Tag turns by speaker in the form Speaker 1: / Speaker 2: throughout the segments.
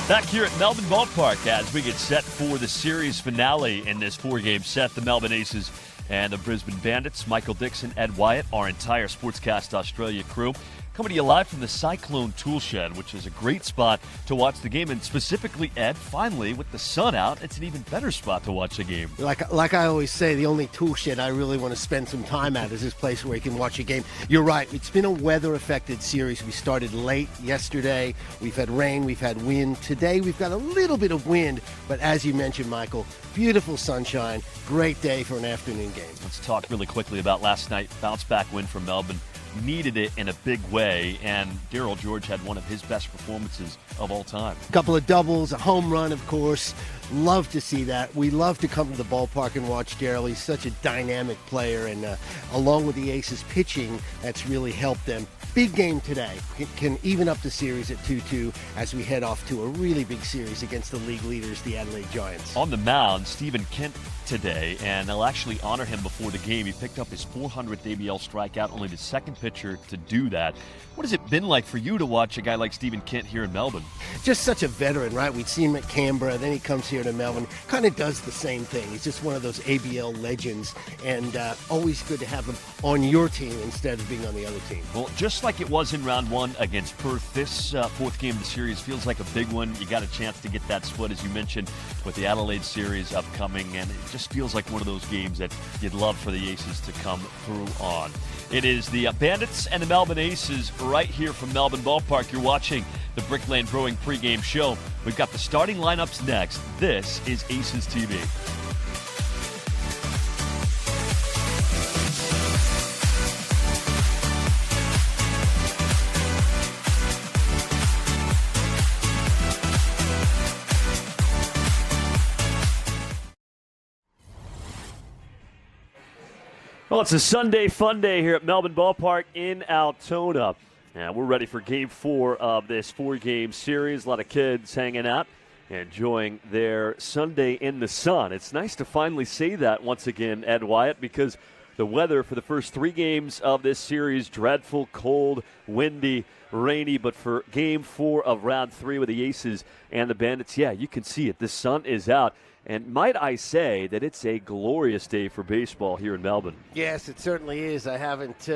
Speaker 1: Back here at Melbourne Ballpark as we get set for the series finale in this four-game set. The Melbourne Aces and the Brisbane Bandits. Michael Dixon, Ed Wyatt, our entire Sportscast Australia crew, coming to you live from the Cyclone Tool Shed, which is a great spot to watch the game. And specifically, Ed, finally, with the sun out, it's an even better spot to watch the game.
Speaker 2: Like I always say, the only tool shed I really want to spend some time at is this place where you can watch a game. You're right. It's been a weather-affected series. We started late yesterday. We've had rain. We've had wind. Today, we've got a little bit of wind. But as you mentioned, Michael, beautiful sunshine. Great day for an afternoon game.
Speaker 1: Let's talk really quickly about last night. Bounce-back win for Melbourne. Needed it in a big way, and Daryl George had one of his best performances of all time.
Speaker 2: A couple of doubles, a home run, of course. Love to see that. We love to come to the ballpark and watch Daryl. He's such a dynamic player, and along with the Aces pitching, that's really helped them. Big game today. Can even up the series at 2-2 as we head off to a really big series against the league leaders, the Adelaide Giants.
Speaker 1: On the mound, Stephen Kent today, and they'll actually honor him before the game. He picked up his 400th ABL strikeout, only the second pitcher to do that. What has it been like for you to watch a guy like Stephen Kent here in Melbourne?
Speaker 2: Just such a veteran, right? We'd seen him at Canberra, then he comes here to Melbourne, kind of does the same thing. He's just one of those ABL legends, and always good to have him on your team instead of being on the other team.
Speaker 1: Well, just like it was in round one against Perth, this fourth game of the series feels like a big one. You got a chance to get that split, as you mentioned, with the Adelaide series upcoming, and it just feels like one of those games that you'd love for the Aces to come through on. It is the Bandits and the Melbourne Aces right here from Melbourne Ballpark. You're watching the Brickland Brewing pregame show. We've got the starting lineups next. This is Aces TV. Well, it's a Sunday fun day here at Melbourne Ballpark in Altona. And we're ready for Game 4 of this four-game series. A lot of kids hanging out, enjoying their Sunday in the sun. It's nice to finally say that once again, Ed Wyatt, because the weather for the first three games of this series, dreadful, cold, windy, rainy. But for Game 4 of Round 3 with the Aces and the Bandits, yeah, you can see it. The sun is out. And might I say that it's a glorious day for baseball here in Melbourne.
Speaker 2: Yes, it certainly is. I haven't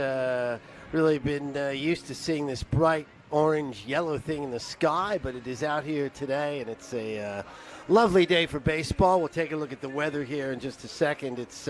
Speaker 2: really been used to seeing this bright orange, yellow thing in the sky, but it is out here today, and it's a lovely day for baseball. We'll take a look at the weather here in just a second. It's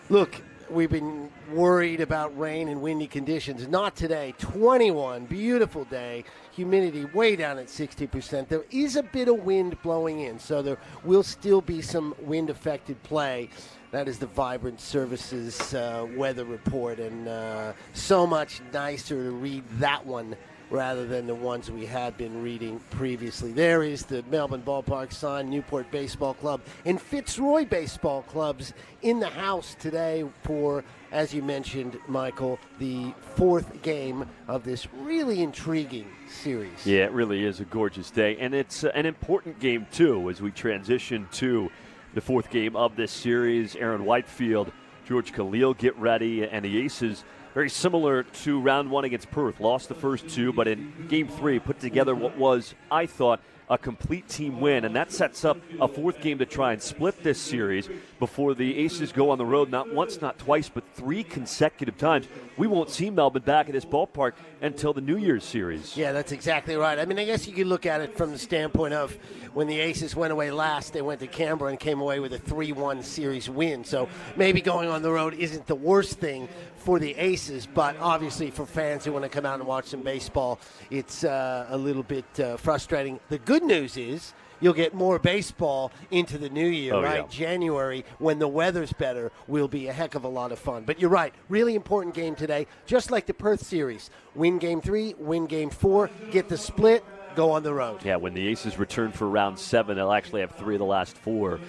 Speaker 2: look, we've been worried about rain and windy conditions. Not today. 21, beautiful day. Humidity way down at 60%. There is a bit of wind blowing in, so there will still be some wind-affected play. That is the Vibrant Services weather report, and so much nicer to read that one rather than the ones we had been reading previously. There is the Melbourne Ballpark sign, Newport Baseball Club, and Fitzroy Baseball Clubs in the house today for, as you mentioned, Michael, the fourth game of this really intriguing series.
Speaker 1: Yeah, it really is a gorgeous day, and it's an important game, too, as we transition to the fourth game of this series. Aaron Whitefield, George Khalil get ready, and the Aces, very similar to round one against Perth. Lost the first two, but in Game 3 put together what was, I thought, a complete team win, and that sets up a fourth game to try and split this series before the Aces go on the road not once, not twice, but three consecutive times. We won't see Melbourne back at this ballpark until the New Year's series.
Speaker 2: Yeah, that's exactly right. I mean, I guess you could look at it from the standpoint of when the Aces went away last, they went to Canberra and came away with a 3-1 series win. So maybe going on the road isn't the worst thing for the Aces, but obviously for fans who want to come out and watch some baseball, it's a little bit frustrating. The good news is you'll get more baseball into the new year, right? Yeah. January, when the weather's better, will be a heck of a lot of fun. But you're right, really important game today, just like the Perth series. Win Game 3, win Game 4, get the split, go on the road.
Speaker 1: Yeah, when the Aces return for Round 7, they'll actually have 3 of the last 4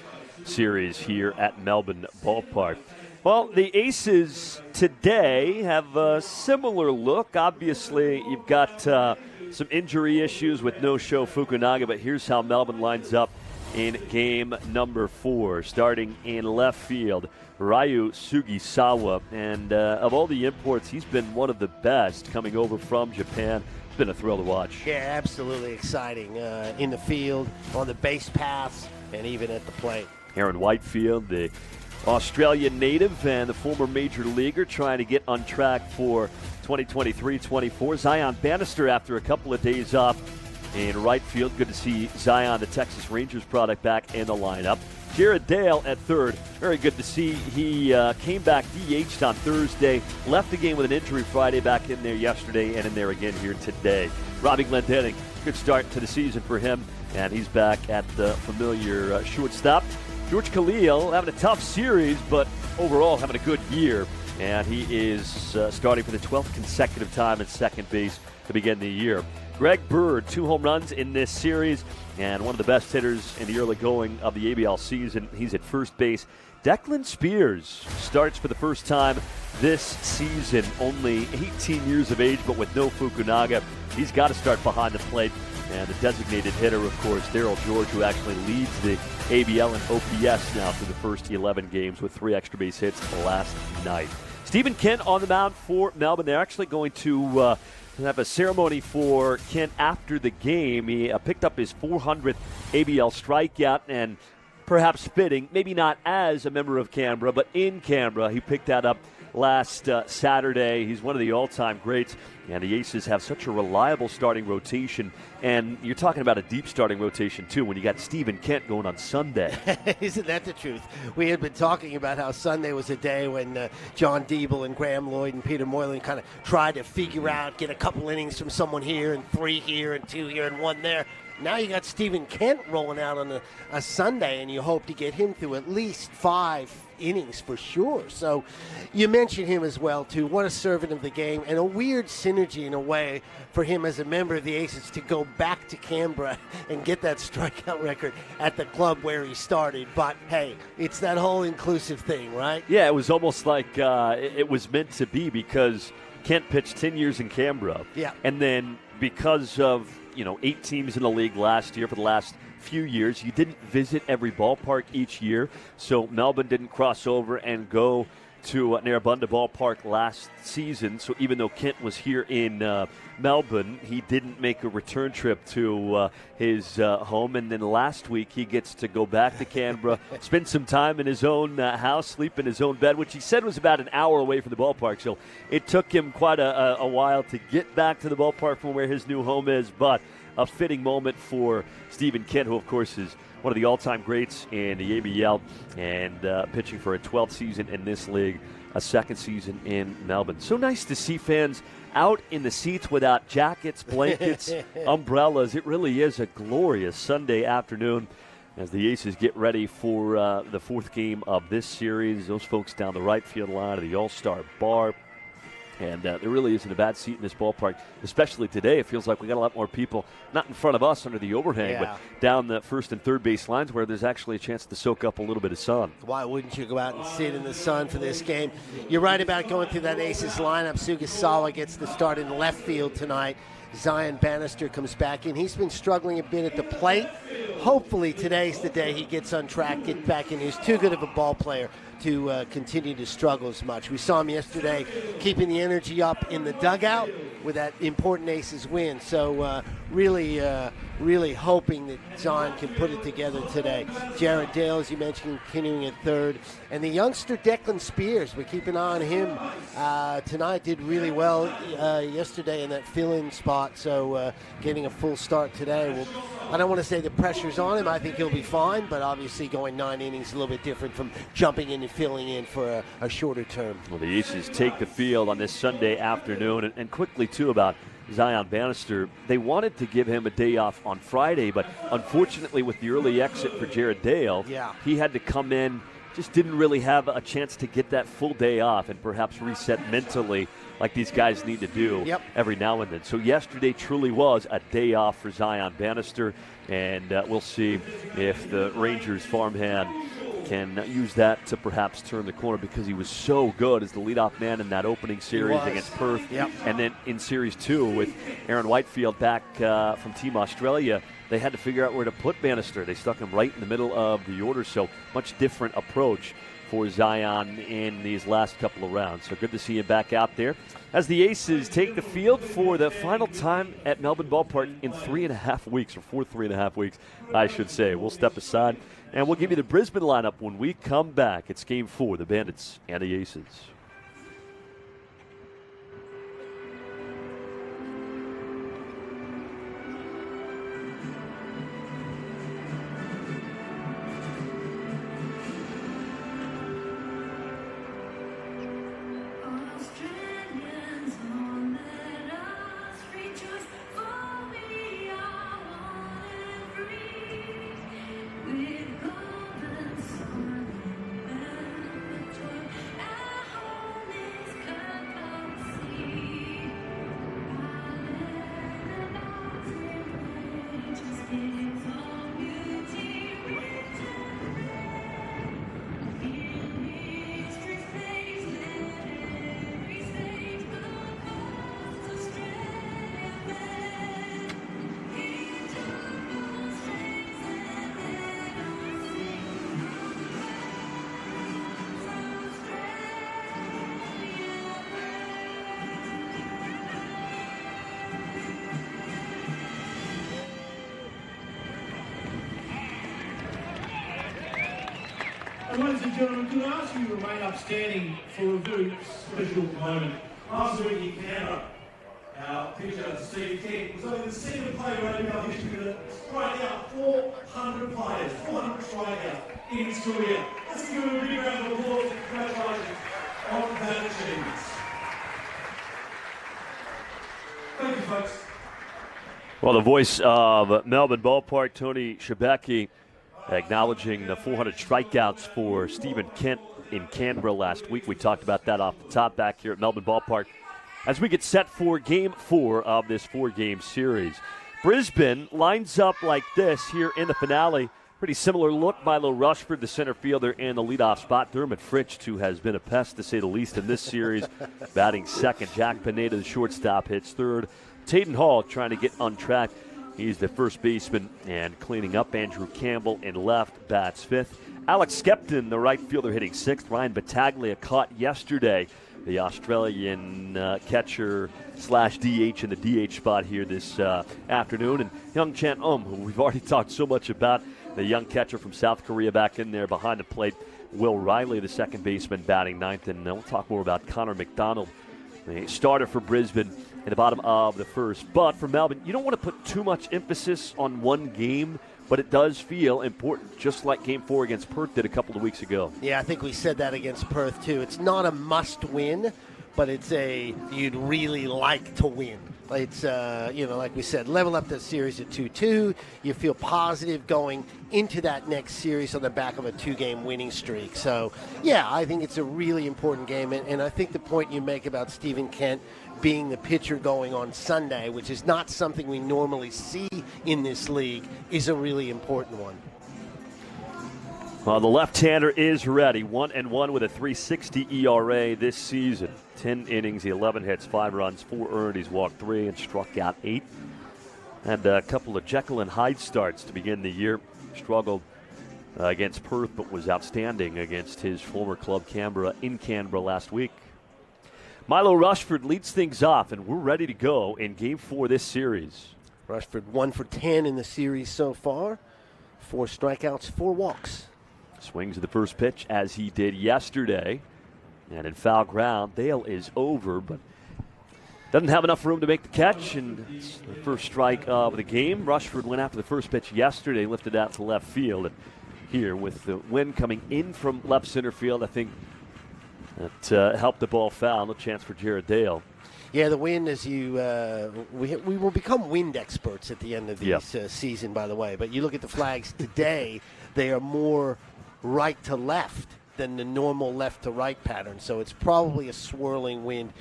Speaker 1: series here at Melbourne Ballpark. Well, the Aces today have a similar look. Obviously, you've got some injury issues with no-show Fukunaga, but here's how Melbourne lines up in game number 4. Starting in left field, Ryu Sugisawa. And of all the imports, he's been one of the best coming over from Japan. It's been a thrill to watch.
Speaker 2: Yeah, absolutely exciting in the field, on the base paths, and even at the plate.
Speaker 1: Aaron Whitefield, the Australian native and the former major leaguer, trying to get on track for 2023-24. Zion Bannister after a couple of days off in right field. Good to see Zion, the Texas Rangers product, back in the lineup. Jared Dale at third. Very good to see. He came back DH'd on Thursday, left the game with an injury Friday, back in there yesterday, and in there again here today. Robbie Glendening, good start to the season for him, and he's back at the familiar shortstop. George Khalil having a tough series, but overall having a good year, and he is starting for the 12th consecutive time at second base to begin the year. Greg Bird, 2 home runs in this series, and one of the best hitters in the early going of the ABL season. He's at first base. Declan Spears starts for the first time this season, only 18 years of age, but with no Fukunaga. He's got to start behind the plate. And the designated hitter, of course, Darryl George, who actually leads the ABL and OPS now through the first 11 games with 3 extra base hits last night. Stephen Kent on the mound for Melbourne. They're actually going to have a ceremony for Kent after the game. He picked up his 400th ABL strikeout, and perhaps fitting, maybe not as a member of Canberra, but in Canberra, he picked that up last Saturday. He's one of the all-time greats, and the Aces have such a reliable starting rotation, and you're talking about a deep starting rotation too when you got Stephen Kent going on Sunday.
Speaker 2: Isn't that the truth? We had been talking about how Sunday was a day when John Diebel and Graham Lloyd and Peter Moylan kind of tried to figure out, get a couple innings from someone here and 3 here and 2 here and 1 there. Now you got Stephen Kent rolling out on a Sunday, and you hope to get him through at least 5 innings for sure. So you mentioned him as well, too. What a servant of the game, and a weird synergy in a way for him as a member of the Aces to go back to Canberra and get that strikeout record at the club where he started. But, hey, it's that whole inclusive thing, right?
Speaker 1: Yeah, it was almost like it was meant to be, because Kent pitched 10 years in Canberra.
Speaker 2: Yeah.
Speaker 1: And then because of 8 teams in the league last year for the last few years, you didn't visit every ballpark each year, so Melbourne didn't cross over and go to Narrabundah Ballpark last season. So even though Kent was here in Melbourne, he didn't make a return trip to his home. And then last week he gets to go back to Canberra, spend some time in his own house, sleep in his own bed, which he said was about an hour away from the ballpark. So it took him quite a while to get back to the ballpark from where his new home is, but a fitting moment for Stephen Kent, who of course is one of the all-time greats in the ABL, and pitching for a 12th season in this league, a 2nd season in Melbourne. So nice to see fans out in the seats without jackets, blankets, umbrellas. It really is a glorious Sunday afternoon as the Aces get ready for the 4th game of this series. Those folks down the right field line of the All-Star Bar. And there really isn't a bad seat in this ballpark, especially today. It feels like we got a lot more people, not in front of us under the overhang, but down the first and third base lines where there's actually a chance to soak up a little bit of sun.
Speaker 2: Why wouldn't you go out and sit in the sun for this game? You're right about going through that Aces lineup. Sugisawa gets the start in left field tonight. Zion Bannister comes back in. He's been struggling a bit at the plate. Hopefully today's the day he gets on track, get back in. He's too good of a ball player to continue to struggle as much. We saw him yesterday keeping the energy up in the dugout with that important Aces win. So really hoping that Zion can put it together today. Jared Dale, as you mentioned, continuing at third. And the youngster Declan Spears, we keep an eye on him tonight. Did really well yesterday in that fill-in spot. So getting a full start today. Well, I don't want to say the pressure's on him. I think he'll be fine. But obviously going 9 innings is a little bit different from jumping in and filling in for a shorter term.
Speaker 1: Well, the Aces take the field on this Sunday afternoon. And quickly, too, about Zion Bannister. They wanted to give him a day off on Friday, but unfortunately with the early exit for Jared Dale, he had to come in, just didn't really have a chance to get that full day off and perhaps reset mentally like these guys need to do every now and then. So yesterday truly was a day off for Zion Bannister, and we'll see if the Rangers farmhand can use that to perhaps turn the corner, because he was so good as the leadoff man in that opening series against Perth. And then in Series 2 with Aaron Whitefield back from Team Australia, they had to figure out where to put Bannister. They stuck him right in the middle of the order, so much different approach for Zion in these last couple of rounds. So good to see him back out there as the Aces take the field for the final time at Melbourne Ballpark in 3.5 weeks, or for 3.5 weeks, I should say. We'll step aside, and we'll give you the Brisbane lineup when we come back. It's Game 4, the Bandits and the Aces.
Speaker 3: Ladies and gentlemen, can I ask you to remain upstanding for a very special moment? Last week in Canberra, our pitcher, Steve Kent, was only the second player in ABL history to strike out 400 players, 400 strikeouts in his career. Let's give him a big round of applause and congratulations on that achievement. Thank you, folks.
Speaker 1: Well, the voice of Melbourne Ballpark, Tony Shebeki, acknowledging the 400 strikeouts for Stephen Kent in Canberra last week. We talked about that off the top back here at Melbourne Ballpark as we get set for Game 4 of this 4-game series. Brisbane lines up like this here in the finale. Pretty similar look. Milo Rushford, the center fielder, in the leadoff spot. Dermot Fritsch, who has been a pest to say the least in this series, batting second. Jack Pineda, the shortstop, hits third. Taden Hall trying to get on track. He's the first baseman and cleaning up. Andrew Campbell in left bats fifth. Alex Skepton, the right fielder, hitting sixth. Ryan Battaglia caught yesterday, the Australian catcher slash DH in the DH spot here this afternoon. And Young Chan who we've already talked so much about, the young catcher from South Korea back in there behind the plate. Will Riley, the second baseman, batting ninth. And we'll talk more about Connor McDonald, the starter for Brisbane, in the bottom of the first. But for Melbourne, you don't want to put too much emphasis on one game, but it does feel important, just like Game 4 against Perth did a couple of weeks ago.
Speaker 2: Yeah, I think we said that against Perth, too. It's not a must-win, but it's a you'd really like to win. It's, like we said, level up the series at 2-2. You feel positive going into that next series on the back of a 2-game winning streak. So, yeah, I think it's a really important game. And I think the point you make about Stephen Kent being the pitcher going on Sunday, which is not something we normally see in this league, is a really important one.
Speaker 1: Well, the left-hander is ready. 1-1 with a 3.60 ERA this season. 10 innings, 11 hits, 5 runs, 4 earned. He's walked 3 and struck out 8. And a couple of Jekyll and Hyde starts to begin the year. Struggled against Perth, but was outstanding against his former club Canberra in Canberra last week. Milo Rushford leads things off, and we're ready to go in Game 4 this series.
Speaker 2: Rushford 1 for 10 in the series so far. 4 strikeouts, 4 walks.
Speaker 1: Swings at the first pitch as he did yesterday. And in foul ground, Dale is over, but doesn't have enough room to make the catch. And it's the first strike of the game. Rushford went after the first pitch yesterday, lifted out to left field. And here with the wind coming in from left center field, I think that helped the ball foul. No chance for Jared Dale.
Speaker 2: Yeah, the wind, as we will become wind experts at the end of this season, by the way. But you look at the flags today, they are more right to left than the normal left to right pattern. So it's probably a swirling wind,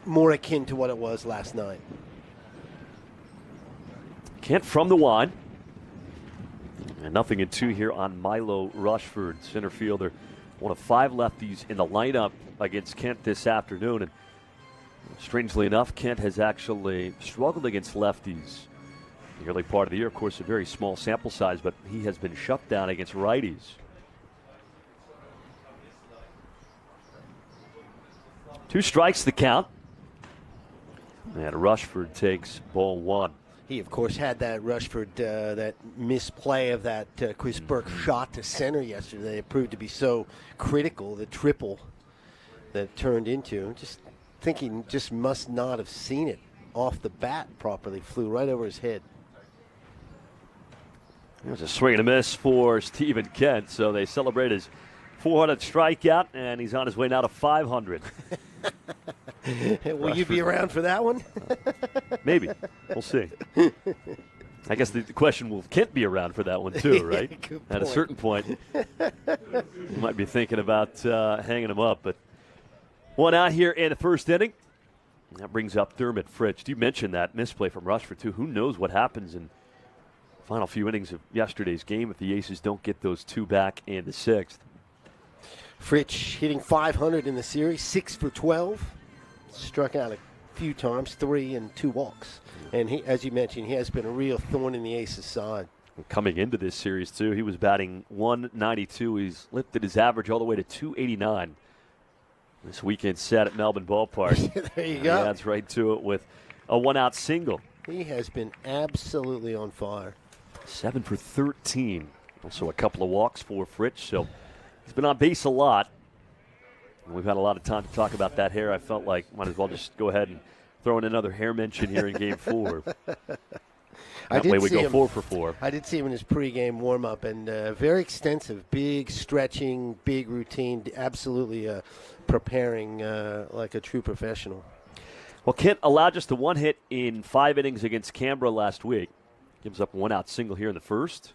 Speaker 2: more akin to what it was last night.
Speaker 1: Kent from the wide. And 0-2 here on Milo Rushford, center fielder. One of 5 lefties in the lineup against Kent this afternoon. And strangely enough, Kent has actually struggled against lefties the early part of the year. Of course, a very small sample size, but he has been shut down against righties. 2 strikes the count. And Rushford takes ball 1.
Speaker 2: He, of course, had that Rushford, that misplay of that Chris Burke shot to center yesterday. It proved to be so critical, the triple that it turned into. Just thinking, just must not have seen it off the bat properly. Flew right over his head.
Speaker 1: There's a swing and a miss for Stephen Kent, so they celebrate his 400th strikeout, and he's on his way now to 500.
Speaker 2: Will you be around for that one?
Speaker 1: Maybe. We'll see. I guess the question, will Kent be around for that one too, right? At a certain point, you might be thinking about hanging him up. But one out here in the first inning. That brings up Dermot Fritsch. You mentioned that misplay from Rushford too. Who knows what happens in the final few innings of yesterday's game if the Aces don't get those 2 back in the 6th.
Speaker 2: Fritsch hitting 500 in the series, 6 for 12. Struck out a few times, 3 and 2 walks. And he, as you mentioned, he has been a real thorn in the Aces' side.
Speaker 1: Coming into this series, too, he was batting 192. He's lifted his average all the way to 289. This weekend set at Melbourne Ballpark.
Speaker 2: There you go.
Speaker 1: He adds right to it with a 1-out single.
Speaker 2: He has been absolutely on fire.
Speaker 1: 7 for 13. Also a couple of walks for Fritsch, so he's been on base a lot. We've had a lot of time to talk about that hair. I felt like might as well just go ahead and throw in another hair mention here in Game 4. That way we go 4 for 4.
Speaker 2: I did see him in his pregame warm-up, and very extensive, big stretching, big routine, absolutely preparing like a true professional.
Speaker 1: Well, Kent allowed just the 1 hit in 5 innings against Canberra last week. Gives up a 1-out single here in the first.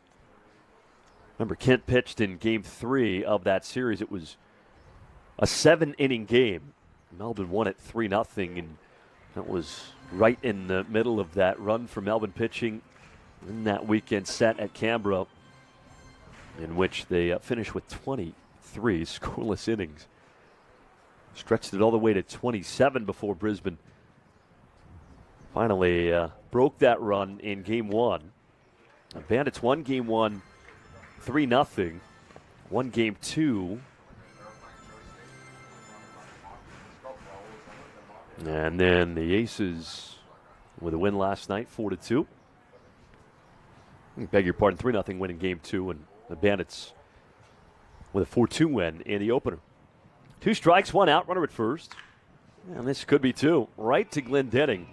Speaker 1: Remember, Kent pitched in Game 3 of that series. It was a 7-inning game. Melbourne won it 3-0, and that was right in the middle of that run for Melbourne pitching in that weekend set at Canberra, in which they finished with 23 scoreless innings. Stretched it all the way to 27 before Brisbane finally broke that run in Game 1. The Bandits won Game 1 3-0. Won Game 2. And then the Aces with a win last night, 4-2. Beg your pardon, 3-0 win in Game 2, and the Bandits with a 4-2 win in the opener. 2 strikes, 1 out, runner at first. And this could be 2. Right to Glendening.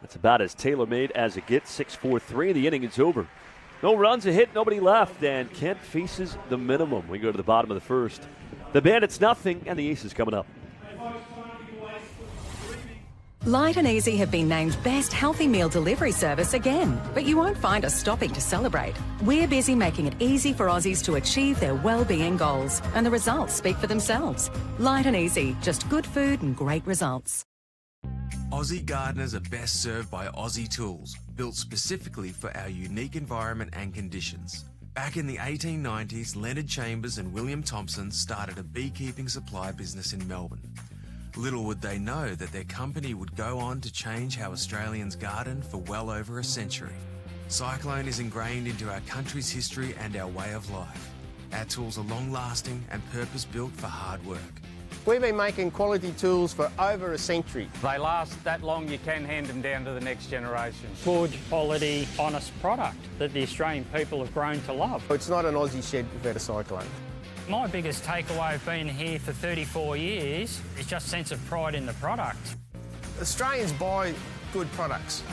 Speaker 1: That's about as tailor-made as it gets. 6-4-3, the inning is over. No runs, a hit, nobody left, and Kent faces the minimum. We go to the bottom of the first. The Bandits nothing, and the Aces coming up.
Speaker 4: Light and Easy have been named Best Healthy Meal Delivery Service again, but you won't find us stopping to celebrate. We're busy making it easy for Aussies to achieve their well-being goals, and the results speak for themselves. Light and Easy, just good food and great results.
Speaker 5: Aussie gardeners are best served by Aussie tools, built specifically for our unique environment and conditions. Back in the 1890s, Leonard Chambers and William Thompson started a beekeeping supply business in Melbourne. Little would they know that their company would go on to change how Australians garden for well over a century. Cyclone is ingrained into our country's history and our way of life. Our tools are long-lasting and purpose-built for hard work.
Speaker 6: We've been making quality tools for over a century.
Speaker 7: They last that long, you can hand them down to the next generation. Good, quality, honest product that the Australian people have grown to love.
Speaker 6: It's not an Aussie shed without a cyclone.
Speaker 7: My biggest takeaway of being here for 34 years is just a sense of pride in the product.
Speaker 6: Australians buy good products.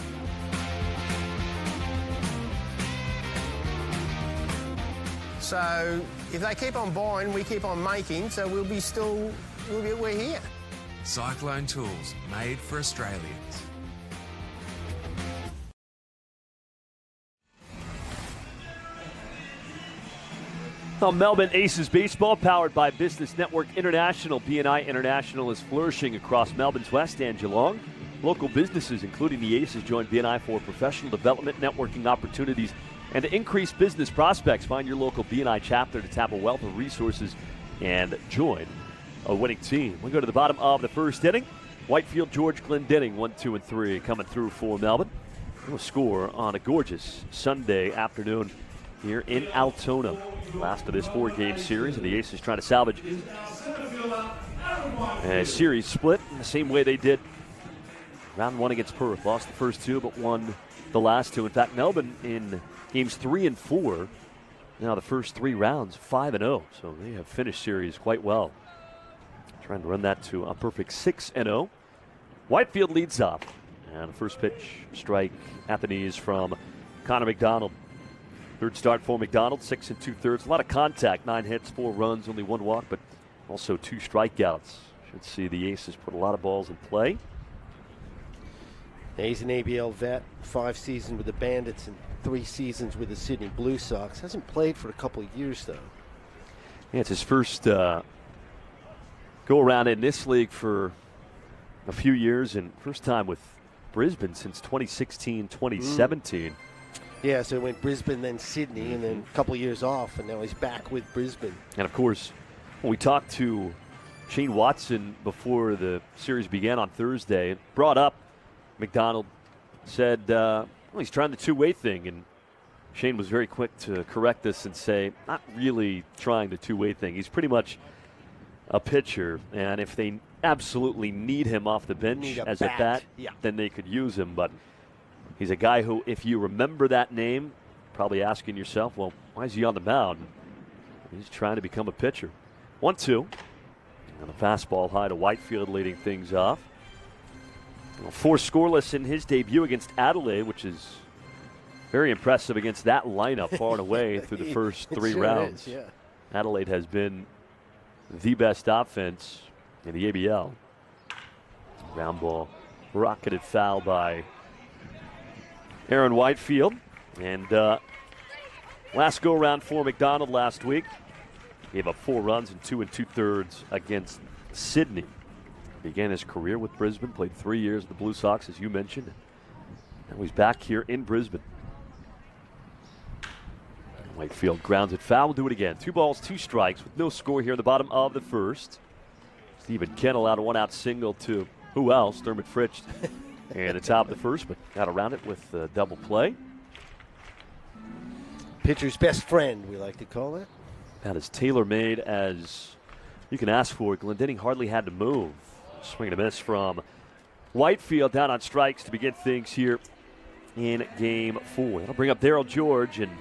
Speaker 6: So if they keep on buying, we keep on making, so we're here.
Speaker 5: Cyclone tools, made for Australians.
Speaker 1: Well, Melbourne Aces baseball, powered by Business Network International. BNI International is flourishing across Melbourne's West and Geelong. Local businesses, including the Aces, join BNI for professional development, networking opportunities, and to increase business prospects. Find your local BNI chapter to tap a wealth of resources and join a winning team. We go to the bottom of the first inning. Whitefield, George Glendening, 1, 2, and 3 coming through for Melbourne. We'll score on a gorgeous Sunday afternoon here in Altona. Last of this 4-game series, and the Aces trying to salvage a series split the same way they did round 1 against Perth. Lost the first 2, but won the last 2. In fact, Melbourne in games 3 and 4, now the first 3 rounds, 5-0. So they have finished series quite well. Trying to run that to a perfect 6-0. Whitefield leads off. And the first pitch strike at the knees from Connor McDonald. Third start for McDonald, 6 2/3. A lot of contact, 9 hits, 4 runs, only 1 walk, but also 2 strikeouts. Should see the Aces put a lot of balls in play.
Speaker 2: He's an ABL vet, 5 seasons with the Bandits and 3 seasons with the Sydney Blue Sox. Hasn't played for a couple of years, though.
Speaker 1: Yeah, it's his first go around in this league for a few years, and first time with Brisbane since 2016-2017.
Speaker 2: Yeah, so it went Brisbane, then Sydney, and then a couple of years off, and now he's back with Brisbane.
Speaker 1: And, of course, when we talked to Shane Watson before the series began on Thursday, it brought up McDonald, said, well, he's trying the two-way thing, and Shane was very quick to correct this and say, not really trying the two-way thing. He's pretty much a pitcher, and if they absolutely need him off the bench as a bat, then they could use him. But he's a guy who, if you remember that name, probably asking yourself, well, why is he on the mound? He's trying to become a pitcher. 1-2. And a fastball high to Whitefield leading things off. 4 scoreless in his debut against Adelaide, which is very impressive against that lineup far and away through the first 3 rounds. Adelaide has been the best offense in the ABL. Ground ball rocketed foul by Aaron Whitefield. And last go-around for McDonald last week. Gave up 4 runs in 2 2/3 against Sydney. Began his career with Brisbane, played 3 years with the Blue Sox, as you mentioned. Now he's back here in Brisbane. Whitefield grounds it foul. We'll do it again. 2 balls, 2 strikes with no score here in the bottom of the first. Stephen Kennel out a 1-out single to who else? Dermot Fritsch and the top of the first, but got around it with a double play.
Speaker 2: Pitcher's best friend, we like to call it.
Speaker 1: That is tailor-made as you can ask for. Glendenning hardly had to move. Swing and a miss from Whitefield, down on strikes to begin things here in Game 4. That'll bring up Darryl George, and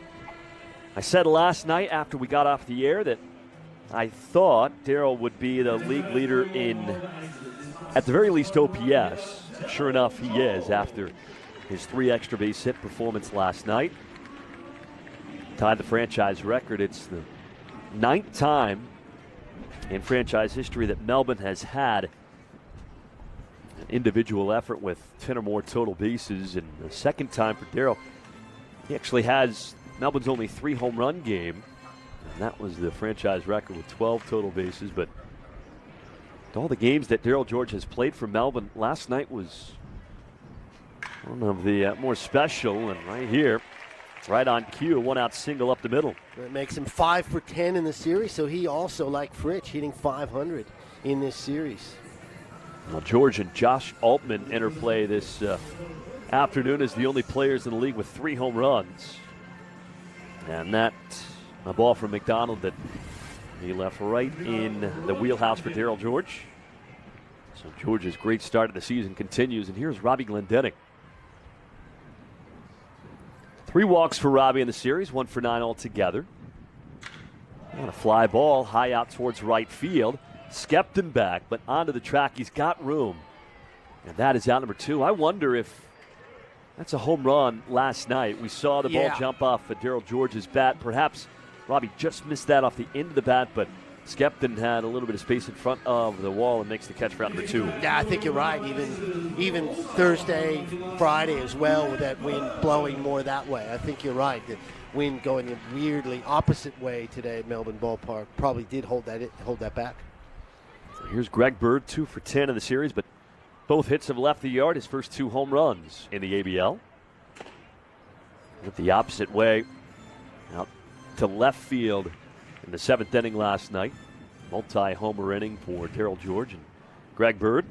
Speaker 1: I said last night after we got off the air that I thought Darryl would be the league leader in, at the very least, OPS. Sure enough, he is after his 3 extra base hit performance last night. Tied the franchise record. It's the 9th time in franchise history that Melbourne has had an individual effort with 10 or more total bases, and the 2nd time for Darryl. He actually has Melbourne's only 3 home run game, and that was the franchise record with 12 total bases. But all the games that Darryl George has played for Melbourne, last night was one of the more special, and right here, right on cue, 1-out single up the middle.
Speaker 2: That makes him 5 for 10 in the series, so he also, like Fritsch, hitting .500 in this series.
Speaker 1: Well, George and Josh Altman enter play this afternoon as the only players in the league with 3 home runs. And that's a ball from McDonald that he left right in the wheelhouse for Darryl George. So George's great start of the season continues, and here's Robbie Glendenning. 3 walks for Robbie in the series, 1 for 9 altogether. And a fly ball high out towards right field. Skepton back, but onto the track. He's got room. And that is out number 2. I wonder if that's a home run last night. We saw the ball jump off of Darryl George's bat. Perhaps Robbie just missed that off the end of the bat, but Skepton had a little bit of space in front of the wall and makes the catch for out number 2.
Speaker 2: Yeah, I think you're right. Even Thursday, Friday as well, with that wind blowing more that way. I think you're right. The wind going a weirdly opposite way today at Melbourne Ballpark probably did hold that back.
Speaker 1: So here's Greg Bird, 2 for 10 in the series, but both hits have left the yard. His first 2 home runs in the ABL. Went the opposite way out to left field in the 7th inning last night. Multi-homer inning for Darryl George and Greg Bird.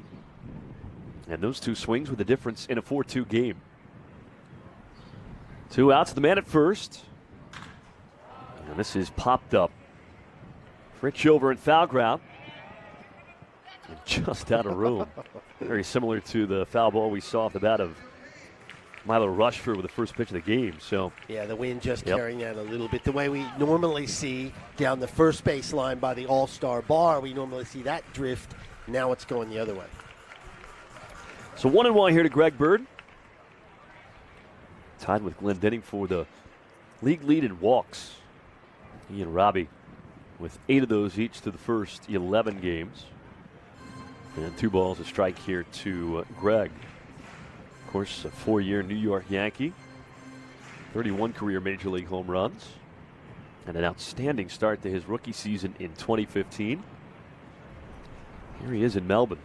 Speaker 1: And those 2 swings were the difference in a 4-2 game. 2 outs, the man at first. And this is popped up. Fritsch over in foul ground. And just out of room. Very similar to the foul ball we saw off the bat of Milo Rushford with the first pitch of the game. So
Speaker 2: yeah, the wind just carrying that a little bit. The way we normally see down the first base line by the All-Star bar, we normally see that drift. Now it's going the other way.
Speaker 1: So 1-1 here to Greg Bird. Tied with Glenn Denning for the league lead in walks. He and Robbie with 8 of those each to the first 11 games. And 2 balls, a strike here to Greg. Of course, a 4-year New York Yankee. 31 career Major League home runs. And an outstanding start to his rookie season in 2015. Here he is in Melbourne.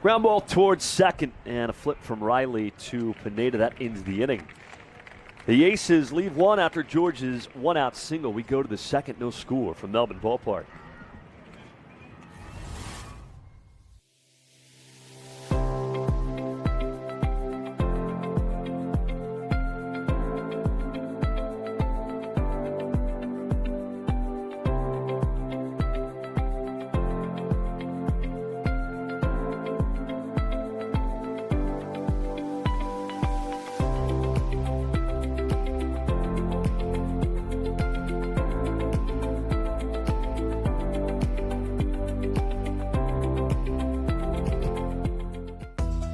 Speaker 1: Ground ball towards second, and a flip from Riley to Pineda. That ends the inning. The Aces leave one after George's 1-out single. We go to the second, no score from Melbourne Ballpark.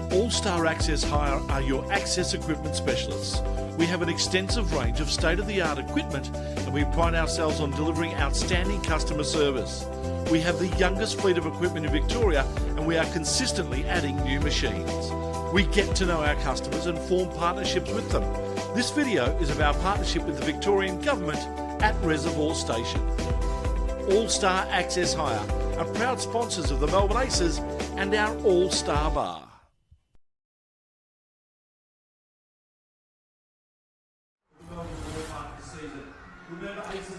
Speaker 8: All-Star Access Hire are your access equipment specialists. We have an extensive range of state-of-the-art equipment and we pride ourselves on delivering outstanding customer service. We have the youngest fleet of equipment in Victoria and we are consistently adding new machines. We get to know our customers and form partnerships with them. This video is of our partnership with the Victorian Government at Reservoir Station. All-Star Access Hire are proud sponsors of the Melbourne Aces and our All-Star Bar.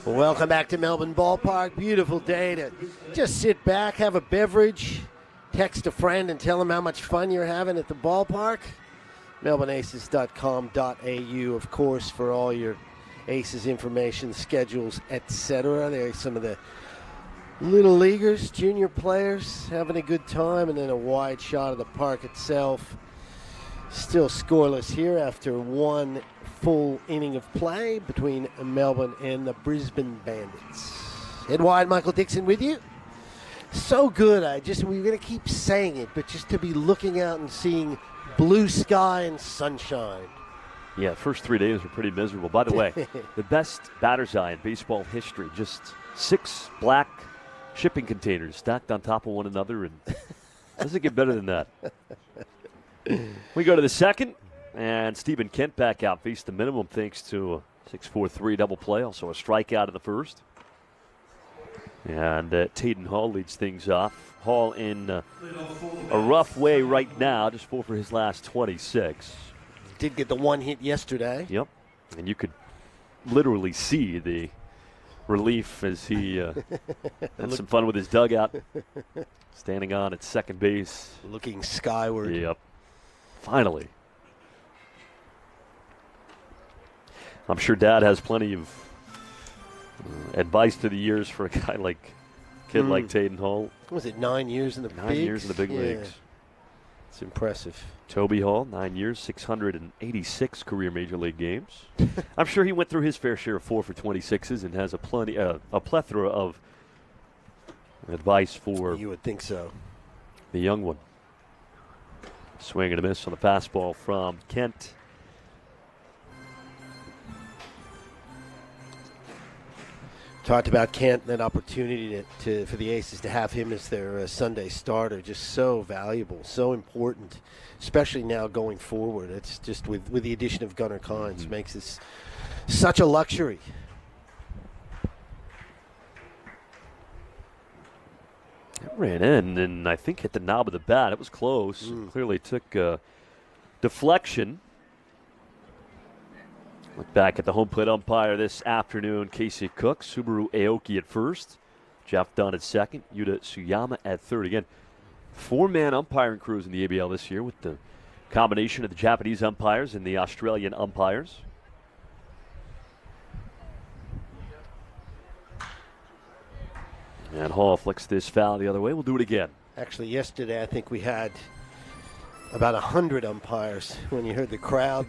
Speaker 2: Well, welcome back to Melbourne Ballpark. Beautiful day to just sit back, have a beverage, text a friend and tell them how much fun you're having at the ballpark. MelbourneAces.com.au, of course, for all your Aces information, schedules, etc. There's some of the little leaguers, junior players having a good time, and then a wide shot of the park itself. Still scoreless here after one full inning of play between Melbourne and the Brisbane Bandits. Ed Wide, Michael Dixon with you. So good. We're going to keep saying it, but just to be looking out and seeing blue sky and sunshine.
Speaker 1: Yeah, first 3 days were pretty miserable. By the way, the best batter's eye in baseball history. Just 6 black shipping containers stacked on top of one another, and doesn't get better than that. We go to the second. And Stephen Kent back out, faced the minimum thanks to a 6-4-3 double play, also a strikeout in the first. And Taden Hall leads things off. Hall in a rough way right now, just 4 for his last 26.
Speaker 2: Did get the one hit yesterday.
Speaker 1: Yep, and you could literally see the relief as he had some fun with his dugout, standing on at second base.
Speaker 2: Looking skyward.
Speaker 1: Yep, finally. I'm sure Dad has plenty of advice through the years for a guy like like Taden Hall.
Speaker 2: Was it 9 years in the
Speaker 1: 9 years in the big leagues.
Speaker 2: It's impressive.
Speaker 1: Toby Hall, 9 years, 686 career Major League games. I'm sure he went through his fair share of 4 for 26s and has a plethora of advice for.
Speaker 2: You would think so.
Speaker 1: The young one. Swing and a miss on the fastball from Kent.
Speaker 2: Talked about Kent and that opportunity for the Aces to have him as their Sunday starter. Just so valuable, so important, especially now going forward. It's just with the addition of Gunnar Kynes makes this such a luxury.
Speaker 1: It ran in and I think hit the knob of the bat. It was close. Clearly took deflection. Look back at the home plate umpire this afternoon. Casey Cook, Subaru Aoki at first, Jeff Dunn at second, Yuta Tsuyama at third. Again, 4-man umpiring crews in the ABL this year with the combination of the Japanese umpires and the Australian umpires. And Hall flicks this foul the other way. We'll do it again.
Speaker 2: Actually, yesterday I think we had about 100 umpires when you heard the crowd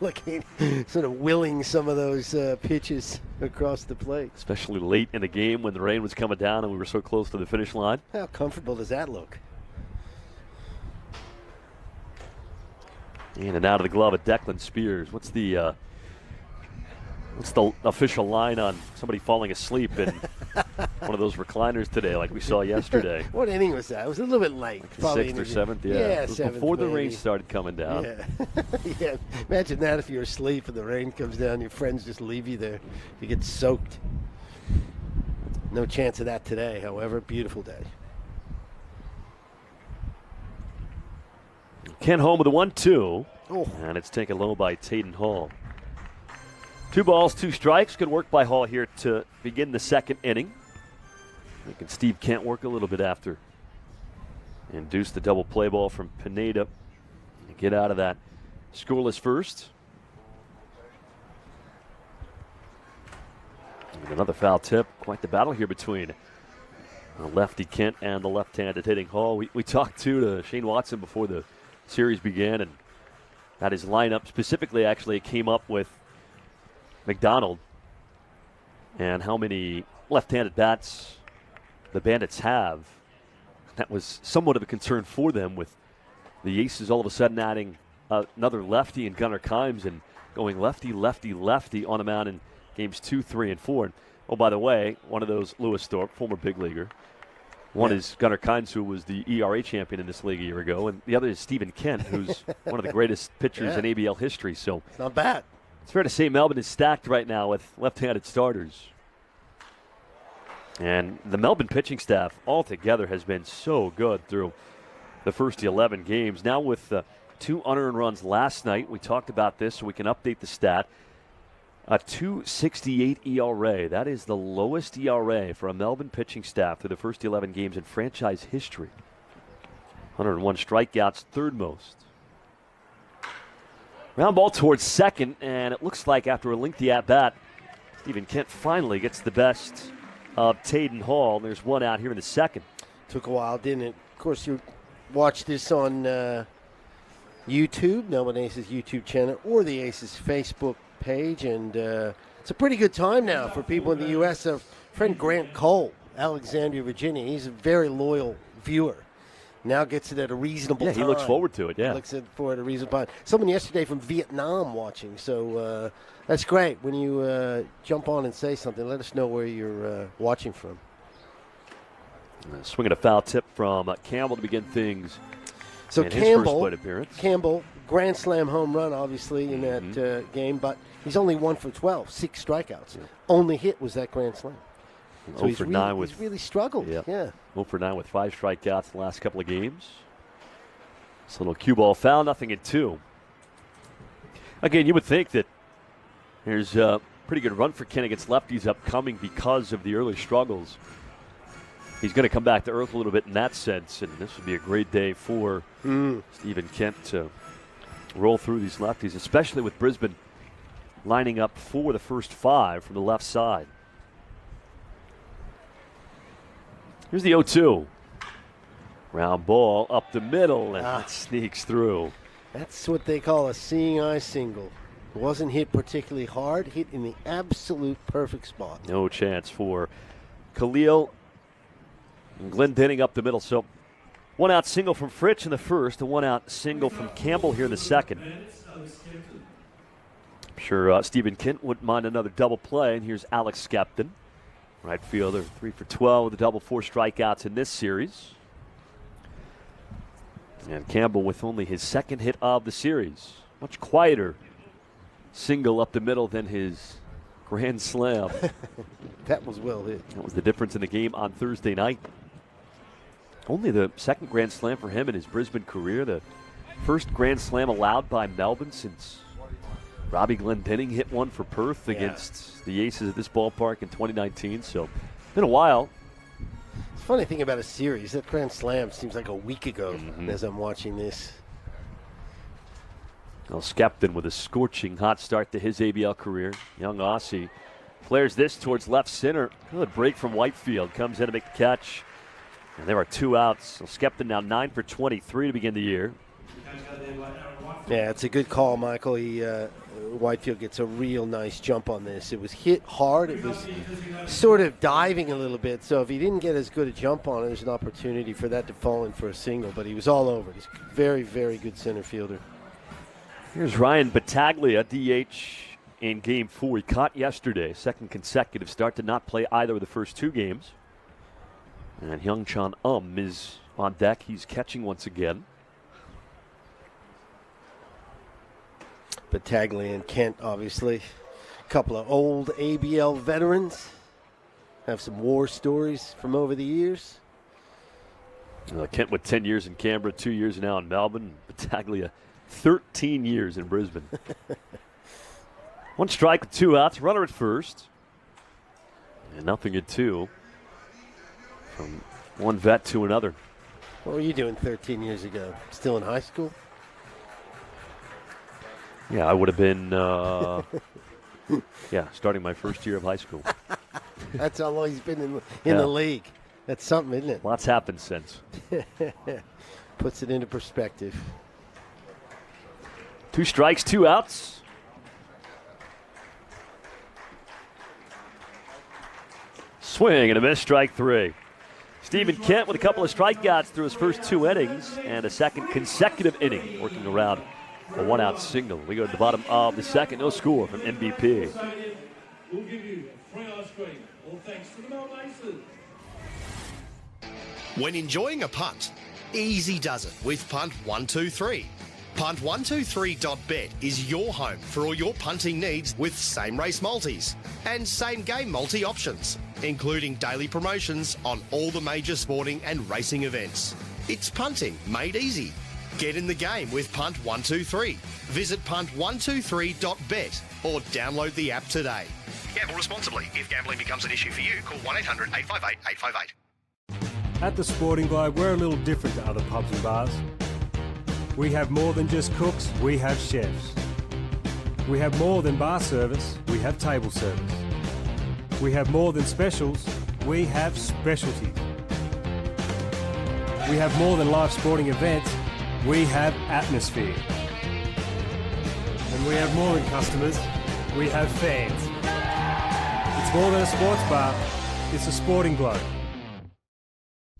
Speaker 2: looking, sort of willing some of those pitches across the plate.
Speaker 1: Especially late in the game when the rain was coming down and we were so close to the finish line.
Speaker 2: How comfortable does that look?
Speaker 1: In and out of the glove of Declan Spears. What's the official line on somebody falling asleep in one of those recliners today like we saw yesterday?
Speaker 2: What inning was that? It was a little bit late.
Speaker 1: Sixth or seventh, yeah. It was
Speaker 2: seventh,
Speaker 1: before the rain
Speaker 2: maybe.
Speaker 1: started coming down.
Speaker 2: Yeah. Yeah. Imagine that if you're asleep and the rain comes down, your friends just leave you there. You get soaked. No chance of that today, however. Beautiful day.
Speaker 1: Kent home with a 1-2.
Speaker 2: Oh.
Speaker 1: And it's taken low by Taden Hall. 2 balls, 2 strikes. Good work by Hall here to begin the second inning. Making Steve Kent work a little bit after. Induce the double play ball from Pineda. Get out of that scoreless first. And another foul tip. Quite the battle here between lefty Kent and the left-handed hitting Hall. We talked to Shane Watson before the series began, and that his lineup specifically actually came up with McDonald and how many left-handed bats the Bandits have. That was somewhat of a concern for them with the Aces all of a sudden adding another lefty in Gunnar Kimes and going lefty, lefty, lefty on the mound in games 2, 3, and 4. And, oh, by the way, one of those, Lewis Thorpe, former big leaguer. One is Gunnar Kimes, who was the ERA champion in this league a year ago, and the other is Stephen Kent, who's one of the greatest pitchers in ABL history. So
Speaker 2: it's not bad.
Speaker 1: It's fair to say Melbourne is stacked right now with left-handed starters. And the Melbourne pitching staff altogether has been so good through the first 11 games. Now with 2 unearned runs last night, we talked about this so we can update the stat. A 2.68 ERA. That is the lowest ERA for a Melbourne pitching staff through the first 11 games in franchise history. 101 strikeouts, third most. Ground ball towards second, and it looks like after a lengthy at-bat, Stephen Kent finally gets the best of Taden Hall. There's one out here in the second.
Speaker 2: Took a while, didn't it? Of course, you watch this on YouTube, Melbourne Aces YouTube channel, or the Aces Facebook page, and it's a pretty good time now for people in the U.S. Friend Grant Cole, Alexandria, Virginia, he's a very loyal viewer. Now gets it at a reasonable time.
Speaker 1: Yeah, he looks forward to it, yeah.
Speaker 2: Looks for it at a reasonable time. Someone yesterday from Vietnam watching, so that's great. When you jump on and say something, let us know where you're watching from.
Speaker 1: Swinging a foul tip from Campbell to begin things.
Speaker 2: So
Speaker 1: in his first plate appearance.
Speaker 2: Campbell, grand slam home run, obviously, in that game, but he's only 1 for 12, 6 strikeouts. Yeah. Only hit was that grand slam. So he's really struggled.
Speaker 1: Yep.
Speaker 2: Yeah.
Speaker 1: 0 for 9 with 5 strikeouts in the last couple of games. This little cue ball foul, nothing in 2. Again, you would think that there's a pretty good run for Kent against lefties upcoming because of the early struggles. He's going to come back to earth a little bit in that sense, and this would be a great day for Stephen Kent to roll through these lefties, especially with Brisbane lining up for the first 5 from the left side. Here's the 0-2. Round ball up the middle, and it sneaks through.
Speaker 2: That's what they call a seeing eye single. It wasn't hit particularly hard, hit in the absolute perfect spot.
Speaker 1: No chance for Khalil and Glendenning up the middle. So 1 out single from Fritsch in the first, a 1 out single from Campbell here in the second. I'm sure Stephen Kent wouldn't mind another double play, and here's Alex Skepton. Right fielder, 3 for 12 with a double, 4 strikeouts in this series. And Campbell with only his second hit of the series. Much quieter single up the middle than his grand slam.
Speaker 2: That was well hit.
Speaker 1: That was the difference in the game on Thursday night. Only the second grand slam for him in his Brisbane career. The first grand slam allowed by Melbourne since Robbie Glendenning hit one for Perth against the Aces at this ballpark in 2019. So, been a while.
Speaker 2: It's a funny thing about a series. That grand slam seems like a week ago as I'm watching this.
Speaker 1: Well, Skepton with a scorching hot start to his ABL career. Young Aussie Flares this towards left center. Good break from Whitefield. Comes in to make the catch. And there are 2 outs. So Skepta now 9 for 23 to begin the year.
Speaker 2: Yeah, it's a good call, Michael. Whitefield gets a real nice jump on this. It was hit hard. It was sort of diving a little bit. So if he didn't get as good a jump on it, there's an opportunity for that to fall in for a single. But he was all over it. He's a very, very good center fielder.
Speaker 1: Here's Ryan Battaglia, DH in Game 4. He caught yesterday. Second consecutive start. Did not play either of the first 2 games. And Hyung-Chan is on deck. He's catching once again.
Speaker 2: Battaglia and Kent, obviously. A couple of old ABL veterans. Have some war stories from over the years.
Speaker 1: Kent with 10 years in Canberra, 2 years now in Melbourne. Battaglia, 13 years in Brisbane. 1 strike with 2 outs. Runner at first. And nothing at 2. From one vet to another.
Speaker 2: What were you doing 13 years ago? Still in high school?
Speaker 1: Yeah, I would have been, starting my first year of high school.
Speaker 2: That's how long he's been in the league. That's something, isn't it?
Speaker 1: Lots happened since.
Speaker 2: Puts it into perspective.
Speaker 1: 2 strikes, 2 outs. Swing and a miss, strike 3. Stephen Kent with a couple of strikeouts through his first 2 innings and a second consecutive inning working around a 1-out single. We go to the bottom of the second. No score from MVP.
Speaker 3: We'll give you free ice cream. All thanks to the Melbourne Aces.
Speaker 9: When enjoying a punt, easy does it with Punt 123. Punt123.bet is your home for all your punting needs with same race multis and same game multi options, including daily promotions on all the major sporting and racing events. It's punting made easy. Get in the game with Punt 123. Visit punt123.bet or download the app today. Gamble responsibly. If gambling becomes an issue for you, call 1-800-858-858.
Speaker 10: At the Sporting Globe, we're a little different to other pubs and bars. We have more than just cooks, we have chefs. We have more than bar service, we have table service. We have more than specials, we have specialties. We have more than live sporting events, we have atmosphere. And we have more than customers, we have fans. It's more than a sports bar, it's a Sporting Globe.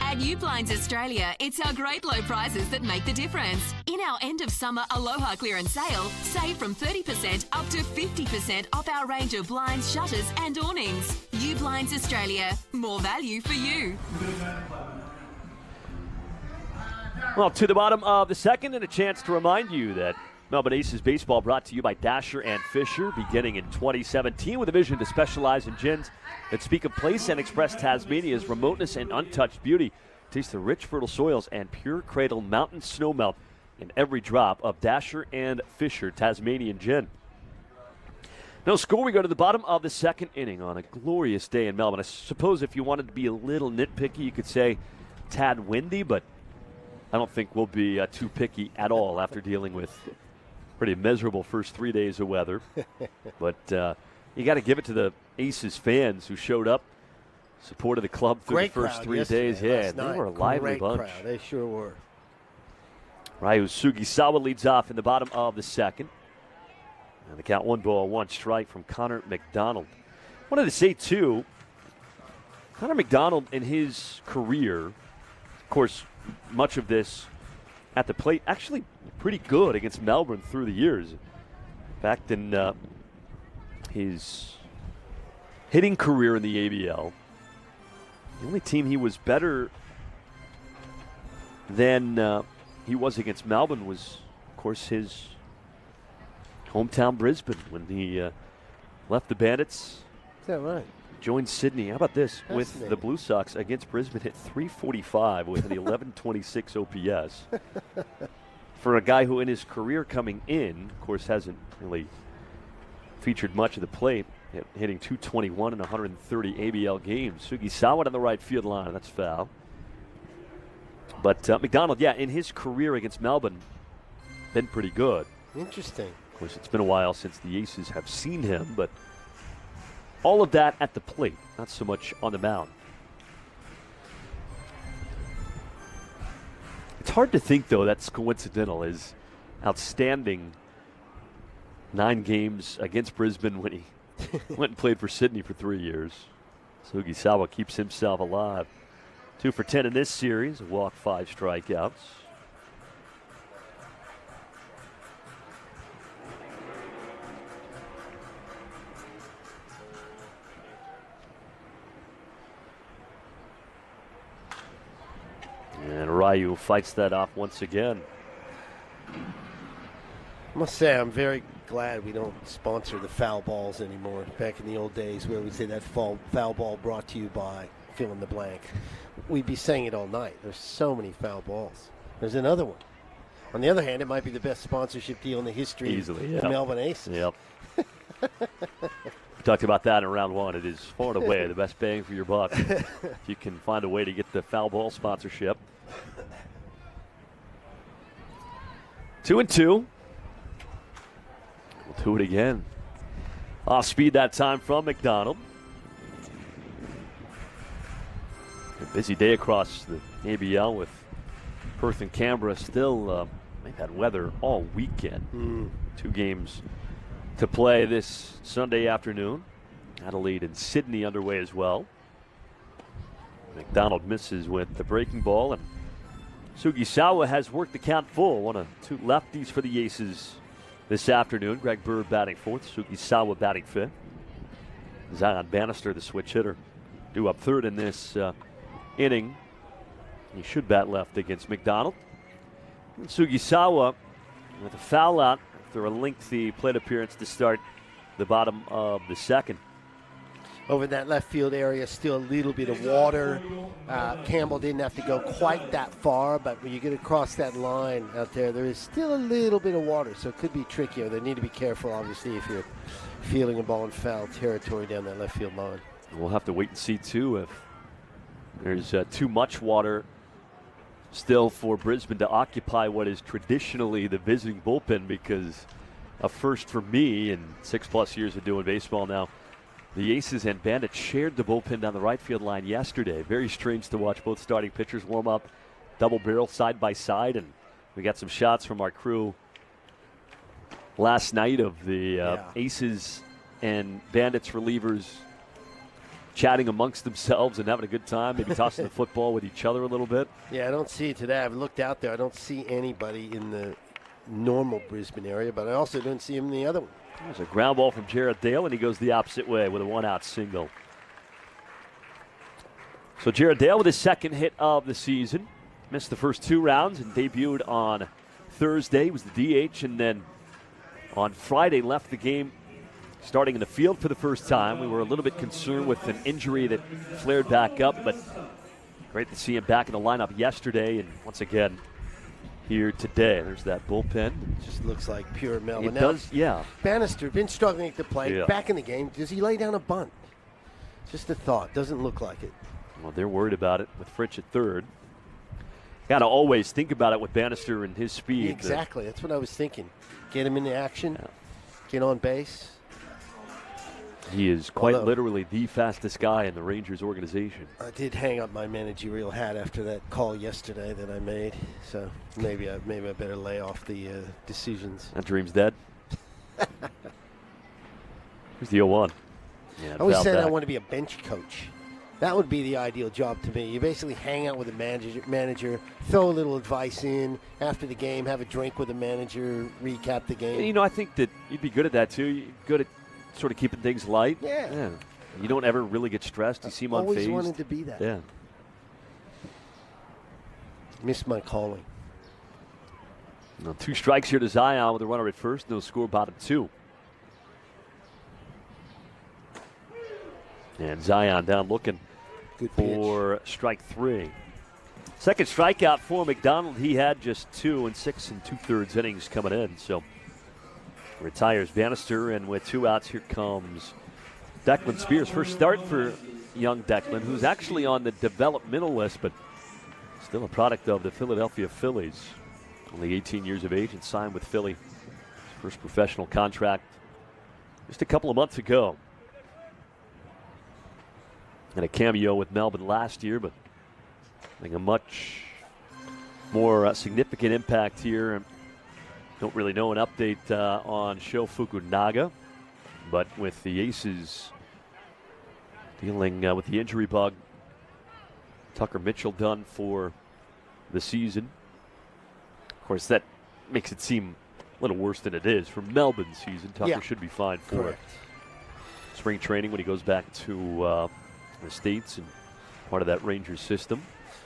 Speaker 11: At Ublinds Australia, it's our great low prices that make the difference. In our end of summer Aloha clearance sale, save from 30% up to 50% off our range of blinds, shutters and awnings. Ublinds Australia, more value for you.
Speaker 1: Well, to the bottom of the second, and a chance to remind you that Melbourne Aces baseball brought to you by Dasher and Fisher, beginning in 2017 with a vision to specialize in gins that speak of place and express Tasmania's remoteness and untouched beauty. Taste the rich, fertile soils and pure cradle mountain snowmelt in every drop of Dasher and Fisher Tasmanian gin. No score, we go to the bottom of the second inning on a glorious day in Melbourne. I suppose if you wanted to be a little nitpicky, you could say tad windy, but I don't think we'll be too picky at all after dealing with pretty miserable first 3 days of weather. But you got to give it to the Aces fans who showed up, supported the club through the first 3 days. Yeah, they were a lively bunch.
Speaker 2: Crowd. They sure were.
Speaker 1: Ryu Sugisawa leads off in the bottom of the second. And the count 1-1 strike from Connor McDonald. Wanted to say, too, Connor McDonald in his career, of course, much of this at the plate, actually pretty good against Melbourne through the years. In fact, in his hitting career in the ABL, the only team he was better than he was against Melbourne was, of course, his hometown Brisbane when he left the Bandits.
Speaker 2: Is that right?
Speaker 1: Joined Sydney. How about this? With the Blue Sox against Brisbane, hit .345 with an 11.26 OPS. For a guy who in his career coming in, of course, hasn't really featured much of the plate, hitting .221 in 130 ABL games. Sugisawa on the right field line. That's foul. But McDonald, yeah, in his career against Melbourne, been pretty good.
Speaker 2: Interesting.
Speaker 1: Of course, it's been a while since the Aces have seen him, but All of that at the plate, not so much on the mound. It's hard to think, though, that's coincidental. Is outstanding 9 games against Brisbane when he went and played for Sydney for 3 years. Sugisawa keeps himself alive. 2 for 10 in this series, a walk, 5 strikeouts. And Ryu fights that off once again.
Speaker 2: I must say, I'm very glad we don't sponsor the foul balls anymore. Back in the old days where we say that foul ball brought to you by fill in the blank. We'd be saying it all night. There's so many foul balls. There's another one. On the other hand, it might be the best sponsorship deal in the history of the Melbourne Aces.
Speaker 1: Yep. We talked about that in round 1. It is far and away the best bang for your buck. If you can find a way to get the foul ball sponsorship. 2-2. We'll do it again. Off speed that time from McDonald. A busy day across the ABL with Perth and Canberra still. They've had weather all weekend. 2 games to play this Sunday afternoon. Adelaide and Sydney underway as well. McDonald misses with the breaking ball, and Sugisawa has worked the count full. One of 2 lefties for the Aces this afternoon. Greg Bird batting 4th, Sugisawa batting 5th. Zion Bannister, the switch hitter, due up 3rd in this inning. He should bat left against McDonald. And Sugisawa with a foul out after a lengthy plate appearance to start the bottom of the 2nd.
Speaker 2: Over in that left field area, still a little bit of water. Campbell didn't have to go quite that far, but when you get across that line out there, there is still a little bit of water, so it could be trickier. They need to be careful, obviously, if you're fielding a ball in foul territory down that left field line.
Speaker 1: We'll have to wait and see, too, if there's too much water still for Brisbane to occupy what is traditionally the visiting bullpen, because a first for me in 6+ years of doing baseball now. The Aces and Bandits shared the bullpen down the right field line yesterday. Very strange to watch both starting pitchers warm up, double barrel side by side, and we got some shots from our crew last night of the Aces and Bandits relievers chatting amongst themselves and having a good time, maybe tossing the football with each other a little bit.
Speaker 2: Yeah, I don't see it today. I've looked out there. I don't see anybody in the normal Brisbane area, but I also don't see him in the other one.
Speaker 1: There's a ground ball from Jared Dale, and he goes the opposite way with a 1-out single. So Jared Dale with his 2nd hit of the season. Missed the first 2 rounds and debuted on Thursday. He was the DH, and then on Friday left the game starting in the field for the first time. We were a little bit concerned with an injury that flared back up, but great to see him back in the lineup yesterday, and once again here today. There's that bullpen.
Speaker 2: It just looks like pure Melbourne.
Speaker 1: It does, yeah.
Speaker 2: Bannister, been struggling at the plate,
Speaker 1: Yeah.
Speaker 2: back in the game. Does he lay down a bunt? Just a thought. Doesn't look like it.
Speaker 1: Well, they're worried about it with Fritsch at 3rd. Got to always think about it with Bannister and his speed.
Speaker 2: Exactly. That's what I was thinking. Get him into action. Yeah. Get on base.
Speaker 1: He is quite literally the fastest guy in the Rangers organization.
Speaker 2: I did hang up my managerial hat after that call yesterday that I made, so maybe I better lay off the decisions.
Speaker 1: That dream's dead. Here's the 0-1. Yeah,
Speaker 2: I always said I want to be a bench coach. That would be the ideal job to me. You basically hang out with the manager, throw a little advice in after the game, have a drink with the manager, recap the game.
Speaker 1: You know, I think that you'd be good at that too. You're good at sort of keeping things light.
Speaker 2: Yeah.
Speaker 1: You don't ever really get stressed. You seem unfazed.
Speaker 2: Always wanted to be that.
Speaker 1: Yeah.
Speaker 2: Missed my calling.
Speaker 1: Now, 2 strikes here to Zion with a runner at first. No score, bottom 2. And Zion down looking for strike 3. Second strikeout for McDonald. He had just 2 in 6 2/3 innings coming in. So retires Bannister, and with 2 outs, here comes Declan Spears. First start for young Declan, who's actually on the developmental list, but still a product of the Philadelphia Phillies. Only 18 years of age and signed with Philly. His first professional contract just a couple of months ago. and a cameo with Melbourne last year, but I think a much more significant impact here. Don't really know an update on Sho Fukunaga, but with the Aces dealing with the injury bug, Tucker Mitchell done for the season. Of course, that makes it seem a little worse than it is. For Melbourne's season, Tucker should be fine for spring training when he goes back to the States and part of that Rangers system.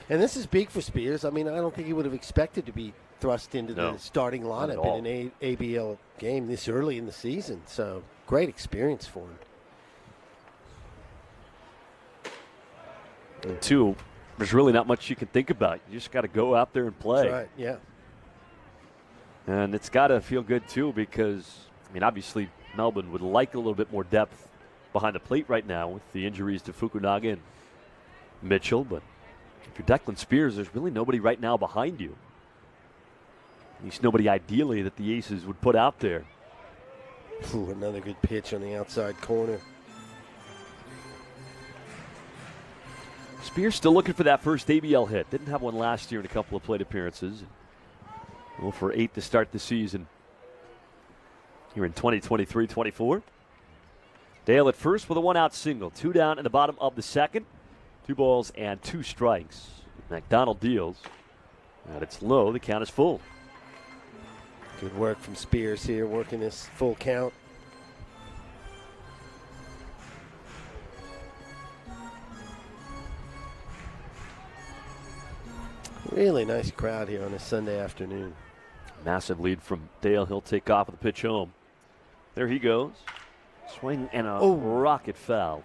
Speaker 2: And this is big for Spears. I mean, I don't think he would have expected to be thrust into the starting lineup in an ABL game this early in the season. So, great experience for him.
Speaker 1: And two, there's really not much you can think about. You just got to go out there and play.
Speaker 2: That's right, yeah.
Speaker 1: And it's got to feel good, too, because, I mean, obviously Melbourne would like a little bit more depth behind the plate right now with the injuries to Fukunaga and Mitchell. But if you're Declan Spears, there's really nobody right now behind you. At least nobody ideally that the Aces would put out there.
Speaker 2: Ooh, another good pitch on the outside corner.
Speaker 1: Spears still looking for that first ABL hit. Didn't have one last year in a couple of plate appearances. 0 for 8 to start the season here in 2023-24. Dale at first with a one-out single. 2 down in the bottom of the second. 2 balls and 2 strikes. McDonald deals. And it's low. The count is full.
Speaker 2: Good work from Spears here, working this full count. Really nice crowd here on a Sunday afternoon.
Speaker 1: Massive lead from Dale. He'll take off with a pitch home. There he goes. Swing and a rocket foul.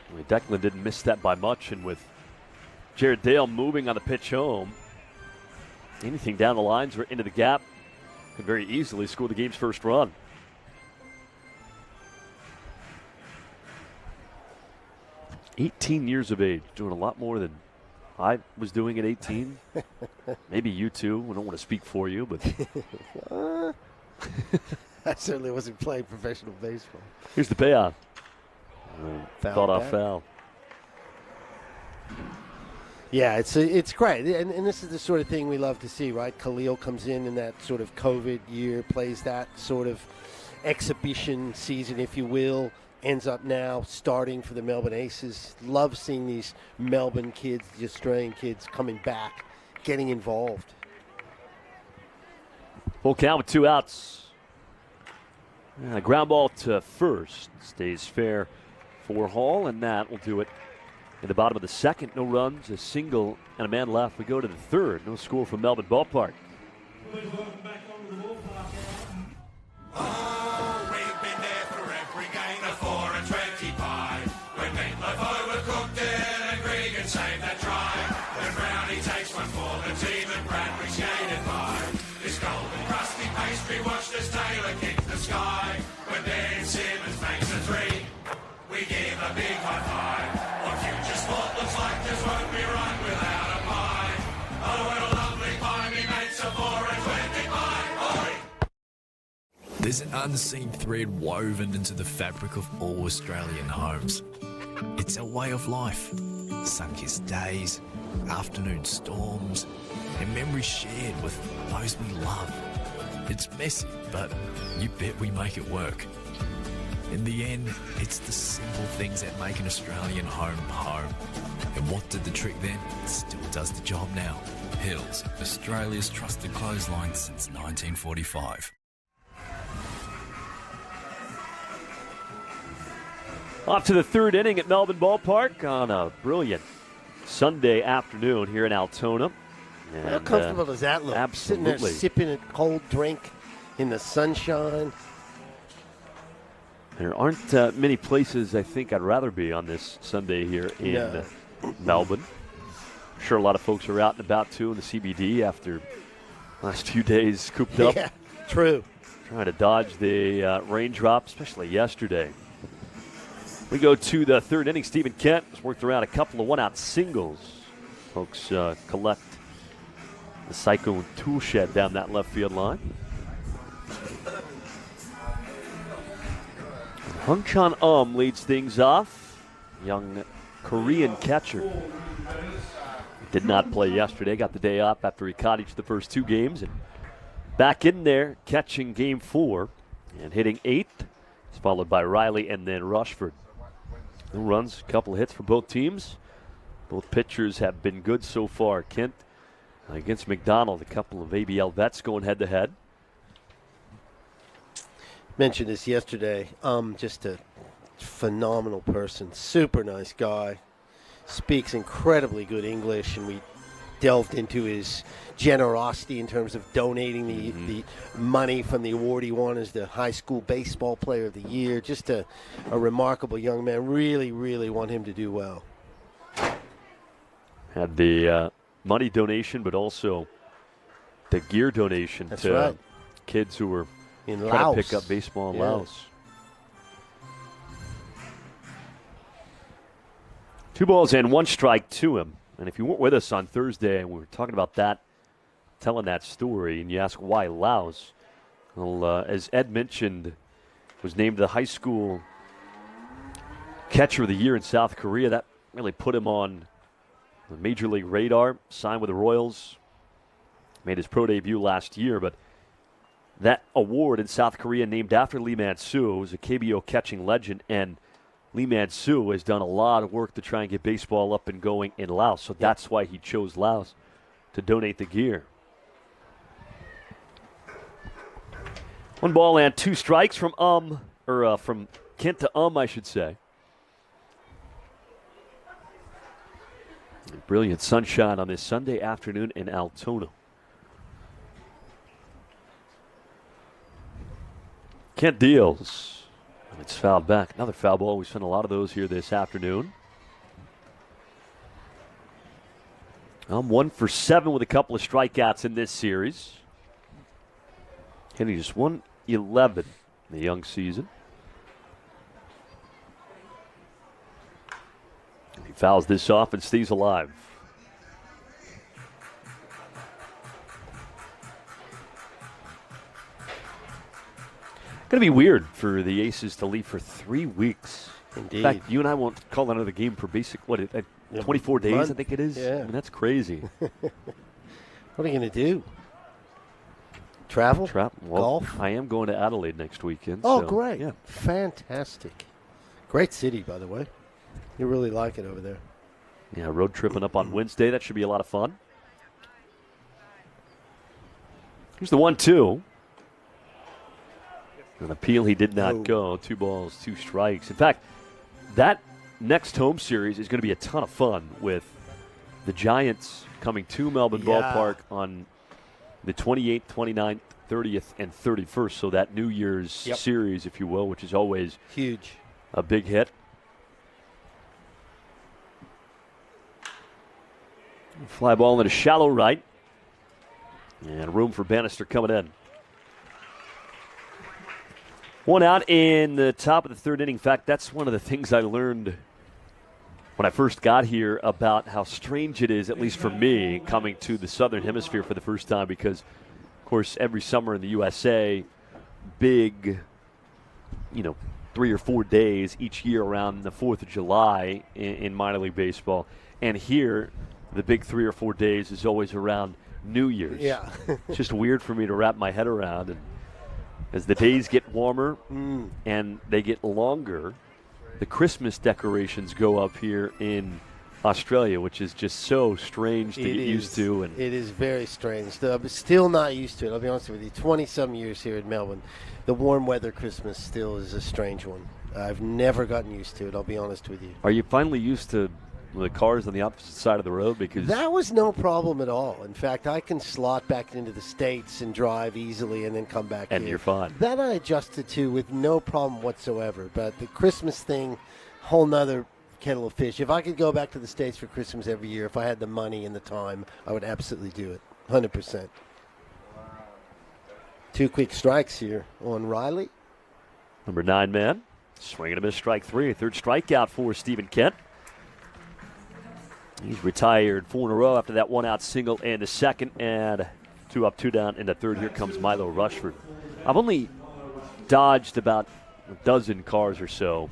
Speaker 1: I mean, Declan didn't miss that by much, and with Jared Dale moving on the pitch home, anything down the lines or into the gap could very easily score the game's first run. $18 of age, doing a lot more than I was doing at 18. Maybe you too. I don't want to speak for you, but
Speaker 2: I certainly wasn't playing professional baseball.
Speaker 1: Here's the payoff.
Speaker 2: Thought
Speaker 1: off foul.
Speaker 2: Yeah, it's great. And this is the sort of thing we love to see, right? Khalil comes in that sort of COVID year, plays that sort of exhibition season, if you will, ends up now starting for the Melbourne Aces. Love seeing these Melbourne kids, the Australian kids, coming back, getting involved.
Speaker 1: Full count with 2 outs. And a ground ball to first. Stays fair for Hall, and that will do it in the bottom of the second. No runs, a single, and a man left. We go to the third. No score from Melbourne Ballpark.
Speaker 3: Please welcome back onto the ballpark.
Speaker 12: Oh, we've been there for every game, the 4 and 25. When Meatloaf overcooked it and Gregan saved that try. When Brownie takes one for the team and Bradbury skated by. This golden crusty pastry watched as Taylor kicked the sky. When Ben Simmons makes a 3, we give a big high five. What future sport looks like this won't be right without a pie. Oh, what a lovely pie, me mates, a 4 and 25. Oi!
Speaker 13: There's an unseen thread woven into the fabric of all Australian homes. It's our way of life. Sun-kissed days, afternoon storms, and memories shared with those we love. It's messy, but you bet we make it work. In the end, it's the simple things that make an Australian home home. And what did the trick then? Still does the job now.
Speaker 5: Hills, Australia's trusted clothesline since 1945.
Speaker 1: Off to the third inning at Melbourne Ballpark on a brilliant Sunday afternoon here in Altona. And,
Speaker 2: how comfortable does that look?
Speaker 1: Absolutely.
Speaker 2: Sitting there sipping a cold drink in the sunshine.
Speaker 1: There aren't many places I think I'd rather be on this Sunday here in Melbourne. I'm sure a lot of folks are out and about too in the CBD after last few days cooped up.
Speaker 2: Yeah, true.
Speaker 1: Trying to dodge the raindrop, especially yesterday. We go to the third inning. Stephen Kent has worked around a couple of one-out singles. Folks collect the Cyclone tool shed down that left field line. Hung Chan leads things off. young Korean catcher. Did not play yesterday, got the day off after he caught each of the first 2 games. And back in there, catching game 4 and hitting 8th. It's followed by Riley and then Rushford. No runs, a couple of hits for both teams. Both pitchers have been good so far. Kent against McDonald, a couple of ABL vets going head-to-head.
Speaker 2: Mentioned this yesterday. Just a phenomenal person, super nice guy. Speaks incredibly good English, and we delved into his generosity in terms of donating the money from the award he won as the high school baseball player of the year. Just a remarkable young man. Really, really want him to do well.
Speaker 1: Had the money donation, but also the gear donation to kids who were
Speaker 2: in
Speaker 1: trying
Speaker 2: Laos.
Speaker 1: to pick up baseball in Laos. 2 balls and 1 strike to him. And if you weren't with us on Thursday and we were talking about that, telling that story, and you ask why Laos, well, as Ed mentioned, was named the high school catcher of the year in South Korea. That really put him on the major league radar. Signed with the Royals, made his pro debut last year. But that award in South Korea named after Lee Man-soo, who's a KBO catching legend, and Lee Man-soo has done a lot of work to try and get baseball up and going in Laos, so that's why he chose Laos to donate the gear. 1 ball and 2 strikes from from Kent to I should say. Brilliant sunshine on this Sunday afternoon in Altona. Kent deals. It's fouled back. Another foul ball. We've seen a lot of those here this afternoon. 1 for 7 with a couple of strikeouts in this series. Hitting just 111 in the young season. He fouls this off and stays alive. Going to be weird for the Aces to leave for 3 weeks.
Speaker 2: Indeed.
Speaker 1: In fact, you and I won't call another game for 24 days,
Speaker 2: month.
Speaker 1: I think it is.
Speaker 2: Yeah.
Speaker 1: I mean, that's crazy.
Speaker 2: What are you going to do? Travel?
Speaker 1: Well,
Speaker 2: golf?
Speaker 1: I am going to Adelaide next weekend.
Speaker 2: Oh,
Speaker 1: so,
Speaker 2: great.
Speaker 1: Yeah.
Speaker 2: Fantastic. Great city, by the way. You really like it over there.
Speaker 1: Yeah, road tripping up on Wednesday. That should be a lot of fun. Here's the 1-2. An appeal, he did not go. 2 balls, 2 strikes. In fact, that next home series is going to be a ton of fun with the Giants coming to Melbourne Ballpark on the 28th, 29th, 30th, and 31st. So that New Year's series, if you will, which is always
Speaker 2: huge,
Speaker 1: a big hit. Fly ball into shallow right. And room for Bannister coming in. 1 out in the top of the 3rd inning. In fact, that's one of the things I learned when I first got here about how strange it is, at least for me, coming to the Southern Hemisphere for the first time because, of course, every summer in the USA, big, 3 or 4 days each year around the 4th of July in minor league baseball. And here, the big 3 or 4 days is always around New Year's.
Speaker 2: Yeah.
Speaker 1: It's just weird for me to wrap my head around. And as the days get warmer and they get longer, the Christmas decorations go up here in Australia, which is just so strange to get used to. And
Speaker 2: it is very strange. I'm still not used to it. I'll be honest with you. 20-some years here in Melbourne, the warm weather Christmas still is a strange one. I've never gotten used to it, I'll be honest with you.
Speaker 1: Are you finally used to the cars on the opposite side of the road? Because
Speaker 2: that was no problem at all. In fact, I can slot back into the States and drive easily and then come back
Speaker 1: and
Speaker 2: here.
Speaker 1: You're fine.
Speaker 2: That I adjusted to with no problem whatsoever. But the Christmas thing, whole nother kettle of fish. If I could go back to the States for Christmas every year, if I had the money and the time, I would absolutely do it. 100%. 2 quick strikes here on Riley.
Speaker 1: Number 9 man. Swinging a miss, strike 3. 3rd strikeout for Stephen Kent. He's retired 4 in a row after that 1-out single and the second, and 2 up, 2 down in the 3rd. Here comes Milo Rushford. I've only dodged about a dozen cars or so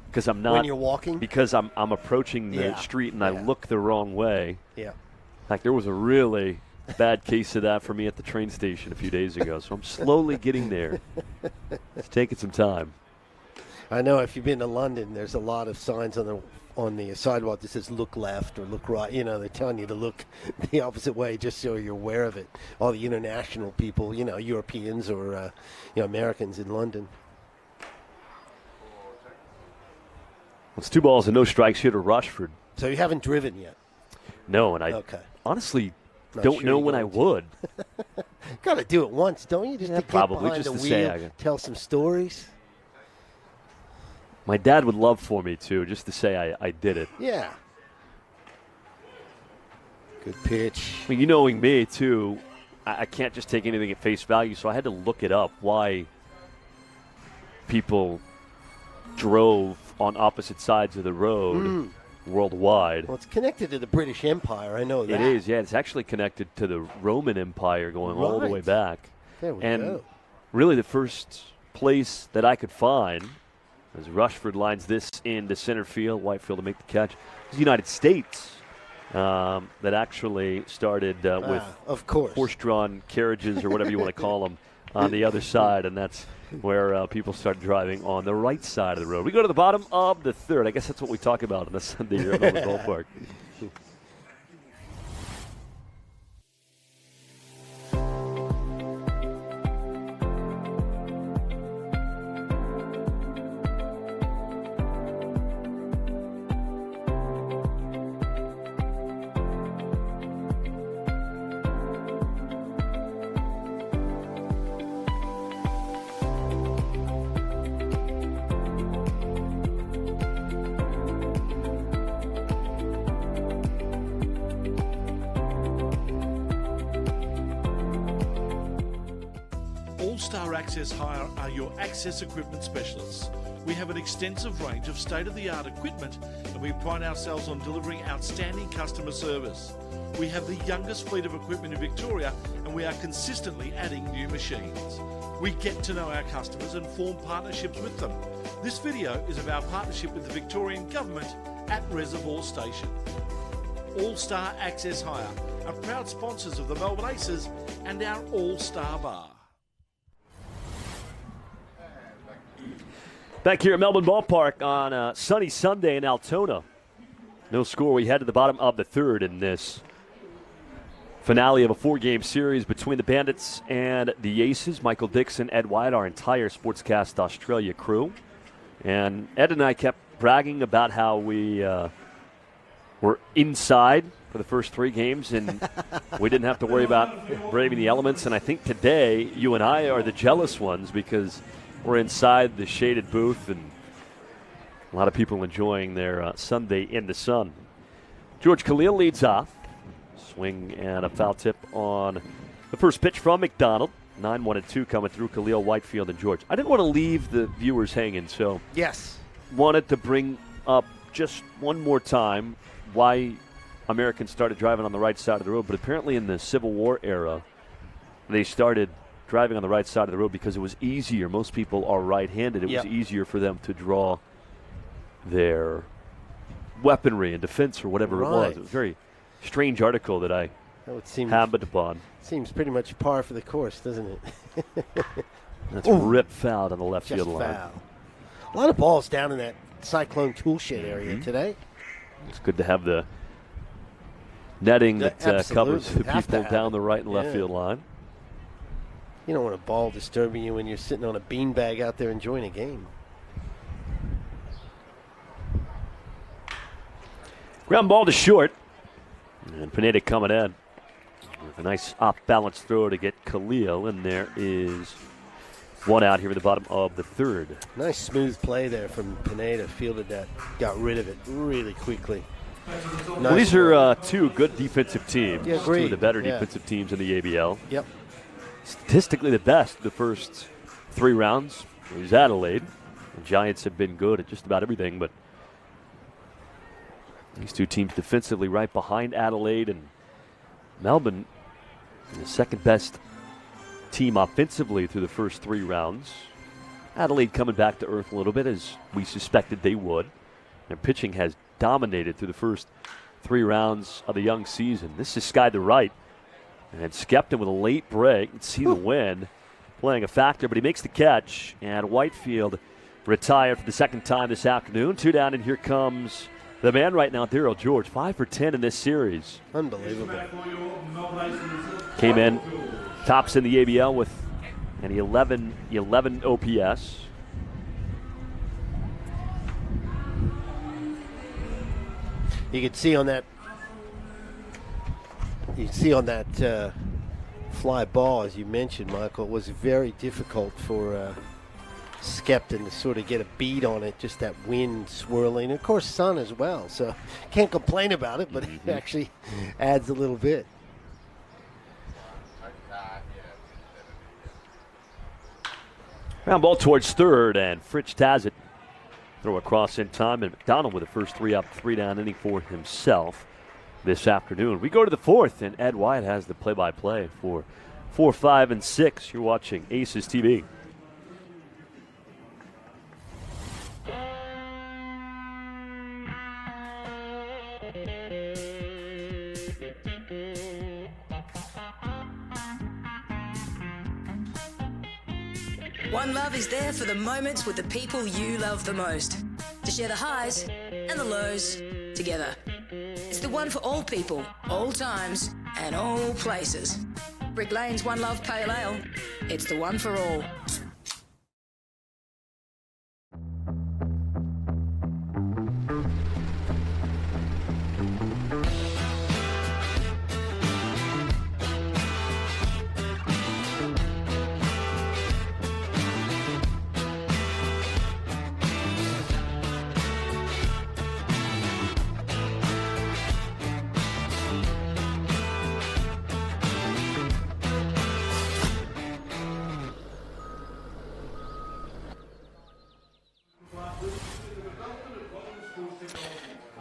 Speaker 1: because I'm not.
Speaker 2: When you're walking?
Speaker 1: Because I'm approaching the street and I look the wrong way.
Speaker 2: Yeah.
Speaker 1: In fact, there was a really bad case of that for me at the train station a few days ago. So I'm slowly getting there. It's taking some time.
Speaker 2: I know if you've been to London, there's a lot of signs on the sidewalk that says look left or look right. You know, they're telling you to look the opposite way just so you're aware of it. All the international people, you know, Europeans or Americans in London.
Speaker 1: It's 2 balls and no strikes here to Rushford.
Speaker 2: So you haven't driven yet?
Speaker 1: No, and I honestly don't know when I would.
Speaker 2: Got to do it once, don't you? Just to
Speaker 1: probably
Speaker 2: get
Speaker 1: just
Speaker 2: behind
Speaker 1: to
Speaker 2: the wheel,
Speaker 1: say
Speaker 2: tell some stories.
Speaker 1: My dad would love for me to, just to say I did it.
Speaker 2: Yeah. Good pitch.
Speaker 1: I mean, you knowing me, too, I can't just take anything at face value, so I had to look it up, why people drove on opposite sides of the road worldwide.
Speaker 2: Well, it's connected to the British Empire, I know that.
Speaker 1: It is, yeah. It's actually connected to the Roman Empire going all the way back.
Speaker 2: There we
Speaker 1: and
Speaker 2: go.
Speaker 1: Really the first place that I could find, as Rushford lines this into center field, Whitefield to make the catch, is the United States. That actually started with
Speaker 2: of course
Speaker 1: horse-drawn carriages or whatever you want to call them on the other side, and that's where people start driving on the right side of the road. We go to the bottom of the third. I guess that's what we talk about on the Sunday here at Melbourne Ballpark.
Speaker 8: All-Star Access Hire are your access equipment specialists. We have an extensive range of state-of-the-art equipment and we pride ourselves on delivering outstanding customer service. We have the youngest fleet of equipment in Victoria and we are consistently adding new machines. We get to know our customers and form partnerships with them. This video is of our partnership with the Victorian Government at Reservoir Station. All-Star Access Hire are proud sponsors of the Melbourne Aces and our All-Star Bar.
Speaker 1: Back here at Melbourne Ballpark on a sunny Sunday in Altona. No score. We head to the bottom of the third in this finale of a 4-game series between the Bandits and the Aces. Michael Dixon, Ed White, our entire Sportscast Australia crew. And Ed and I kept bragging about how we were inside for the first 3 games, and we didn't have to worry about braving the elements. And I think today you and I are the jealous ones because we're inside the shaded booth and a lot of people enjoying their Sunday in the sun. George Khalil leads off. Swing and a foul tip on the first pitch from McDonald. 9-1-2 coming through Khalil, Whitefield, and George. I didn't want to leave the viewers hanging, so
Speaker 2: yes,
Speaker 1: wanted to bring up just one more time why Americans started driving on the right side of the road. But apparently in the Civil War era, they started driving on the right side of the road because it was easier. Most people are right-handed. It was easier for them to draw their weaponry and defense or whatever it was. It was a very strange article that I happened upon.
Speaker 2: Seems pretty much par for the course, doesn't it?
Speaker 1: That's ripped foul on the left field line.
Speaker 2: Foul. A lot of balls down in that Cyclone toolshed area today.
Speaker 1: It's good to have the netting that covers the people down the right and left field line.
Speaker 2: You don't want a ball disturbing you when you're sitting on a beanbag out there enjoying a game.
Speaker 1: Ground ball to short. And Pineda coming in with a nice off-balance throw to get Khalil. And there is one out here at the bottom of the third.
Speaker 2: Nice smooth play there from Pineda. Fielded that, got rid of it really quickly.
Speaker 1: Well, these are 2 good defensive teams.
Speaker 2: Yeah,
Speaker 1: 2 of the better defensive teams in the ABL.
Speaker 2: Yep.
Speaker 1: Statistically the best the first 3 rounds is Adelaide. The Giants have been good at just about everything, but these 2 teams defensively right behind Adelaide, and Melbourne, the second best team offensively through the first 3 rounds. Adelaide coming back to earth a little bit, as we suspected they would. Their pitching has dominated through the first 3 rounds of the young season. This is Sky to right. And Skepton with a late break. You can see the wind playing a factor, but he makes the catch. And Whitefield retired for the second time this afternoon. 2 down, and here comes the man right now, Daryl George. 5 for 10 in this series.
Speaker 2: Unbelievable.
Speaker 1: Came in, tops in the ABL with an 11 OPS.
Speaker 2: You can see on that fly ball, as you mentioned, Michael, it was very difficult for Skepton to sort of get a beat on it, just that wind swirling. Of course, sun as well, so can't complain about it, but it actually adds a little bit.
Speaker 1: Ground ball towards third, and Fritsch has it. Throw across in time, and McDonald with the first 3 up, 3 down inning for himself this afternoon. We go to the 4th, and Ed Wyatt has the play-by-play for 4, 5, and 6. You're watching Aces TV.
Speaker 14: One Love is there for the moments with the people you love the most. To share the highs and the lows together. It's the one for all people, all times, and all places. Brick Lane's One Love Pale Ale. It's the one for all.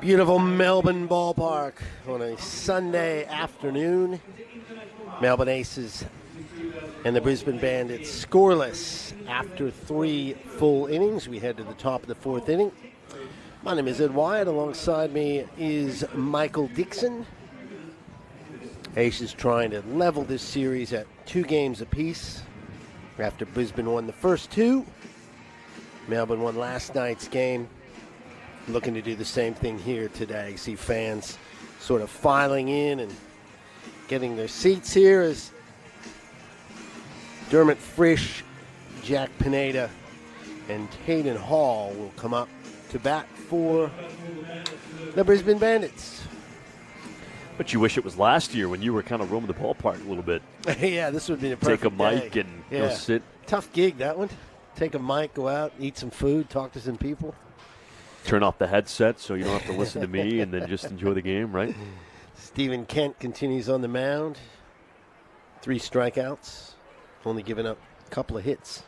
Speaker 2: Beautiful Melbourne Ballpark on a Sunday afternoon. Melbourne Aces and the Brisbane Bandits scoreless after 3 full innings. We head to the top of the 4th inning. My name is Ed Wyatt. Alongside me is Michael Dixon. Aces trying to level this series at 2 games apiece after Brisbane won the first 2. Melbourne won last night's game. Looking to do the same thing here today. See fans sort of filing in and getting their seats here as Dermot Frisch, Jack Pineda, and Hayden Hall will come up to bat for the Brisbane Bandits.
Speaker 1: But you wish it was last year when you were kind of roaming the ballpark a little bit.
Speaker 2: Yeah, this would be a perfect
Speaker 1: Take a mic
Speaker 2: day.
Speaker 1: and go sit.
Speaker 2: Tough gig, that one. Take a mic, go out, eat some food, talk to some people.
Speaker 1: Turn off the headset so you don't have to listen to me and then just enjoy the game, right?
Speaker 2: Stephen Kent continues on the mound. 3 strikeouts, only giving up a couple of hits.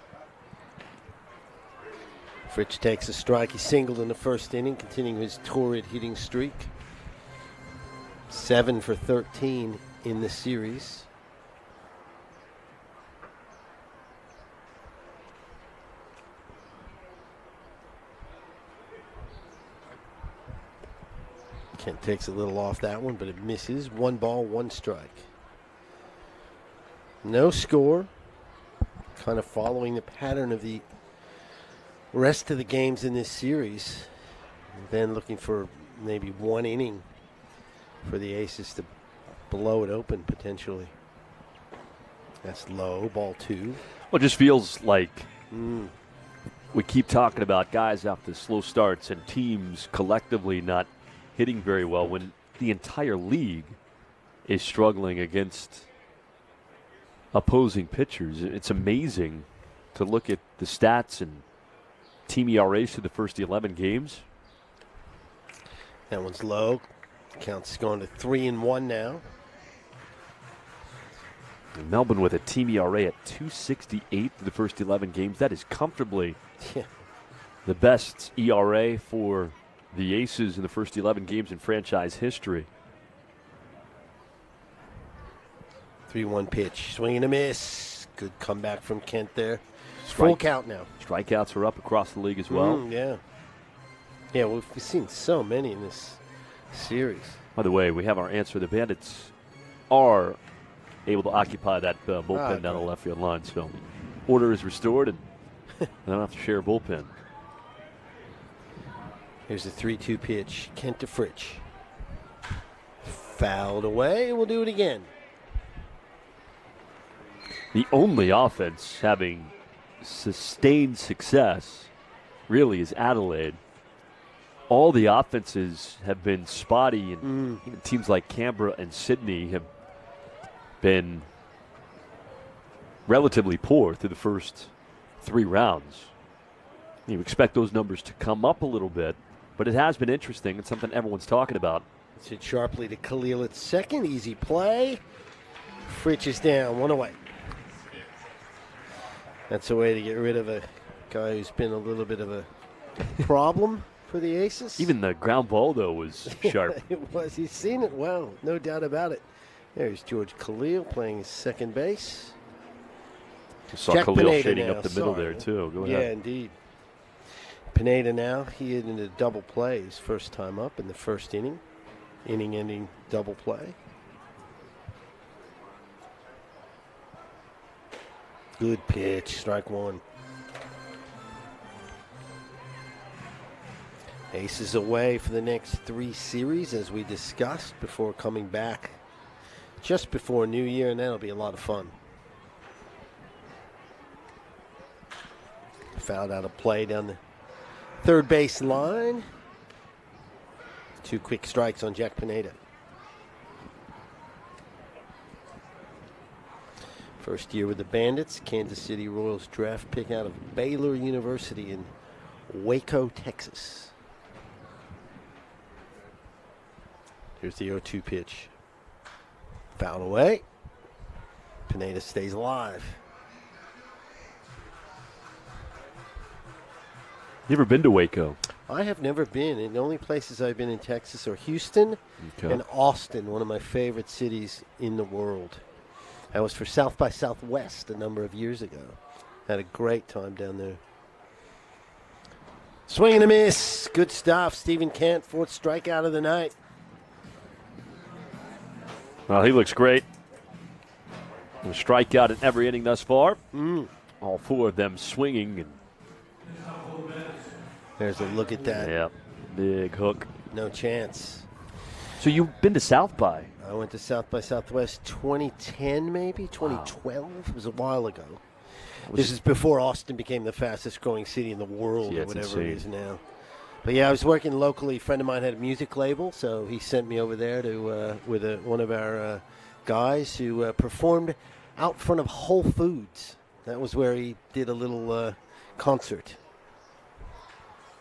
Speaker 2: Fritsch takes a strike. He singled in the first inning, continuing his torrid hitting streak. 7 for 13 in the series. Kent takes a little off that one, but it misses. 1 ball, 1 strike. No score. Kind of following the pattern of the rest of the games in this series. Then looking for maybe 1 inning for the Aces to blow it open potentially. That's low, ball 2.
Speaker 1: Well, it just feels like we keep talking about guys after slow starts and teams collectively not hitting very well when the entire league is struggling against opposing pitchers. It's amazing to look at the stats and team ERAs through the first 11 games.
Speaker 2: That one's low. Count's going to 3-1 now.
Speaker 1: And Melbourne with a team ERA at 2.68 through the first 11 games. That is comfortably the best ERA for the Aces in the first 11 games in franchise history.
Speaker 2: 3-1 pitch. Swing and a miss. Good comeback from Kent there. Full count now.
Speaker 1: Strikeouts are up across the league as well.
Speaker 2: Yeah. Yeah, we've seen so many in this series.
Speaker 1: By the way, we have our answer. The Bandits are able to occupy that bullpen down the left field line. So order is restored, and they don't have to share a bullpen.
Speaker 2: Here's the 3-2 pitch. Kent to Fritsch. Fouled away. We'll do it again.
Speaker 1: The only offense having sustained success really is Adelaide. All the offenses have been spotty, and even teams like Canberra and Sydney have been relatively poor through the first 3 rounds. You expect those numbers to come up a little bit, but it has been interesting. It's something everyone's talking about.
Speaker 2: It's hit sharply to Khalil at second. Easy play. Fritsch is down, 1 away. That's a way to get rid of a guy who's been a little bit of a problem for the Aces.
Speaker 1: Even the ground ball, though, was sharp.
Speaker 2: It was. He's seen it well, no doubt about it. There's George Khalil playing second base.
Speaker 1: You saw
Speaker 2: Jack
Speaker 1: Khalil
Speaker 2: Pineda
Speaker 1: shading
Speaker 2: now,
Speaker 1: up the middle there, too. Go ahead.
Speaker 2: Yeah, indeed. Pineda now, he hit into double play his first time up in the first inning. Inning-ending double play. Good pitch, strike 1. Aces away for the next 3 series, as we discussed, before coming back just before New Year, and that'll be a lot of fun. Fouled out of play down the third base line. 2 quick strikes on Jack Pineda. First year with the Bandits, Kansas City Royals draft pick out of Baylor University in Waco, Texas. Here's the 0-2 pitch. Fouled away. Pineda stays alive.
Speaker 1: You ever been to Waco?
Speaker 2: I have never been. And the only places I've been in Texas are Houston and Austin, one of my favorite cities in the world. I was for South by Southwest a number of years ago. Had a great time down there. Swing and a miss. Good stuff. Stephen Kent, 4th strikeout of the night.
Speaker 1: Well, he looks great. A strikeout in every inning thus far. All 4 of them swinging. And
Speaker 2: there's a look at that.
Speaker 1: Yeah, big hook.
Speaker 2: No chance.
Speaker 1: So you've been to South by?
Speaker 2: I went to South by Southwest 2010, maybe 2012. Wow. It was a while ago. This is before Austin became the fastest growing city in the world, or whatever it is now. But yeah, I was working locally. A friend of mine had a music label, so he sent me over there to with one of our guys who performed out front of Whole Foods. That was where he did a little concert.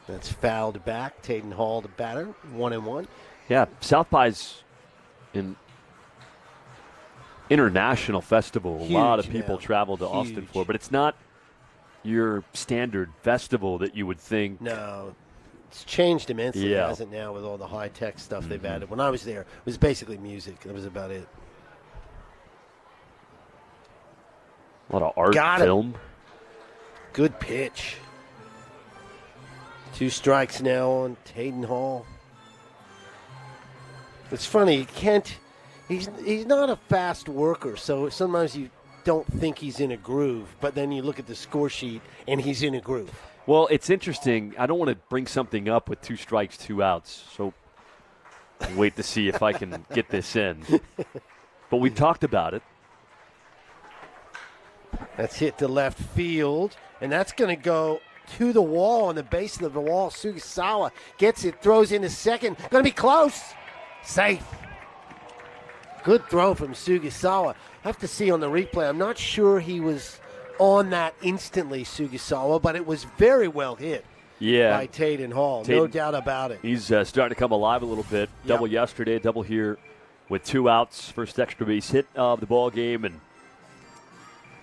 Speaker 2: That's fouled back. Taden Hall, the batter, 1-1.
Speaker 1: Yeah, South by's an international festival.
Speaker 2: Huge,
Speaker 1: a lot of people
Speaker 2: now.
Speaker 1: travel to Austin for, but it's not your standard festival that you would think.
Speaker 2: No. It's changed immensely, hasn't it, now, with all the high-tech stuff they've added. When I was there, it was basically music. That was about it.
Speaker 1: A lot of art, film.
Speaker 2: Good pitch. 2 strikes now on Taden Hall. It's funny, Kent, he's not a fast worker, so sometimes you don't think he's in a groove, but then you look at the score sheet and he's in a groove.
Speaker 1: Well, it's interesting. I don't want to bring something up with 2 strikes, 2 outs. So I'll wait to see if I can get this in. But we talked about it.
Speaker 2: That's hit to left field, and that's going to go to the wall, on the base of the wall. Sugisawa gets it, throws into second. Going to be close. Safe. Good throw from Sugisawa. I have to see on the replay. I'm not sure he was on that instantly, Sugisawa, but it was very well hit by Taden Hall. No doubt about it.
Speaker 1: He's starting to come alive a little bit. Double yesterday, double here with 2 outs. First extra base hit of the ball game, and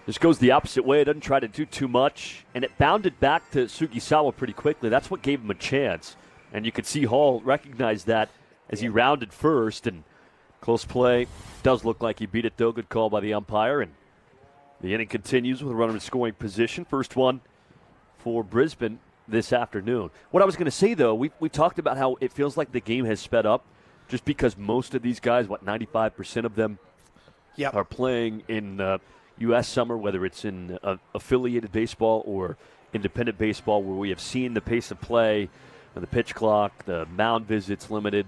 Speaker 1: just goes the opposite way. It doesn't try to do too much, and it bounded back to Sugisawa pretty quickly. That's what gave him a chance, and you could see Hall recognize that as he rounded first, and close play. Does look like he beat it, though. Good call by the umpire, and The inning continues with a runner in scoring position. First one for Brisbane this afternoon. What I was going to say, though, we talked about how it feels like the game has sped up just because most of these guys, 95% of them are playing in U.S. summer, whether it's in affiliated baseball or independent baseball, where we have seen the pace of play, the pitch clock, the mound visits limited,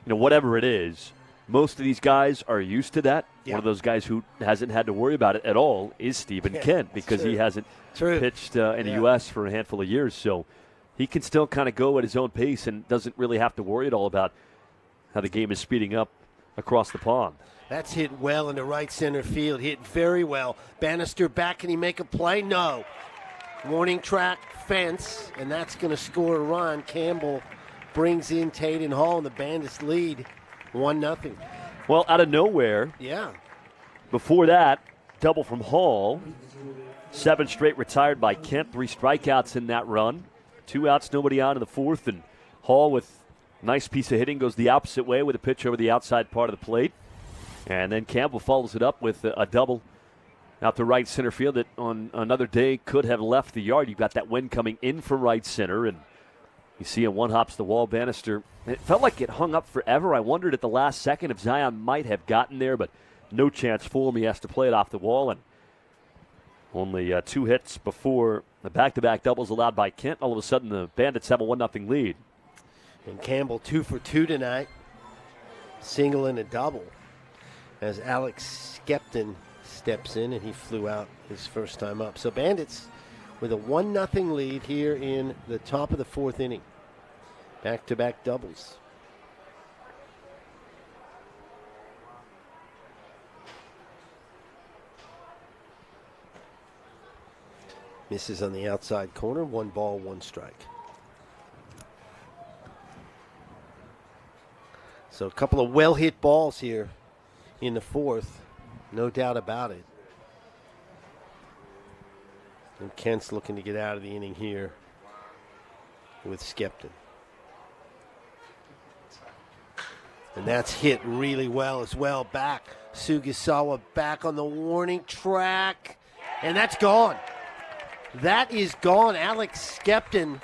Speaker 1: whatever it is. Most of these guys are used to that. One of those guys who hasn't had to worry about it at all is Stephen Kent, because he hasn't pitched in the U.S. for a handful of years. So he can still kind of go at his own pace and doesn't really have to worry at all about how the game is speeding up across the pond.
Speaker 2: That's hit well into right center field. Hit very well. Bannister back. Can he make a play? No. Warning track fence, and that's going to score a run. Campbell brings in Tate and Hall, and the Bandits lead 1-0.
Speaker 1: Well, out of nowhere.
Speaker 2: Yeah.
Speaker 1: Before that, double from Hall. 7 straight retired by Kent. 3 strikeouts in that run. 2 outs, nobody on in the fourth, and Hall with a nice piece of hitting goes the opposite way with a pitch over the outside part of the plate. And then Campbell follows it up with a double out to right center field that on another day could have left the yard. You've got that wind coming in from right center, and you see him one hops the wall. Bannister, it felt like it hung up forever. I wondered at the last second if Zion might have gotten there, but no chance for him. He has to play it off the wall, and only 2 hits before the back-to-back doubles allowed by Kent. All of a sudden, the Bandits have a 1-0 lead.
Speaker 2: And Campbell 2 for 2 tonight. Single and a double as Alex Skepton steps in, and he flew out his first time up. So Bandits with a 1-0 lead here in the top of the 4th inning. Back-to-back doubles. Misses on the outside corner. 1 ball, 1 strike. So a couple of well-hit balls here in the 4th. No doubt about it. And Kent's looking to get out of the inning here with Skepton. And that's hit really well as well. Back. Sugisawa back on the warning track. And that's gone. That is gone. Alex Skepton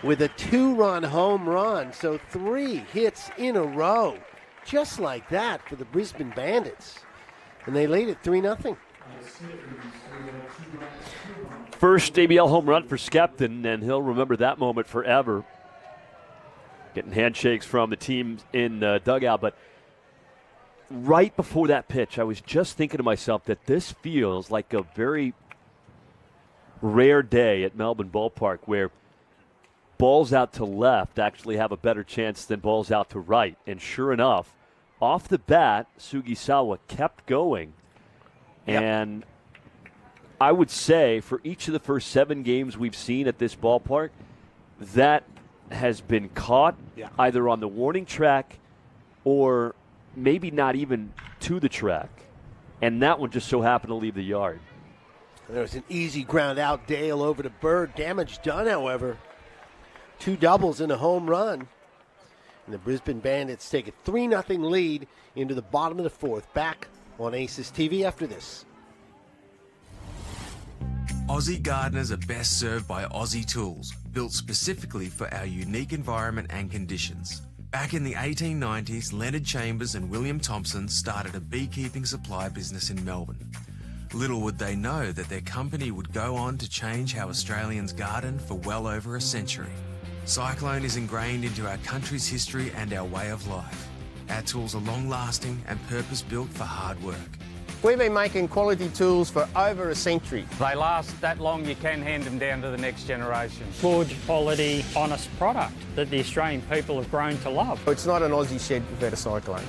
Speaker 2: with a 2-run home run. So 3 hits in a row. Just like that for the Brisbane Bandits. And they lead it 3-0.
Speaker 1: First ABL home run for Skepton, and he'll remember that moment forever. Getting handshakes from the team in dugout. But right before that pitch, I was just thinking to myself that this feels like a very rare day at Melbourne Ballpark where balls out to left actually have a better chance than balls out to right. And sure enough, off the bat, Sugisawa kept going. And I would say for each of the first 7 games we've seen at this ballpark, that has been caught either on the warning track or maybe not even to the track. And that one just so happened to leave the yard.
Speaker 2: There was an easy ground out. Dale over to Bird. Damage done, however. 2 doubles and a home run. And the Brisbane Bandits take a 3-0 lead into the bottom of the 4th. Back on Aces TV after this.
Speaker 5: Aussie gardeners are best served by Aussie tools, built specifically for our unique environment and conditions. Back in the 1890s, Leonard Chambers and William Thompson started a beekeeping supply business in Melbourne. Little would they know that their company would go on to change how Australians garden for well over a century. Cyclone is ingrained into our country's history and our way of life. Our tools are long-lasting and purpose-built for hard work.
Speaker 6: We've been making quality tools for over a century.
Speaker 7: They last that long, you can hand them down to the next generation. Good, quality, honest product that the Australian people have grown to love.
Speaker 6: It's not an Aussie shed without a cyclone.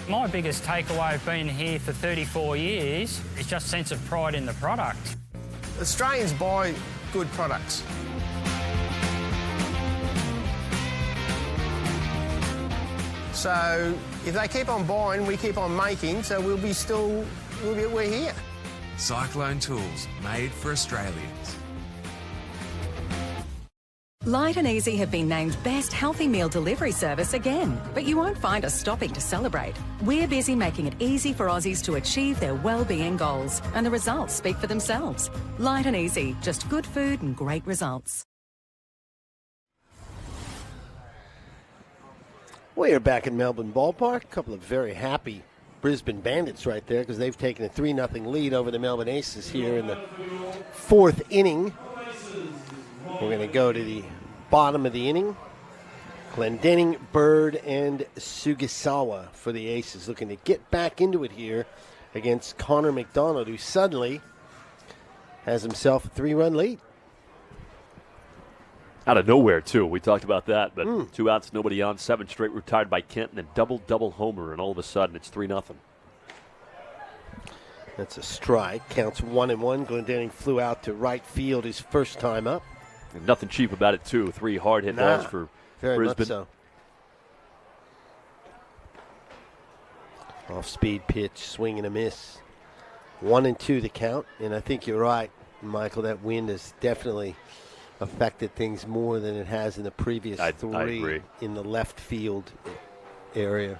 Speaker 7: My biggest takeaway of being here for 34 years is just a sense of pride in the product.
Speaker 6: Australians buy good products. So if they keep on buying, we keep on making, so we're here.
Speaker 5: Cyclone tools, made for Australians.
Speaker 4: Light and Easy have been named Best Healthy Meal Delivery Service again, but you won't find us stopping to celebrate. We're busy making it easy for Aussies to achieve their well-being goals, and the results speak for themselves. Light and Easy, just good food and great results.
Speaker 2: We are back in Melbourne Ballpark. A couple of very happy Brisbane Bandits right there because they've taken a 3-0 lead over the Melbourne Aces here in the fourth inning. We're going to go to the bottom of the inning. Glendenning, Bird, and Sugisawa for the Aces, looking to get back into it here against Connor McDonald, who suddenly has himself a 3-run lead.
Speaker 1: Out of nowhere, too. We talked about that, but 2 outs, nobody on, 7 straight retired by Kent, and a double homer, and all of a sudden it's 3-0.
Speaker 2: That's a strike. Counts 1-1. Glendenning flew out to right field his first time up.
Speaker 1: And nothing cheap about it, too. 3 hard hit balls for
Speaker 2: very
Speaker 1: Brisbane.
Speaker 2: Much so. Off-speed pitch, swing and a miss. 1-2 the count, and I think you're right, Michael. That wind has definitely affected things more than it has in the previous three in the left field area.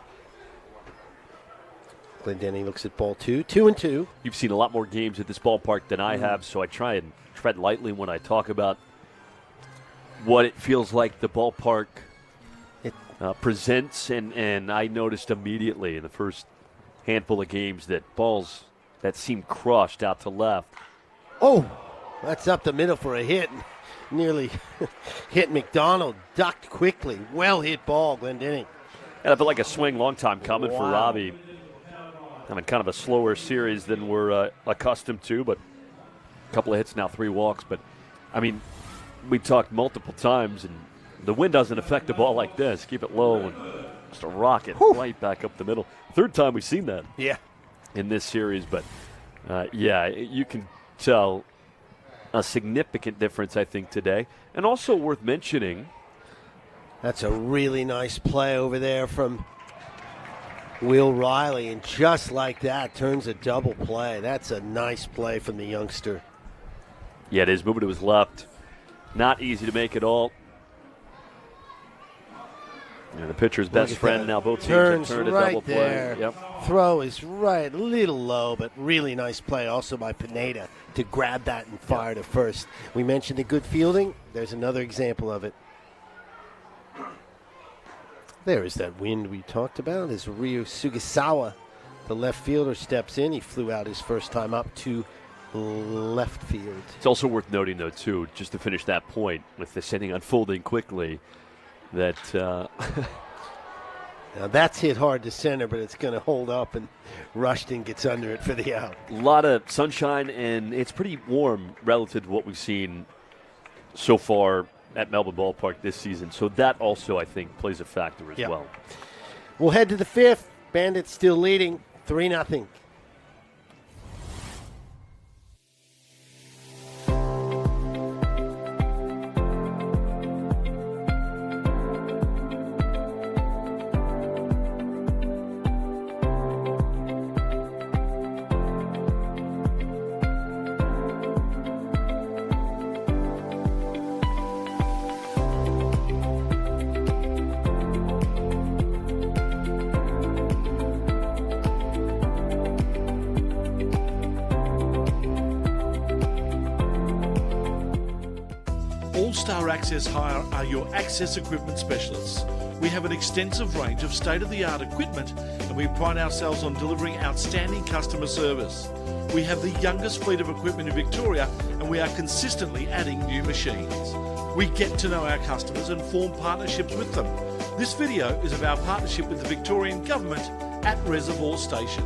Speaker 2: Glendenning looks at ball 2, 2-2.
Speaker 1: You've seen a lot more games at this ballpark than I have, so I try and tread lightly when I talk about what it feels like the ballpark presents, and I noticed immediately in the first handful of games that balls that seemed crushed out to left.
Speaker 2: Oh, that's up the middle for a hit. Nearly hit McDonald, ducked quickly. Well hit ball, Glendenning.
Speaker 1: And I felt like a swing, long time coming for Robbie. I mean, kind of a slower series than we're accustomed to, but a couple of hits now, 3 walks. But, I mean, we talked multiple times, and the wind doesn't affect the ball like this. Keep it low and just a rocket right back up the middle. Third time we've seen that in this series. But, you can tell a significant difference, I think, today. And also worth mentioning.
Speaker 2: That's a really nice play over there from Will Riley. And just like that, turns a double play. That's a nice play from the youngster.
Speaker 1: Yeah, it is. Moving to his left. Not easy to make at all. And the pitcher's best friend now. Both teams have turned a double play. Yep.
Speaker 2: Throw is right, a little low, but really nice play also by Pineda to grab that and fire to first. We mentioned the good fielding. There's another example of it. There is that wind we talked about as Ryu Sugisawa, the left fielder, steps in. He flew out his first time up to left field.
Speaker 1: It's also worth noting, though, too, just to finish that point, with this inning unfolding quickly, that
Speaker 2: now that's hit hard to center, but it's going to hold up, and Rushton gets under it for the out.
Speaker 1: A lot of sunshine, and it's pretty warm relative to what we've seen so far at Melbourne Ballpark this season. So that also, I think, plays a factor as well.
Speaker 2: We'll head to the 5th. Bandits still leading 3-0.
Speaker 8: All-Star Access Hire are your access equipment specialists. We have an extensive range of state-of-the-art equipment, and we pride ourselves on delivering outstanding customer service. We have the youngest fleet of equipment in Victoria, and we are consistently adding new machines. We get to know our customers and form partnerships with them. This video is of our partnership with the Victorian Government at Reservoir Station.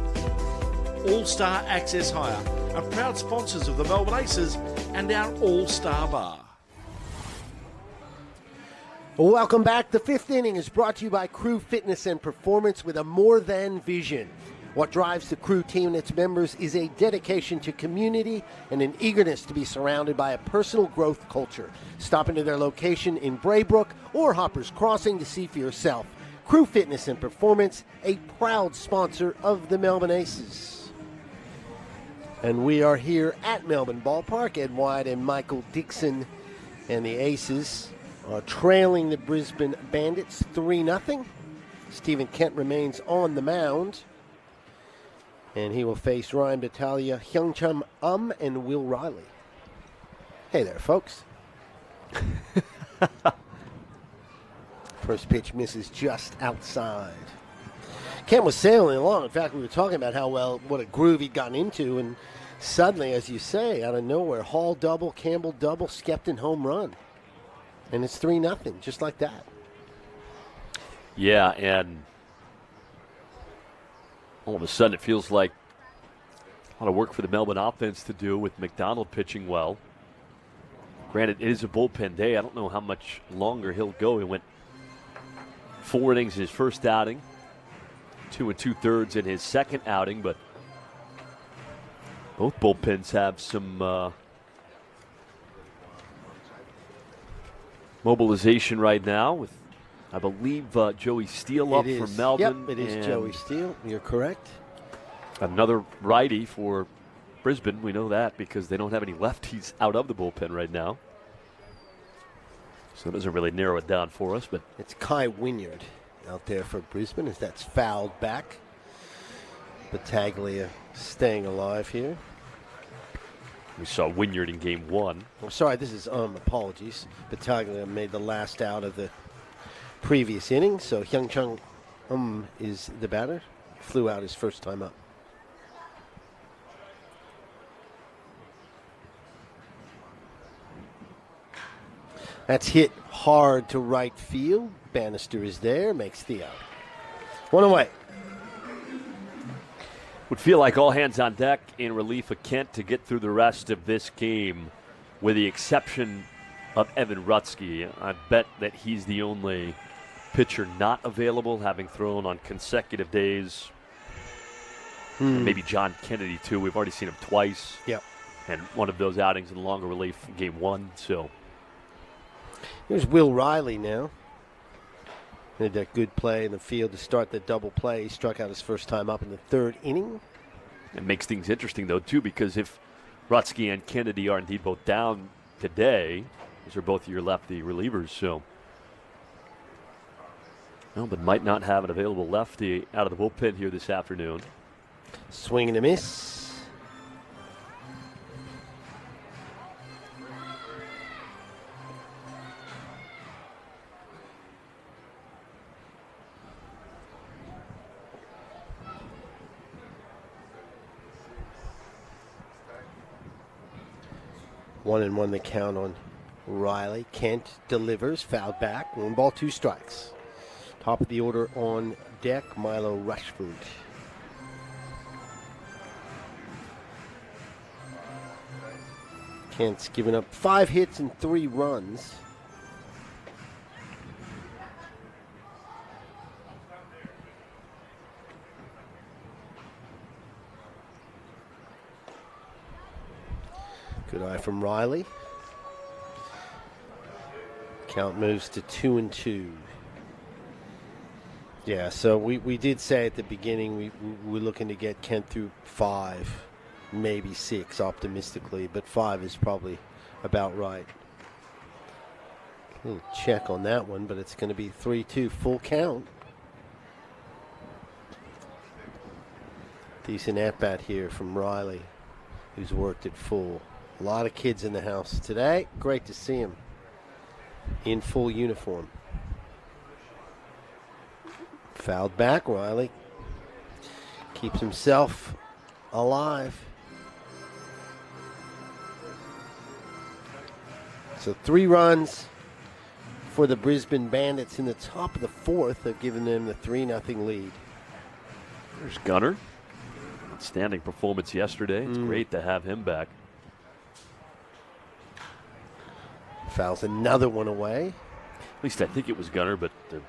Speaker 8: All-Star Access Hire are proud sponsors of the Melbourne Aces and our All-Star Bar.
Speaker 2: Welcome back. The 5th inning is brought to you by Crew Fitness and Performance with a more than vision. What drives the Crew team and its members is a dedication to community and an eagerness to be surrounded by a personal growth culture. Stop into their location in Braybrook or Hoppers Crossing to see for yourself. Crew Fitness and Performance, a proud sponsor of the Melbourne Aces. And we are here at Melbourne Ballpark. Ed White and Michael Dixon and the Aces are trailing the Brisbane Bandits 3-0. Stephen Kent remains on the mound. And he will face Ryan Battaglia, Hyungchum and Will Riley. Hey there, folks. First pitch misses just outside. Kent was sailing along. In fact, we were talking about what a groove he'd gotten into, and suddenly, as you say, out of nowhere, Hall double, Campbell double, Skepton home run. And it's 3-0, just like that.
Speaker 1: Yeah, and all of a sudden it feels like a lot of work for the Melbourne offense to do with McDonald pitching well. Granted, it is a bullpen day. I don't know how much longer he'll go. He went 4 innings in his first outing, 2 2/3 in his second outing, but both bullpens have some mobilization right now with, I believe, Joey Steele up for Melbourne.
Speaker 2: Yep, it is Joey Steele. You're correct.
Speaker 1: Another righty for Brisbane. We know that because they don't have any lefties out of the bullpen right now. So it doesn't really narrow it down for us. But
Speaker 2: it's Kai Wynyard out there for Brisbane as that's fouled back. Battaglia staying alive here.
Speaker 1: We saw Wynyard in game 1.
Speaker 2: I'm sorry, this is apologies. Battaglia made the last out of the previous inning, so Hyungchung is the batter. Flew out his first time up. That's hit hard to right field. Bannister is there, makes the out. 1 away.
Speaker 1: Would feel like all hands on deck in relief of Kent to get through the rest of this game, with the exception of Evan Rutsky. I bet that he's the only pitcher not available, having thrown on consecutive days. Maybe John Kennedy, too. We've already seen him twice.
Speaker 2: Yep.
Speaker 1: And one of those outings in longer relief, game 1. So
Speaker 2: here's Will Riley now. Made that good play in the field to start the double play. He struck out his first time up in the 3rd inning.
Speaker 1: It makes things interesting, though, too, because if Rutsky and Kennedy are indeed both down today, those are both your lefty relievers. So Melbourne might not have an available lefty out of the bullpen here this afternoon.
Speaker 2: Swing and a miss. One and one the count on Riley. Kent delivers, fouled back. 1 ball, 2 strikes. Top of the order on deck, Milo Rushford. Kent's given up 5 hits and 3 runs. Good eye from Riley. Count moves to 2-2. Yeah, so we did say at the beginning we're looking to get Kent through 5, maybe 6 optimistically, but 5 is probably about right. A little check on that one, but it's going to be 3-2, full count. Decent at-bat here from Riley, who's worked it full. A lot of kids in the house today. Great to see him in full uniform. Fouled back, Riley keeps himself alive. So 3 runs for the Brisbane Bandits in the top of the 4th. They've given them the 3-0 lead.
Speaker 1: There's Gunner. Outstanding performance yesterday. It's great to have him back.
Speaker 2: Fouls another one away.
Speaker 1: At least I think it was Gunner, but the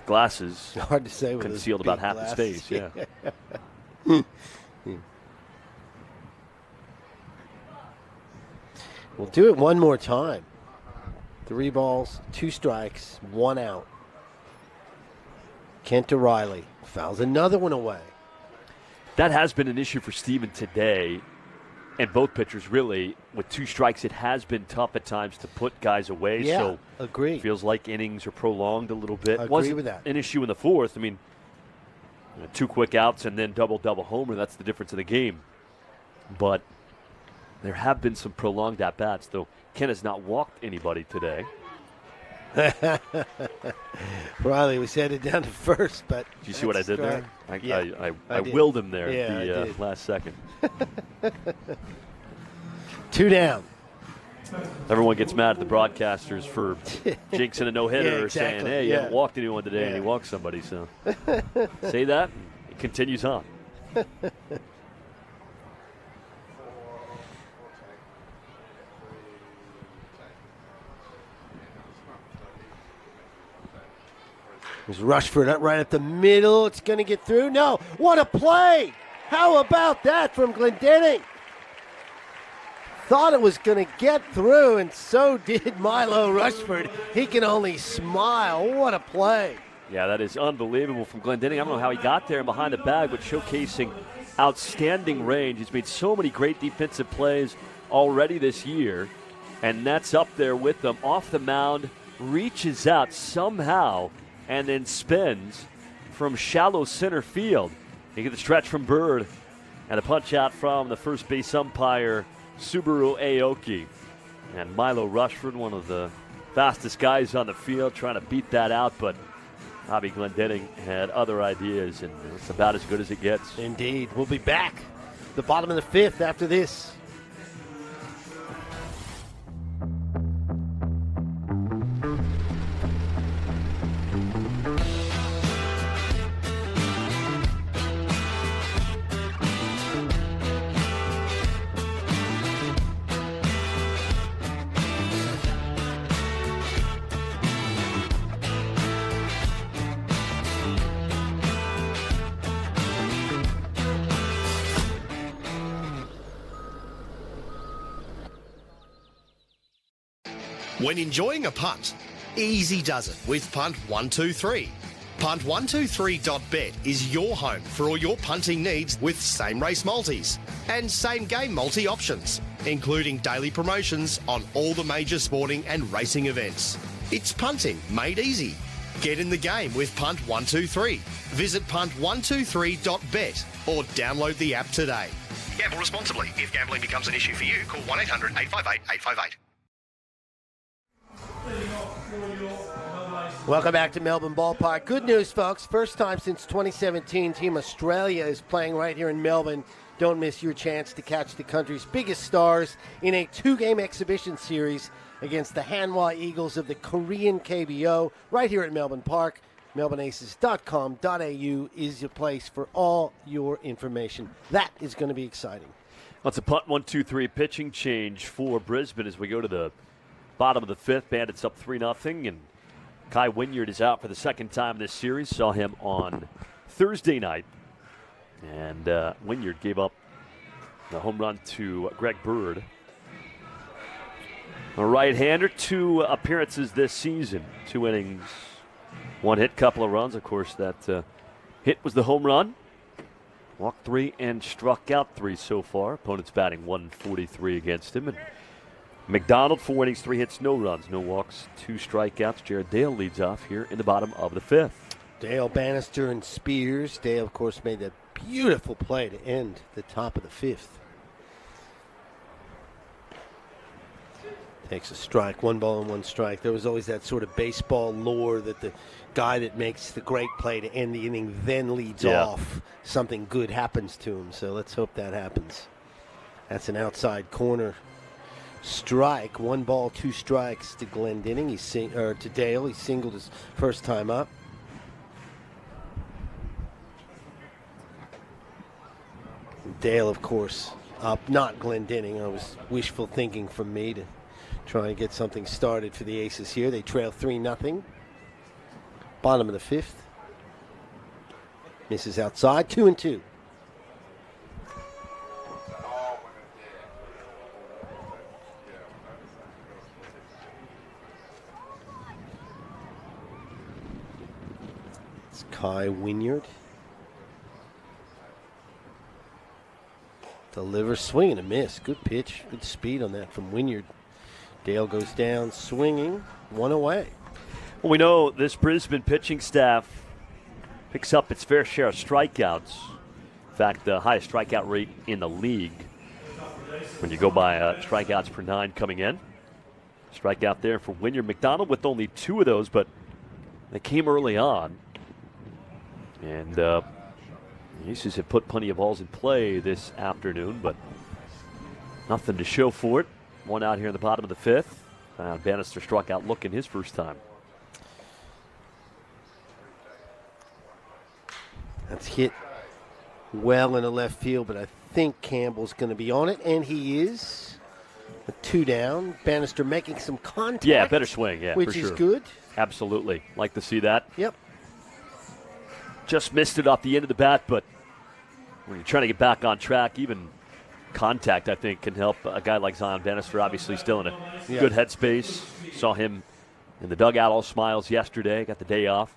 Speaker 1: glasses
Speaker 2: hard to say with
Speaker 1: concealed about half his face. Yeah.
Speaker 2: We'll do it one more time. 3 balls, 2 strikes, 1 out. Kent to Riley. Fouls another one away.
Speaker 1: That has been an issue for Steven today. And both pitchers really, with 2 strikes, it has been tough at times to put guys away.
Speaker 2: Yeah,
Speaker 1: so
Speaker 2: agree.
Speaker 1: Feels like innings are prolonged a little bit.
Speaker 2: Agree
Speaker 1: Wasn't
Speaker 2: with that.
Speaker 1: an issue in the 4th. I mean, 2 quick outs and then double homer. That's the difference in the game. But there have been some prolonged at-bats, though Ken has not walked anybody today.
Speaker 2: Riley was headed down to first, but
Speaker 1: did you see what I did there? I
Speaker 2: did.
Speaker 1: willed him there
Speaker 2: Yeah,
Speaker 1: at the last second.
Speaker 2: 2 down.
Speaker 1: Everyone gets mad at the broadcasters for jinxing a no-hitter
Speaker 2: Yeah,
Speaker 1: or
Speaker 2: exactly.
Speaker 1: saying, hey, you haven't walked anyone today, and he walked somebody. So say that, and it continues on.
Speaker 2: There's Rushford right up the middle. It's going to get through. No. What a play. How about that from Glendenning? Thought it was going to get through, and so did Milo Rushford. He can only smile. What a play.
Speaker 1: Yeah, that is unbelievable from Glendenning. I don't know how he got there and behind the bag, but showcasing outstanding range. He's made so many great defensive plays already this year, and that's up there with them. Off the mound, reaches out somehow, and then spins from shallow center field. You get the stretch from Bird and a punch out from the first base umpire, Subaru Aoki. And Milo Rushford, one of the fastest guys on the field, trying to beat that out, but Bobby Glendenning had other ideas, and it's about as good as it gets.
Speaker 2: Indeed. We'll be back the bottom of the 5th after this.
Speaker 9: When enjoying a punt, easy does it with Punt 123. Punt123.bet is your home for all your punting needs with same race multis and same game multi options, including daily promotions on all the major sporting and racing events. It's punting made easy. Get in the game with Punt 123. Visit punt123.bet or download the app today. Gamble responsibly. If gambling becomes an issue for you, call 1-800-858-858.
Speaker 2: Welcome back to Melbourne Ballpark. Good news, folks. First time since 2017, Team Australia is playing right here in Melbourne. Don't miss your chance to catch the country's biggest stars in a 2-game exhibition series against the Hanwha Eagles of the Korean KBO right here at Melbourne Park. MelbourneAces.com.au is your place for all your information. That is going to be exciting.
Speaker 1: Well, it's a punt 1-2-3 pitching change for Brisbane as we go to the bottom of the 5th. Bandits up 3-0, and Kai Wynyard is out for the second time this series. Saw him on Thursday night. And Wynyard gave up the home run to Greg Bird. A right-hander, 2 appearances this season. 2 innings, 1 hit, couple of runs. Of course, that hit was the home run. Walked 3 and struck out 3 so far. Opponents batting 143 against him. And McDonald, 4 innings, 3 hits, no runs, no walks, 2 strikeouts. Jared Dale leads off here in the bottom of the 5th.
Speaker 2: Dale, Bannister, and Spears. Dale, of course, made that beautiful play to end the top of the 5th. Takes a strike, 1 ball and 1 strike. There was always that sort of baseball lore that the guy that makes the great play to end the inning then leads off. Something good happens to him, so let's hope that happens. That's an outside corner strike. 1 ball, 2 strikes to Glendenning. To Dale. He singled his first time up. Dale, of course, up. Not Glendenning. It was wishful thinking from me to try and get something started for the Aces here. They trail 3-0. Bottom of the 5th. Misses outside. 2-2. It's Kai Wynyard. Deliver, swing and a miss. Good pitch. Good speed on that from Wynyard. Dale goes down swinging. One away.
Speaker 1: Well, we know this Brisbane pitching staff picks up its fair share of strikeouts. In fact, the highest strikeout rate in the league when you go by strikeouts per 9 coming in. Strikeout there for Wynyard. McDonald with only 2 of those, but they came early on. And the Aces have put plenty of balls in play this afternoon, but nothing to show for it. One out here in the bottom of the 5th. Bannister struck out looking his first time.
Speaker 2: That's hit well in the left field, but I think Campbell's going to be on it, and he is. A 2 down. Bannister making some contact.
Speaker 1: Yeah, better swing, yeah,
Speaker 2: which
Speaker 1: for
Speaker 2: is
Speaker 1: sure.
Speaker 2: good.
Speaker 1: Absolutely. Like to see that.
Speaker 2: Yep.
Speaker 1: Just missed it off the end of the bat, but when you're trying to get back on track, even contact, I think, can help a guy like Zion Bannister, obviously still in a good headspace. Saw him in the dugout, all smiles yesterday, got the day off.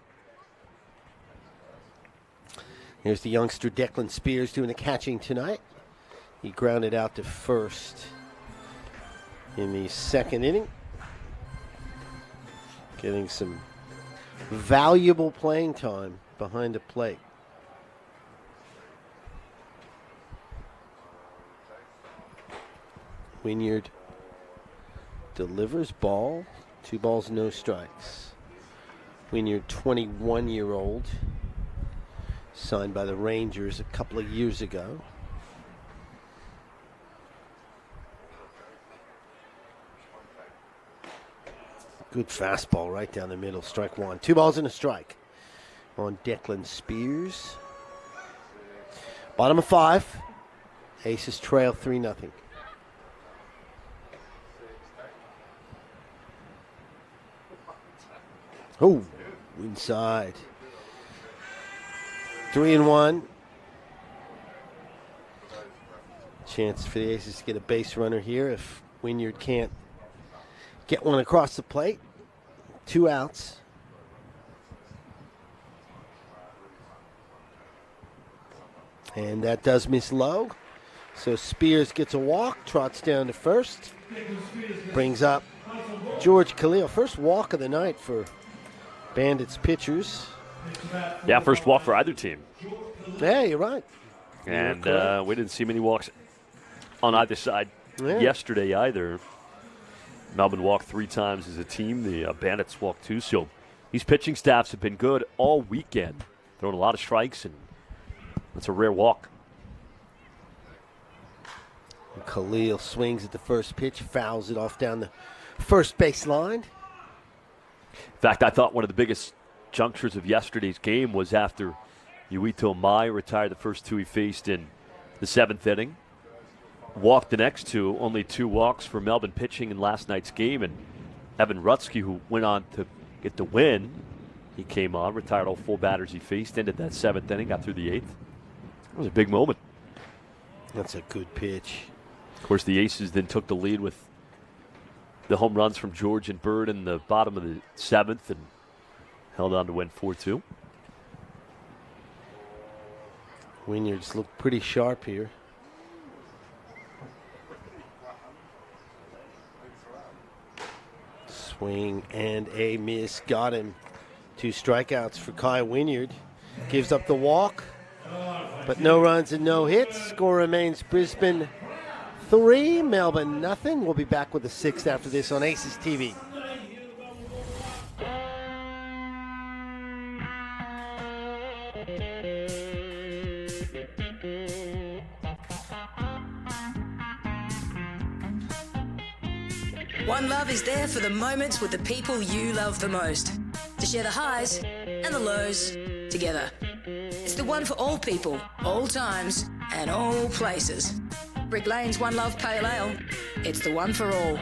Speaker 2: Here's the youngster Declan Spears doing the catching tonight. He grounded out to first in the 2nd inning. Getting some valuable playing time behind the plate. Wynyard delivers ball. 2 balls, no strikes. Wynyard, 21-year-old, signed by the Rangers a couple of years ago. Good fastball right down the middle, strike 1. 2 balls and a strike on Declan Spears. Bottom of 5. Aces trail 3-0. Oh, inside. 3-1. Chance for the Aces to get a base runner here if Wynyard can't get one across the plate. 2 outs. And that does miss low. So Spears gets a walk, trots down to first. Brings up George Khalil. First walk of the night for Bandits pitchers.
Speaker 1: Yeah, first walk for either team.
Speaker 2: Yeah, you're right.
Speaker 1: And we didn't see many walks on either side yesterday either. Melbourne walked 3 times as a team. The Bandits walked 2. So these pitching staffs have been good all weekend. Throwing a lot of strikes, and that's a rare walk.
Speaker 2: Khalil swings at the first pitch, fouls it off down the first base line.
Speaker 1: In fact, I thought one of the biggest junctures of yesterday's game was after Yuito Mai retired the first 2 he faced in the 7th inning. Walked the next 2, only 2 walks for Melbourne pitching in last night's game. And Evan Rutsky, who went on to get the win, he came on, retired all 4 batters he faced, ended that 7th inning, got through the 8th. It was a big moment.
Speaker 2: That's a good pitch.
Speaker 1: Of course, the Aces then took the lead with the home runs from George and Bird in the bottom of the 7th and held on to win 4-2.
Speaker 2: Wynyard's looked pretty sharp here. Swing and a miss. Got him. 2 strikeouts for Kai Wynyard. Gives up the walk, but no runs and no hits. Score remains Brisbane 3, Melbourne nothing. We'll be back with the 6th after this on Aces TV.
Speaker 14: One Love is there for the moments with the people you love the most. To share the highs and the lows together. It's the one for all people, all times, and all places. Brick Lane's One Love Pale Ale. It's the one for all.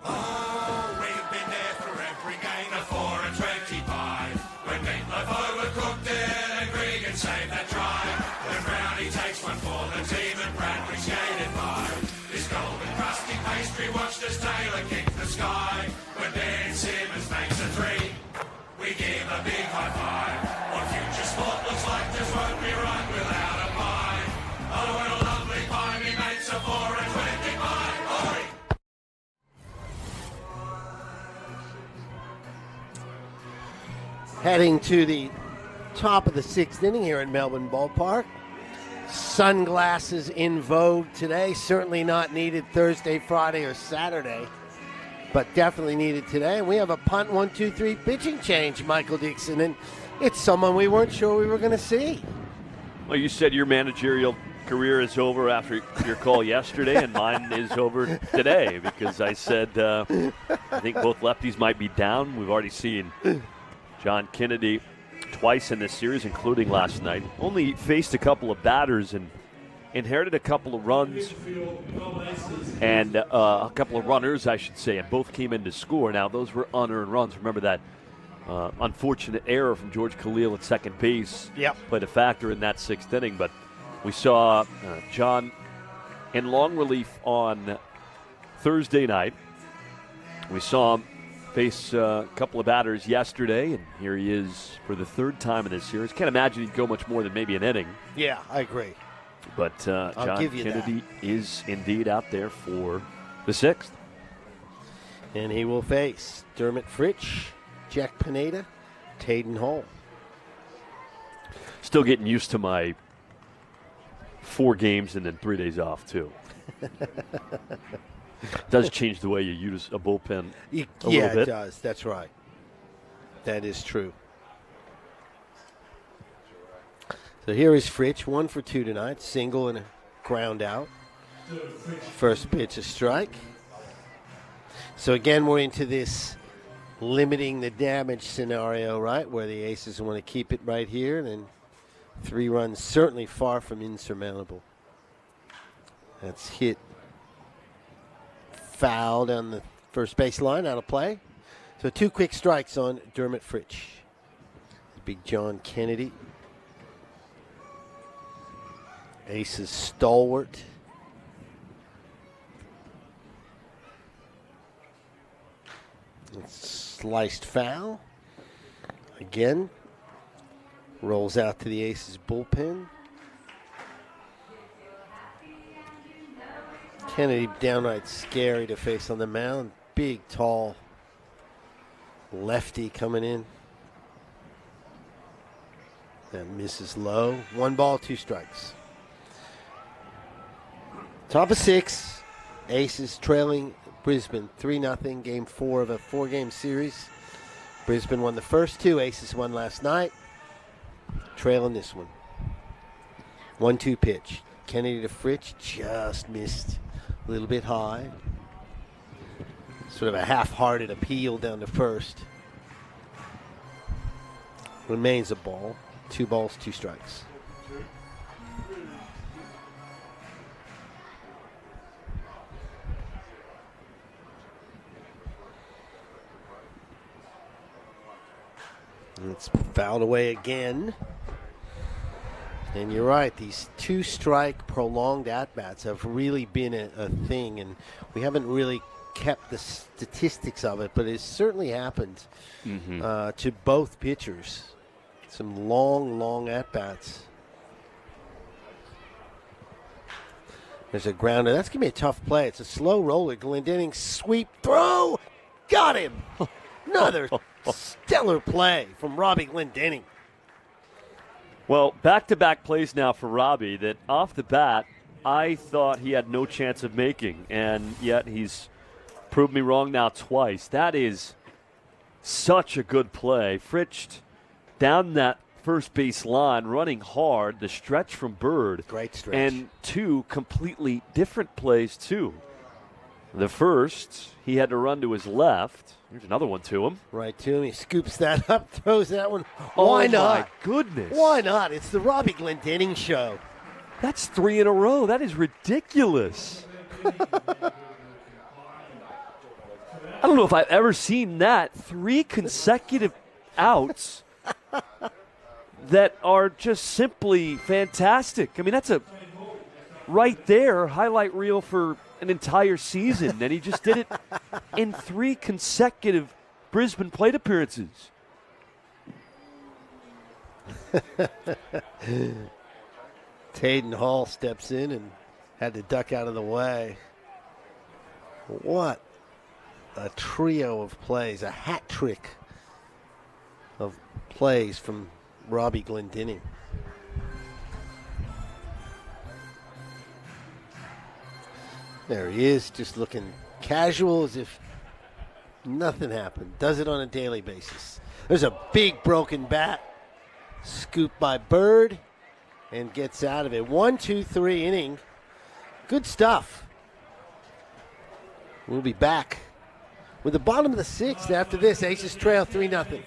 Speaker 12: Oh, we've been there for every game of 4 and 25. When Meatloaf overcooked it and Gregan saved that try. When Brownie takes one for the team and Bradley skated by. This golden crusty pastry watched as Taylor kick the sky. When Ben Simmons makes a 3, we give a big high five. What future sport looks like just won't be right without
Speaker 2: Heading to the top of the 6th inning here at Melbourne Ballpark. Sunglasses in vogue today. Certainly not needed Thursday, Friday, or Saturday, but definitely needed today. And we have a punt 1-2-3 pitching change, Michael Dixon, and it's someone we weren't sure we were going to see.
Speaker 1: Well, you said your managerial career is over after your call yesterday, and mine is over today because I said I think both lefties might be down. We've already seen John Kennedy twice in this series, including last night. Only faced a couple of batters and inherited a couple of runs and a couple of runners, I should say, and both came in to score. Now, those were unearned runs. Remember that unfortunate error from George Khalil at second base played a factor in that 6th inning, but we saw John in long relief on Thursday night. We saw him face a couple of batters yesterday, and here he is for the 3rd time in this series. Can't imagine he'd go much more than maybe an inning.
Speaker 2: Yeah, I agree.
Speaker 1: But John Kennedy is indeed out there for the 6th.
Speaker 2: And he will face Dermot Fritsch, Jack Pineda, Taden Hall.
Speaker 1: Still getting used to my 4 games and then 3 days off, too. Does change the way you use a bullpen a little bit.
Speaker 2: It does. That's right. That is true. So here is Fritsch, 1 for 2 tonight. Single and a ground out. First pitch, a strike. So again, we're into this limiting the damage scenario, right, where the Aces want to keep it right here, and then 3 runs certainly far from insurmountable. That's hit foul down the first base line, out of play. So 2 quick strikes on Dermot Fritsch. Big John Kennedy. Aces stalwart. It's sliced foul. Again. Rolls out to the Aces bullpen. Kennedy downright scary to face on the mound. Big, tall lefty coming in. That misses low. 1 ball, 2 strikes. Top of 6. Aces trailing Brisbane 3-0. Game 4 of a 4-game series. Brisbane won the first 2. Aces won last night. Trailing this one. 1-2 pitch. Kennedy to Fritsch. Just missed. A little bit high. Sort of a half-hearted appeal down to first. Remains a ball. 2 balls, 2 strikes. And it's fouled away again. And you're right, these 2-strike prolonged at-bats have really been a thing, and we haven't really kept the statistics of it, but it certainly happened to both pitchers. Some long at-bats. There's a grounder. That's going to be a tough play. It's a slow roller. Glendening sweep throw. Got him. Another stellar play from Robbie Glendening.
Speaker 1: Well, back-to-back plays now for Robbie that off the bat I thought he had no chance of making, and yet he's proved me wrong now twice. That is such a good play. Fritsch down that first base line, running hard, the stretch from Bird.
Speaker 2: Great stretch.
Speaker 1: And 2 completely different plays, too. The first, he had to run to his left. Here's another one to him.
Speaker 2: Right to him. He scoops that up, throws that one. Why not?
Speaker 1: Oh, my goodness.
Speaker 2: Why not? It's the Robbie Glendening show.
Speaker 1: That's 3 in a row. That is ridiculous. I don't know if I've ever seen that. 3 consecutive outs that are just simply fantastic. I mean, that's a right there highlight reel for an entire season, and he just did it in 3 consecutive Brisbane plate appearances.
Speaker 2: Taden Hall steps in and had to duck out of the way. What a trio of plays, a hat trick of plays from Robbie Glendinning. There he is, just looking casual as if nothing happened. Does it on a daily basis. There's a big broken bat. Scooped by Bird and gets out of it. 1-2-3 inning. Good stuff. We'll be back with the bottom of the sixth after this. Aces trail 3-0.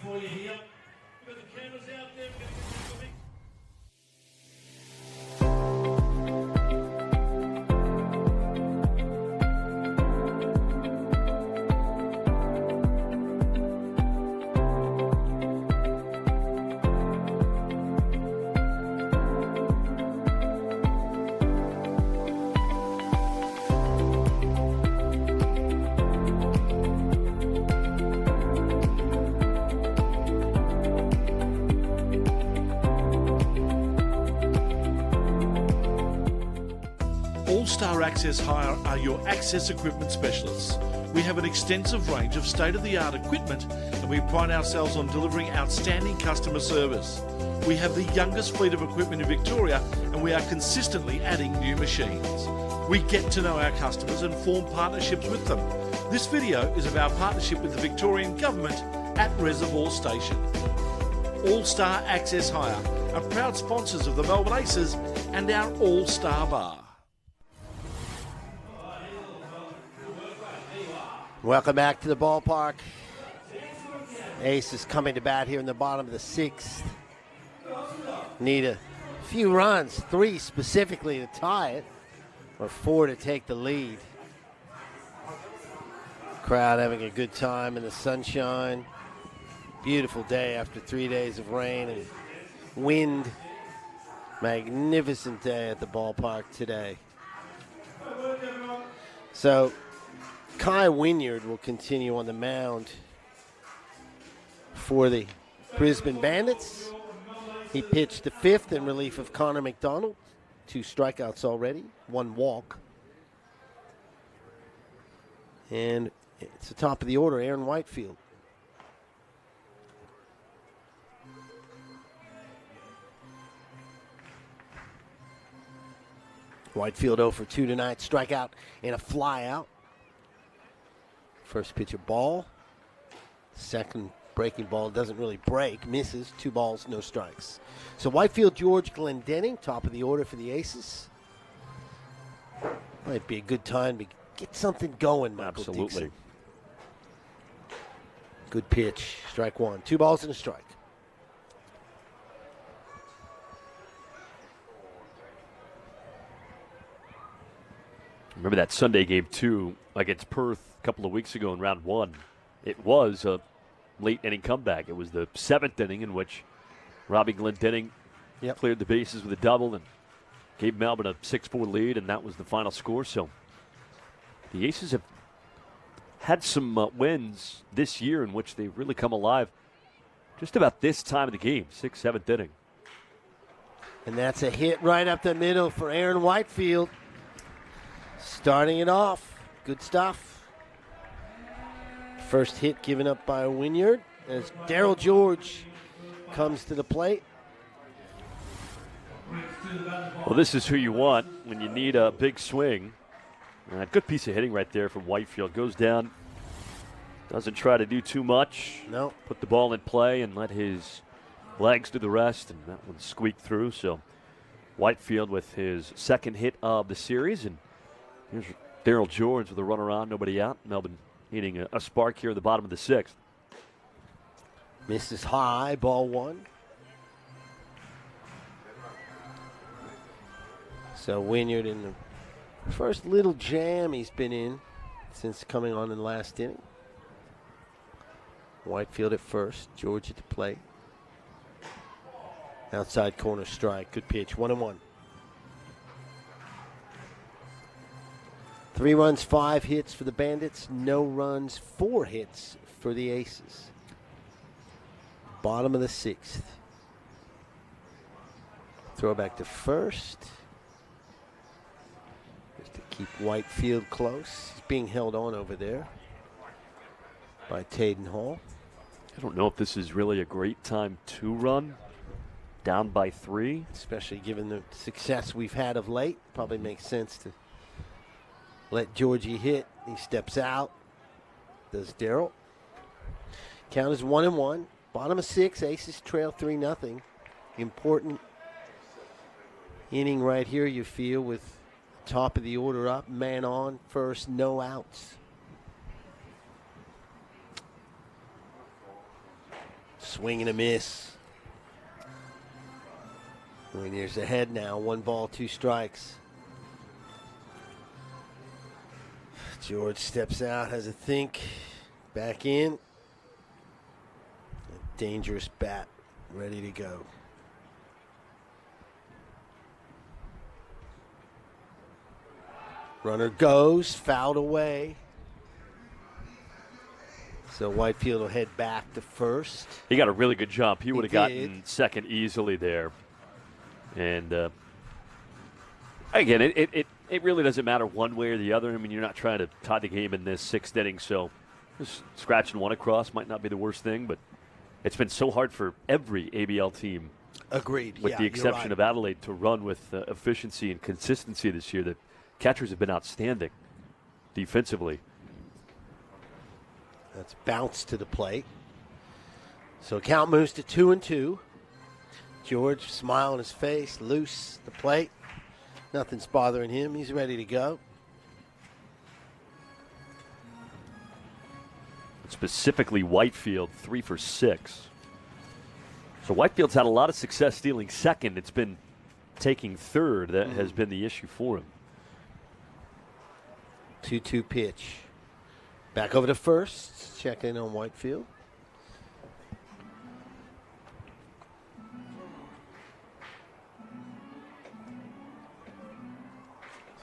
Speaker 8: All-Star Access Hire are your access equipment specialists. We have an extensive range of state-of-the-art equipment and we pride ourselves on delivering outstanding customer service. We have the youngest fleet of equipment in Victoria and we are consistently adding new machines. We get to know our customers and form partnerships with them. This video is of our partnership with the Victorian Government at Reservoir Station. All-Star Access Hire are proud sponsors of the Melbourne Aces and our All-Star Bar.
Speaker 2: Welcome back to the ballpark. Aces coming to bat here in the bottom of the sixth. Need a few runs, 3 specifically to tie it, or 4 to take the lead. Crowd having a good time in the sunshine. Beautiful day after 3 days of rain and wind. Magnificent day at the ballpark today. So Kai Wynyard will continue on the mound for the Brisbane Bandits. He pitched the 5th in relief of Connor McDonald. 2 strikeouts already, 1 walk. And it's the top of the order, Aaron Whitefield. Whitefield 0 for 2 tonight, strikeout and a fly out. First pitch a ball. Second breaking ball doesn't really break, misses. 2 balls, no strikes. So Whitefield, George Glendenning, top of the order for the Aces. Might be a good time to get something going, Michael
Speaker 1: Absolutely.
Speaker 2: Dixon. Good pitch, strike 1. 2 balls and a strike.
Speaker 1: Remember that Sunday game, too, against Perth a couple of weeks ago in round 1. It was a late inning comeback. It was the 7th inning in which Robbie Glendenning cleared the bases with a double and gave Melbourne a 6-4 lead, and that was the final score. So the Aces have had some wins this year in which they've really come alive just about this time of the game, 6th, 7th inning.
Speaker 2: And that's a hit right up the middle for Aaron Whitefield. Starting it off. Good stuff. First hit given up by Wynyard as Darryl George comes to the plate.
Speaker 1: Well, this is who you want when you need a big swing. And a good piece of hitting right there from Whitefield. Goes down, doesn't try to do too much.
Speaker 2: No.
Speaker 1: Put the ball in play and let his legs do the rest, and that one squeaked through. So Whitefield with his 2nd hit of the series, and here's Darryl George with a runner on, nobody out. Melbourne needing a spark here in the bottom of the 6th.
Speaker 2: Misses high, ball 1. So Wynyard in the first little jam he's been in since coming on in the last inning. Whitefield at first, George at the plate. Outside corner strike, good pitch, 1-1. 3 runs, 5 hits for the Bandits. No runs, 4 hits for the Aces. Bottom of the 6th. Throw back to first. Just to keep Whitefield close. He's being held on over there by Taden Hall.
Speaker 1: I don't know if this is really a great time to run. Down by 3.
Speaker 2: Especially given the success we've had of late. Probably makes sense to let Georgie hit. He steps out. Does Darryl. Count is 1-1. Bottom of 6. Aces trail 3-0. Important inning right here, you feel, with top of the order up. Man on first. No outs. Swing and a miss. Here's ahead now. 1 ball, 2 strikes. George steps out, has a think. Back in. A dangerous bat. Ready to go. Runner goes. Fouled away. So Whitefield will head back to first.
Speaker 1: He got a really good jump. He would have
Speaker 2: did.
Speaker 1: gotten second easily there. And again, it really doesn't matter one way or the other. I mean, you're not trying to tie the game in this 6th inning, so just scratching one across might not be the worst thing, but it's been so hard for every ABL team.
Speaker 2: Agreed.
Speaker 1: With the exception of Adelaide to run with efficiency and consistency this year. The catchers have been outstanding defensively.
Speaker 2: That's bounced to the plate. So count moves to 2-2. George, smile on his face, loose the plate. Nothing's bothering him. He's ready to go.
Speaker 1: Specifically, Whitefield, 3 for 6. So Whitefield's had a lot of success stealing second. It's been taking third that has been the issue for him.
Speaker 2: 2-2 pitch. Back over to first. Check in on Whitefield.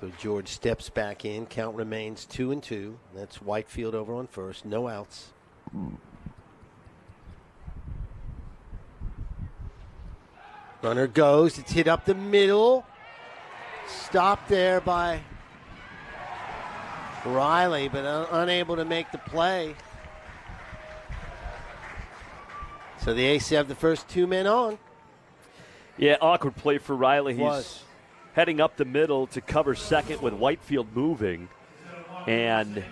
Speaker 2: So George steps back in. Count remains 2-2. That's Whitefield over on first. No outs. Runner goes. It's hit up the middle. Stopped there by Riley, but unable to make the play. So the Aces have the first 2 men on.
Speaker 1: Yeah, awkward play for Riley. He's
Speaker 2: Was.
Speaker 1: heading up the middle to cover second with Whitefield moving. And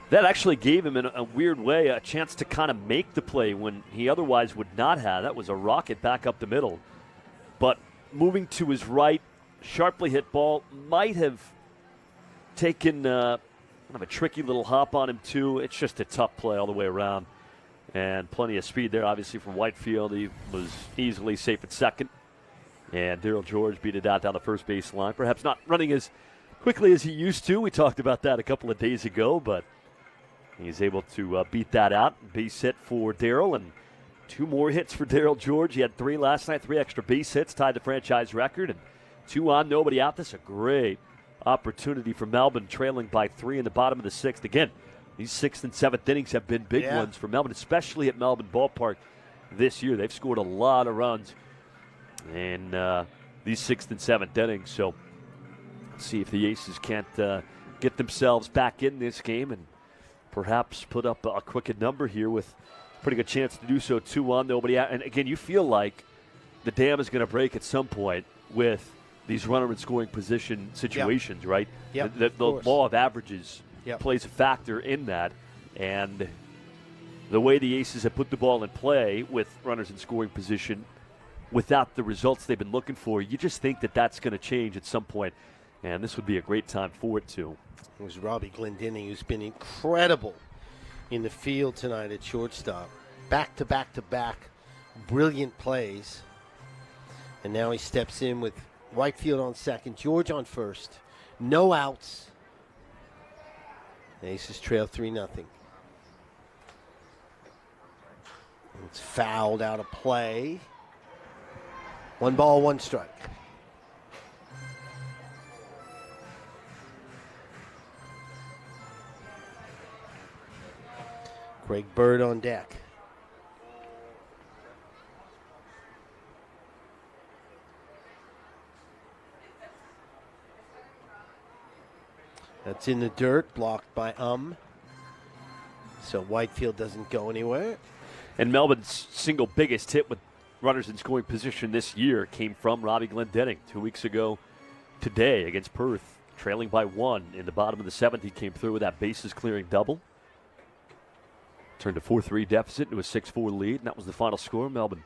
Speaker 1: that actually gave him, in a weird way, a chance to kind of make the play when he otherwise would not have. That was a rocket back up the middle. But moving to his right, sharply hit ball, might have taken kind of a tricky little hop on him, too. It's just a tough play all the way around. And plenty of speed there, obviously, from Whitefield. He was easily safe at second. And Darryl George beat it out down the first base line. Perhaps not running as quickly as he used to. We talked about that a couple of days ago, but he's able to beat that out. Base hit for Darryl, and 2 more hits for Darryl George. He had 3 last night, 3 extra base hits, tied the franchise record, and 2 on, nobody out. This is a great opportunity for Melbourne, trailing by 3 in the bottom of the 6th. Again, these 6th and 7th innings have been big ones for Melbourne, especially at Melbourne Ballpark this year. They've scored a lot of runs in these 6th and 7th innings. So let's see if the Aces can't get themselves back in this game and perhaps put up a crooked number here with a pretty good chance to do so. 2 on, nobody out. And again, you feel like the dam is going to break at some point with these runner in scoring position situations, right? The law of averages plays a factor in that. And the way the Aces have put the ball in play with runners in scoring position without the results they've been looking for, you just think that that's going to change at some point. And this would be a great time for it to.
Speaker 2: It was Robbie Glendinning, who's been incredible in the field tonight at shortstop. Back to back to back, brilliant plays. And now he steps in with Whitefield on second, George on first. No outs. The Aces trail 3-0. It's fouled out of play. 1 ball, 1 strike. Greg Bird on deck. That's in the dirt, blocked by So Whitefield doesn't go anywhere.
Speaker 1: And Melbourne's single biggest hit with runners in scoring position this year came from Robbie Glendenning 2 weeks ago today against Perth, trailing by 1 in the bottom of the 7th. He came through with that bases-clearing double. Turned a 4-3 deficit into a 6-4 lead, and that was the final score. Melbourne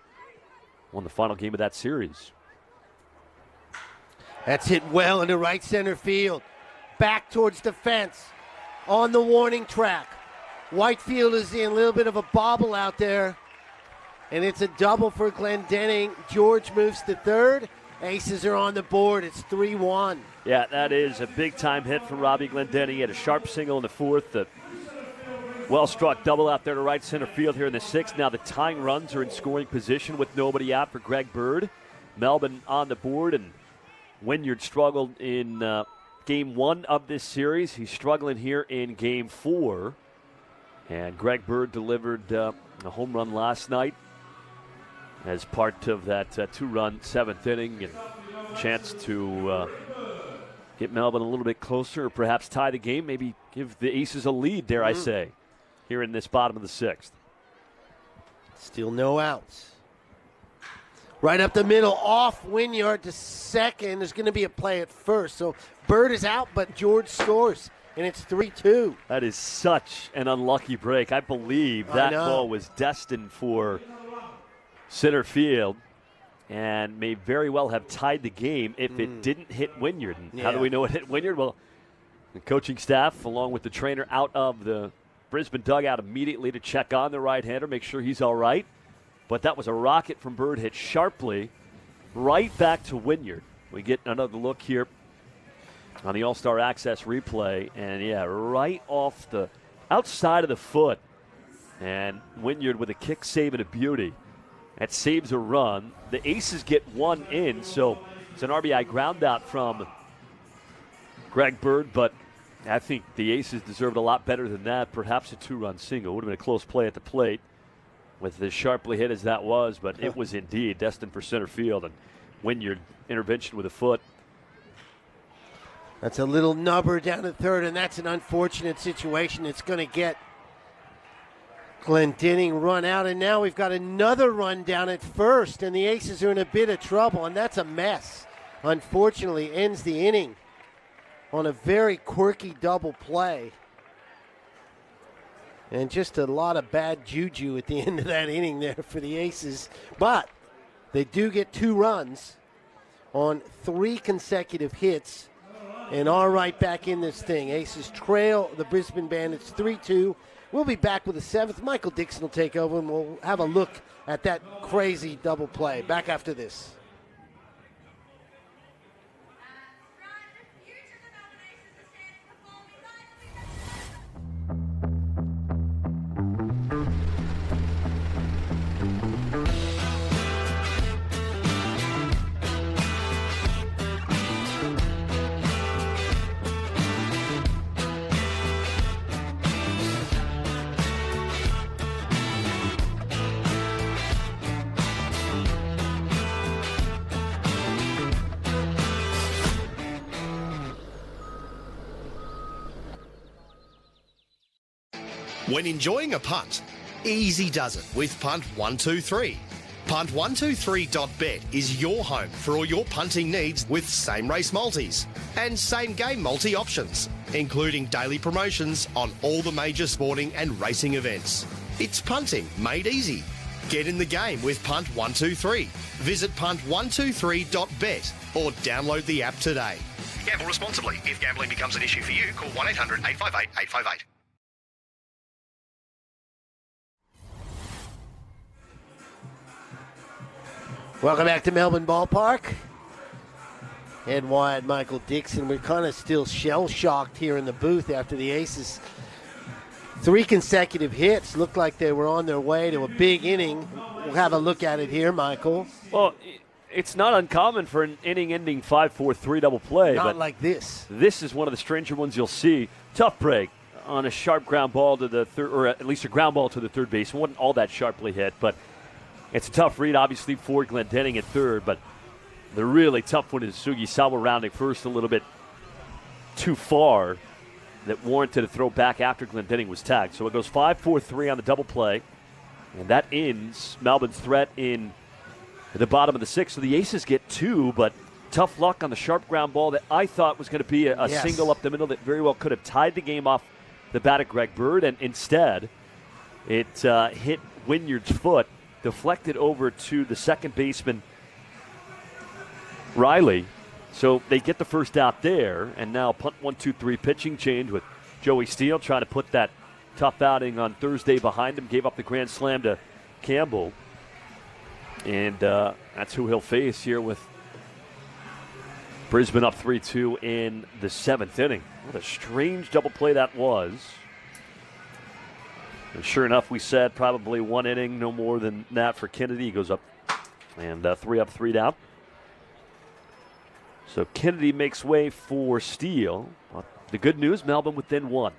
Speaker 1: won the final game of that series.
Speaker 2: That's hit well into right center field. Back towards the fence. On the warning track. Whitefield is in a little bit of a bobble out there. And it's a double for Glendenning. George moves to third. Aces are on the board. It's 3-1.
Speaker 1: Yeah, that is a big-time hit for Robbie Glendenning. He had a sharp single in the 4th. The well-struck double out there to right center field here in the 6th. Now the tying runs are in scoring position with nobody out for Greg Bird. Melbourne on the board, and Wynyard struggled in Game 1 of this series. He's struggling here in Game 4. And Greg Bird delivered a home run last night as part of that 2-run 7th inning, and chance to get Melbourne a little bit closer, or perhaps tie the game, maybe give the Aces a lead, dare I say, here in this bottom of the 6th.
Speaker 2: Still no outs. Right up the middle, off Wynyard to second. There's going to be a play at first. So Bird is out, but George scores, and it's 3-2.
Speaker 1: That is such an unlucky break. I believe that ball was destined for center field and may very well have tied the game if it didn't hit Wynyard. And how do we know it hit Wynyard? Well, the coaching staff, along with the trainer, out of the Brisbane dugout immediately to check on the right-hander, make sure he's all right. But that was a rocket from Bird, hit sharply right back to Wynyard. We get another look here on the All-Star Access replay, and right off the outside of the foot. And Wynyard with a kick save and a beauty. That saves a run. The Aces get one in, so it's an RBI ground out from Greg Bird, but I think the Aces deserved a lot better than that. Perhaps a 2-run single. Would have been a close play at the plate with as sharply hit as that was, but it was indeed destined for center field. And Wynyard intervention with a foot.
Speaker 2: That's a little nubber down to third, and that's an unfortunate situation. It's going to get Glendenning run out, and now we've got another run down at first, and the Aces are in a bit of trouble, and that's a mess. Unfortunately, ends the inning on a very quirky double play. And just a lot of bad juju at the end of that inning there for the Aces. But they do get 2 runs on 3 consecutive hits and are right back in this thing. Aces trail the Brisbane Bandits 3-2. We'll be back with the 7th. Michael Dixon will take over, and we'll have a look at that crazy double play. Back after this.
Speaker 9: When enjoying a punt, easy does it with Punt 123. Punt123.bet is your home for all your punting needs with same race multis and same game multi options, including daily promotions on all the major sporting and racing events. It's punting made easy. Get in the game with Punt 123. Visit punt123.bet or download the app today. Gamble responsibly. If gambling becomes an issue for you, call 1-800-858-858.
Speaker 2: Welcome back to Melbourne Ballpark. Ed Wyatt, Michael Dixon. We're kind of still shell-shocked here in the booth after the Aces. 3 consecutive hits. Looked like they were on their way to a big inning. We'll have a look at it here, Michael.
Speaker 1: Well, it's not uncommon for an inning-ending 5-4-3 double play.
Speaker 2: Not
Speaker 1: but
Speaker 2: like this.
Speaker 1: This is one of the stranger ones you'll see. Tough break on a sharp ground ball to the third, or at least a ground ball to the third base. It wasn't all that sharply hit, but it's a tough read, obviously, for Glendenning at third, but the really tough one is Sugisawa rounding first a little bit too far. that warranted a throw back after Glendinning was tagged. So it goes 5-4-3 on the double play, and that ends Melbourne's threat in the bottom of the 6th. So the Aces get 2, but tough luck on the sharp ground ball that I thought was going to be a single up the middle that very well could have tied the game off the bat of Greg Bird, and instead it hit Wynyard's foot, deflected over to the second baseman, Riley. So they get the first out there, and now punt 1-2-3 pitching change with Joey Steele trying to put that tough outing on Thursday behind him. Gave up the grand slam to Campbell, and that's who he'll face here with Brisbane up 3-2 in the 7th inning. What a strange double play that was. And sure enough, we said probably 1 inning, no more than that for Kennedy. He goes up and 3 up, 3 down. So Kennedy makes way for Steele. The good news, Melbourne within 1.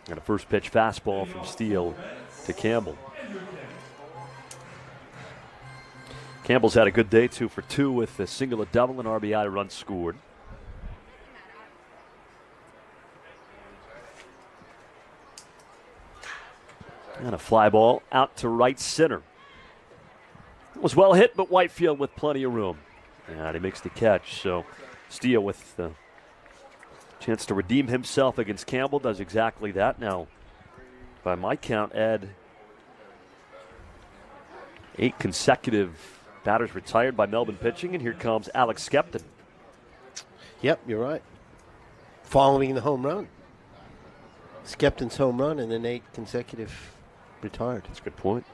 Speaker 1: And a first pitch fastball from Steele to Campbell. Campbell's had a good day, 2 for 2 with a single, a double, and RBI run scored. And a fly ball out to right center. It was well hit, but Whitefield with plenty of room. And he makes the catch. So Steele with the chance to redeem himself against Campbell does exactly that. Now, by my count, Ed, 8 consecutive batters retired by Melbourne pitching, and here comes Alex Skepton.
Speaker 2: Yep, you're right. Following the home run. Skepton's home run and then 8 consecutive retired.
Speaker 1: That's a good point.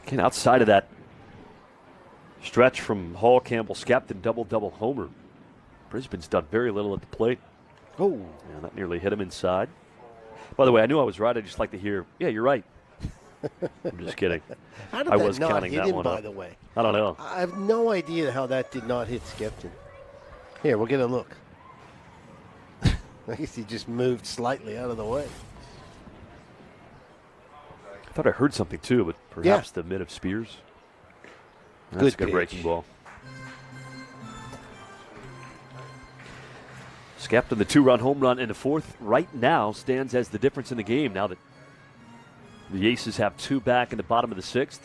Speaker 1: Again, outside of that stretch from Hall, Campbell, Skepton, double homer, Brisbane's done very little at the plate.
Speaker 2: Oh.
Speaker 1: Yeah, that nearly hit him inside. By the way, I knew I was right. I'd just like to hear, yeah, you're right. I'm just kidding.
Speaker 2: How did
Speaker 1: I
Speaker 2: that
Speaker 1: was
Speaker 2: not
Speaker 1: counting
Speaker 2: hit
Speaker 1: that
Speaker 2: him,
Speaker 1: one
Speaker 2: by
Speaker 1: up.
Speaker 2: the way?
Speaker 1: I don't know.
Speaker 2: I have no idea how that did not hit Skepton. Here, we'll get a look. I guess he just moved slightly out of the way.
Speaker 1: I thought I heard something too, but perhaps the mid of Spears. That's a good breaking ball. Skepton, the 2-run home run in the 4th, right now stands as the difference in the game now that the Aces have 2 back in the bottom of the 6th.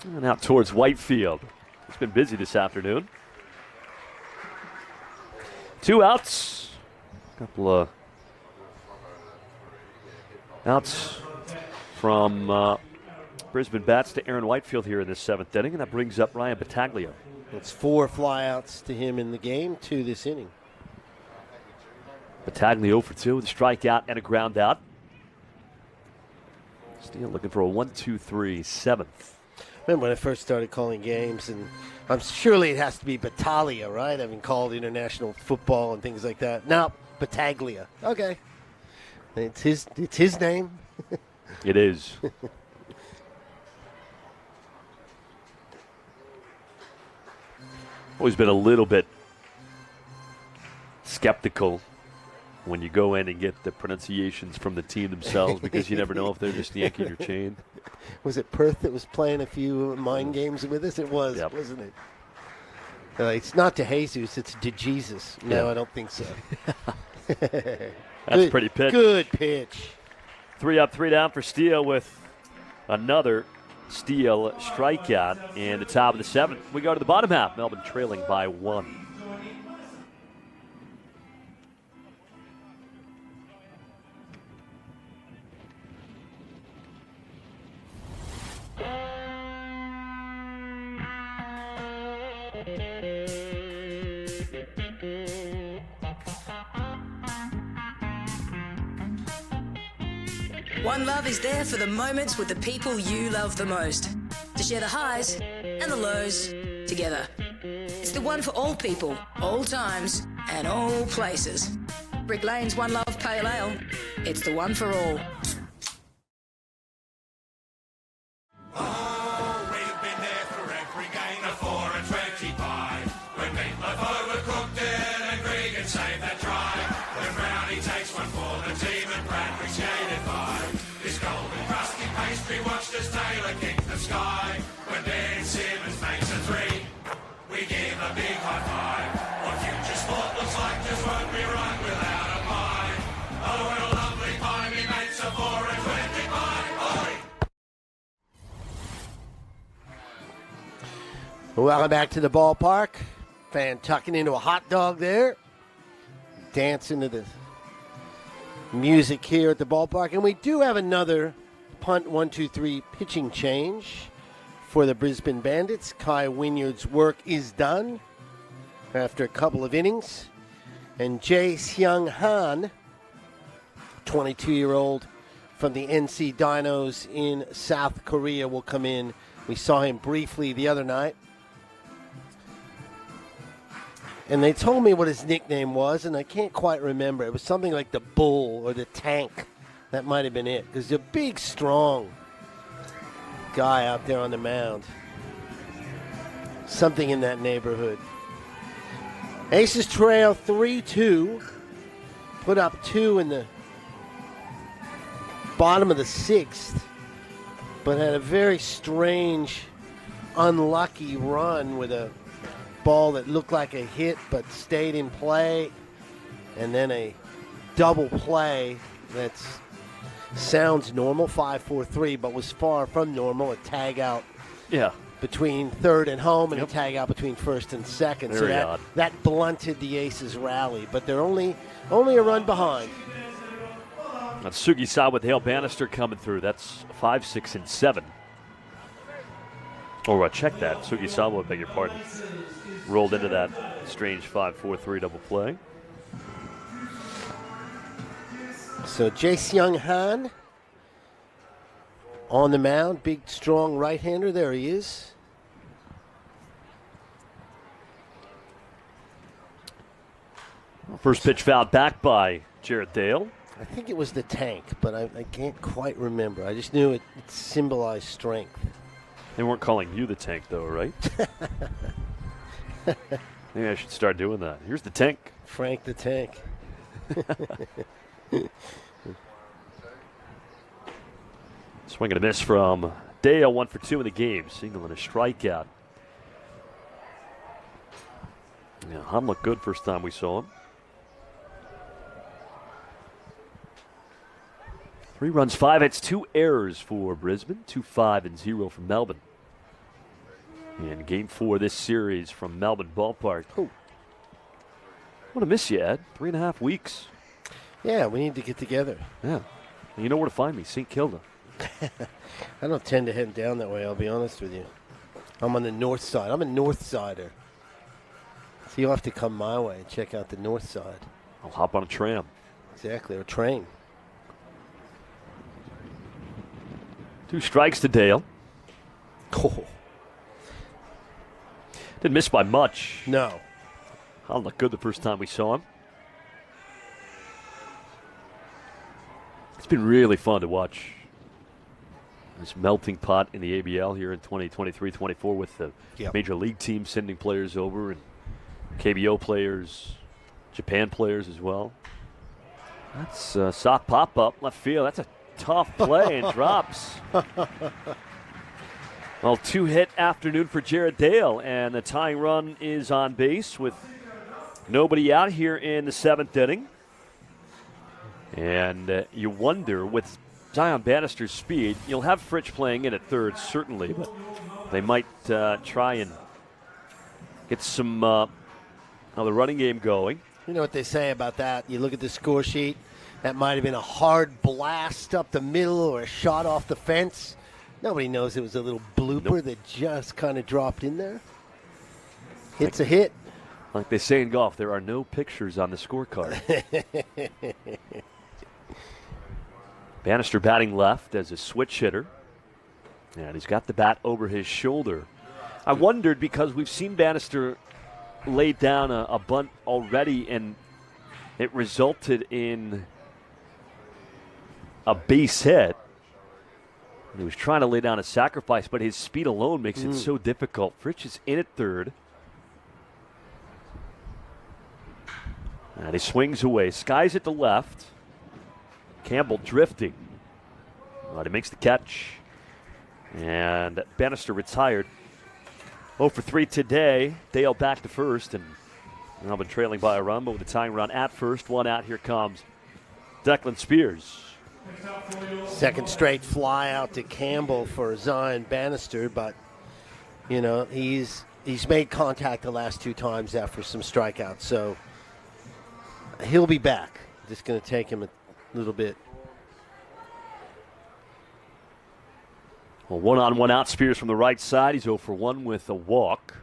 Speaker 1: And out towards Whitefield. It's been busy this afternoon. 2 outs. A couple of outs from Brisbane bats to Aaron Whitefield here in this 7th inning, and that brings up Ryan Battaglia.
Speaker 2: It's 4 flyouts to him in the game, 2 this inning.
Speaker 1: Battaglia 0 for 2 with a strikeout and a ground out. Steele looking for a 1-2-3 7th.
Speaker 2: Remember when I first started calling games, and surely it has to be Battaglia, right? I've been called international football and things like that. No, Battaglia. Okay. It's his name.
Speaker 1: It is. Always been a little bit skeptical when you go in and get the pronunciations from the team themselves because you never know if they're just yanking your chain.
Speaker 2: Was it Perth that was playing a few mind games with us? It was, wasn't it? It's not to Jesus, it's to Jesus. No, I don't think so.
Speaker 1: That's pretty pitch.
Speaker 2: Good pitch.
Speaker 1: 3 up, 3 down for Steele with another Steele strikeout in the top of the 7th. We go to the bottom half. Melbourne trailing by 1.
Speaker 14: One Love is there for the moments with the people you love the most. To share the highs and the lows together. It's the one for all people, all times, and all places. Brick Lane's One Love Pale Ale. It's the one for all.
Speaker 12: Oh, we've been there for every game of 4 and 25. When Meatloaf overcooked it and Gregan saved that try. When Brownie takes one for the team and Bradbury skated by. This golden crusty pastry sky. When Ben Simmons makes a three, we give a big high five. What future sport looks like just won't be right without a pie. Oh, what a lovely time he makes a 4 and 25. Oi!
Speaker 2: Welcome back to the ballpark. Fan tucking into a hot dog there. Dancing to the music here at the ballpark. And we do have another punt 1-2-3 pitching change for the Brisbane Bandits. Kai Wynyard's work is done after a couple of innings. And Jae Seung Han, 22-year-old from the NC Dinos in South Korea, will come in. We saw him briefly the other night. And they told me what his nickname was, and I can't quite remember. It was something like the Bull or the Tank. That might have been it. Because he's a big, strong guy out there on the mound. Something in that neighborhood. Aces trail 3-2. Put up 2 in the bottom of the 6th. But had a very strange, unlucky run with a ball that looked like a hit but stayed in play, and then a double play that sounds normal, 5-4-3, but was far from normal. A tag out between third and home, and a tag out between first and second.
Speaker 1: Very
Speaker 2: so
Speaker 1: odd.
Speaker 2: that blunted the Aces' rally, but they're only a run behind.
Speaker 1: That's Sugi Sawa with Hale Bannister coming through. That's 5, 6, and 7. Or check that. Sugi Sawa, beg your pardon. Rolled into that strange 5-4-3 double play.
Speaker 2: So Jae Seung Han on the mound. Big, strong right-hander. There he is.
Speaker 1: First pitch fouled back by Jarrett Dale.
Speaker 2: I think it was the Tank, but I can't quite remember. I just knew it symbolized strength.
Speaker 1: They weren't calling you the Tank, though, right? Maybe I should start doing that. Here's the Tank.
Speaker 2: Frank the Tank.
Speaker 1: Swing and a miss from Dale. 1 for 2 in the game. Single and a strikeout. Yeah, Han looked good first time we saw him. 3 runs, 5 hits, 2 errors for Brisbane. 2-5 and 0 from Melbourne. In game 4 this series from Melbourne Ballpark. Oh, what a miss you, Ed. 3.5 weeks.
Speaker 2: Yeah, we need to get together.
Speaker 1: Yeah. You know where to find me, St. Kilda.
Speaker 2: I don't tend to head down that way, I'll be honest with you. I'm on the north side. I'm a north sider. So you'll have to come my way and check out the north side.
Speaker 1: I'll hop on a tram.
Speaker 2: Exactly, or train.
Speaker 1: 2 strikes to Dale.
Speaker 2: Oh.
Speaker 1: Didn't miss by much.
Speaker 2: No.
Speaker 1: Han looked good the first time we saw him. It's been really fun to watch this melting pot in the ABL here in 2023-24 with the major league teams sending players over and KBO players, Japan players as well. That's a soft pop-up left field. That's a tough play and drops. Well, 2-hit afternoon for Jarrett Dale, and the tying run is on base with nobody out here in the 7th inning. And you wonder, with Zion Bannister's speed, you'll have Fritsch playing in at third, certainly, but they might try and get some the running game going.
Speaker 2: You know what they say about that? You look at the score sheet, that might have been a hard blast up the middle or a shot off the fence. Nobody knows it was a little blooper that just kind of dropped in there. It's a hit.
Speaker 1: Like they say in golf, there are no pictures on the scorecard. Bannister batting left as a switch hitter. And he's got the bat over his shoulder. I wondered, because we've seen Bannister lay down a bunt already, and it resulted in a base hit. He was trying to lay down a sacrifice, but his speed alone makes it so difficult. Fritsch is in at third. And he swings away. Skies at the left. Campbell drifting. But he makes the catch. And Bannister retired. 0 for 3 today. Dale back to first, and Melbourne trailing by a run, but with a tying run at first. One out. Here comes Declan Spears.
Speaker 2: Second straight fly out to Campbell for Zion Bannister, but, you know, he's made contact the last 2 times after some strikeouts, so he'll be back. Just going to take him a little bit.
Speaker 1: Well, 1 on, 1 out. Spears from the right side. He's 0 for 1 with a walk.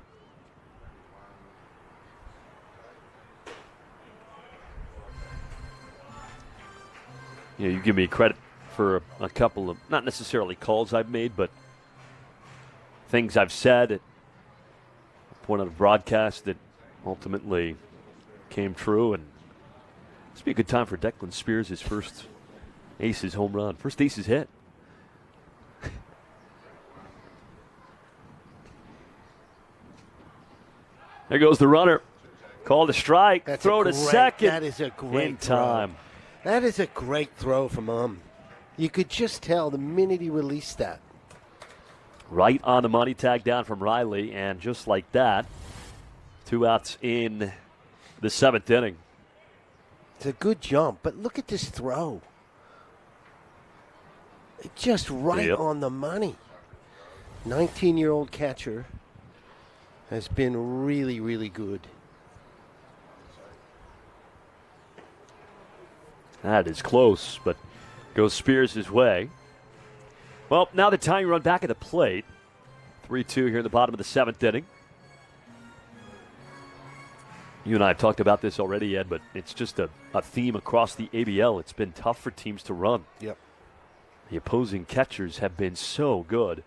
Speaker 1: You know, you give me credit for a couple of, not necessarily calls I've made, but things I've said at a point on a broadcast that ultimately came true. And this would be a good time for Declan Spears, his first Aces home run. First Aces hit. There goes the runner. Called a strike.
Speaker 2: That's
Speaker 1: throw to second.
Speaker 2: That is a great
Speaker 1: in time.
Speaker 2: Throw. That is a great throw from You could just tell the minute he released that.
Speaker 1: Right on the money, tag down from Riley, and just like that, 2 outs in the 7th inning.
Speaker 2: It's a good jump, but look at this throw. Just right on the money. 19-year-old catcher has been really, really good.
Speaker 1: That is close, but goes Spears his way. Well, now the tying run back at the plate. 3-2 here in the bottom of the 7th inning. You and I have talked about this already, Ed, but it's just a theme across the ABL. It's been tough for teams to run.
Speaker 2: Yep.
Speaker 1: The opposing catchers have been so good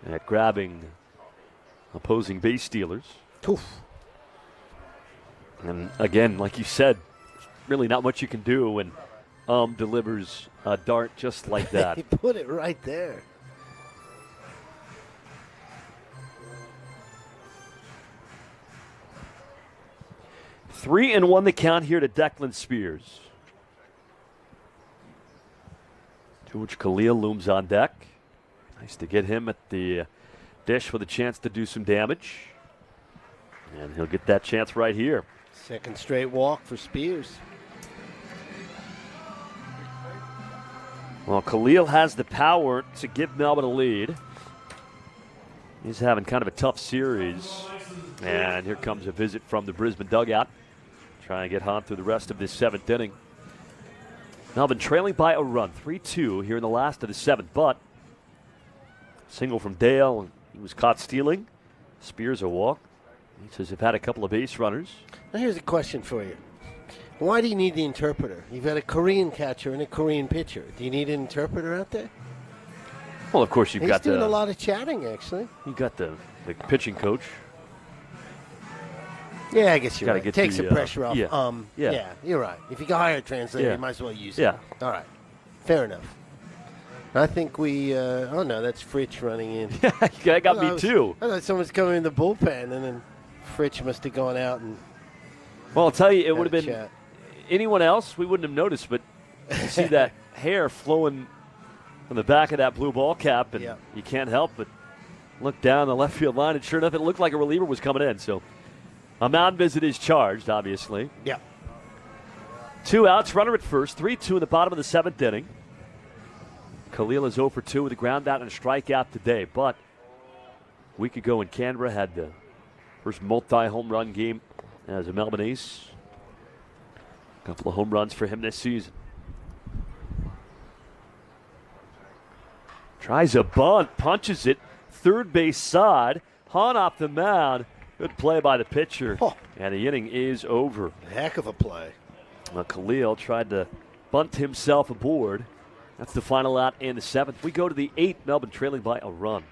Speaker 1: at grabbing opposing base stealers.
Speaker 2: Oof.
Speaker 1: And again, like you said, really not much you can do when delivers a dart just like that.
Speaker 2: He put it right there.
Speaker 1: Three and 1 the count here to Declan Spears. George Khalil looms on deck. Nice to get him at the dish with a chance to do some damage. And he'll get that chance right here.
Speaker 2: Second straight walk for Spears.
Speaker 1: Well, Khalil has the power to give Melbourne a lead. He's having kind of a tough series. And here comes a visit from the Brisbane dugout. Trying to get Hahn through the rest of this 7th inning. Melbourne trailing by a run, 3-2 here in the last of the 7th. But single from Dale, he was caught stealing. Spears a walk. He says they've had a couple of base runners.
Speaker 2: Now here's a question for you. Why do you need the interpreter? You've got a Korean catcher and a Korean pitcher. Do you need an interpreter out there?
Speaker 1: Well, of course, you've got
Speaker 2: He's doing a lot of chatting, actually.
Speaker 1: You got the pitching coach.
Speaker 2: Yeah, I guess you're right.
Speaker 1: Get
Speaker 2: Take some pressure off.
Speaker 1: Yeah.
Speaker 2: You're right. If you can hire a translator, you might as well use it.
Speaker 1: Yeah.
Speaker 2: All right. Fair enough. I think we, oh no, that's Fritsch running in.
Speaker 1: That got me too.
Speaker 2: I thought someone's coming in the bullpen, and then Fritsch must have gone out and.
Speaker 1: Well, I'll tell you, it would have been
Speaker 2: chat.
Speaker 1: Anyone else, we wouldn't have noticed, but you see that hair flowing from the back of that blue ball cap, and you can't help but look down the left field line, and sure enough, it looked like a reliever was coming in. So a mound visit is charged, obviously.
Speaker 2: Yeah.
Speaker 1: 2 outs, runner at first, 3-2 in the bottom of the 7th inning. Khalil is 0 for 2 with a ground out and a strikeout today, but a week ago in Canberra had the first multi-home run game as a Melbourne Ace. A couple of home runs for him this season. Tries a bunt, punches it, third base side. Hahn off the mound. Good play by the pitcher. And the inning is over.
Speaker 2: Heck of a play.
Speaker 1: Well, Khalil tried to bunt himself aboard. That's the final out in the 7th. We go to the 8th, Melbourne trailing by a run.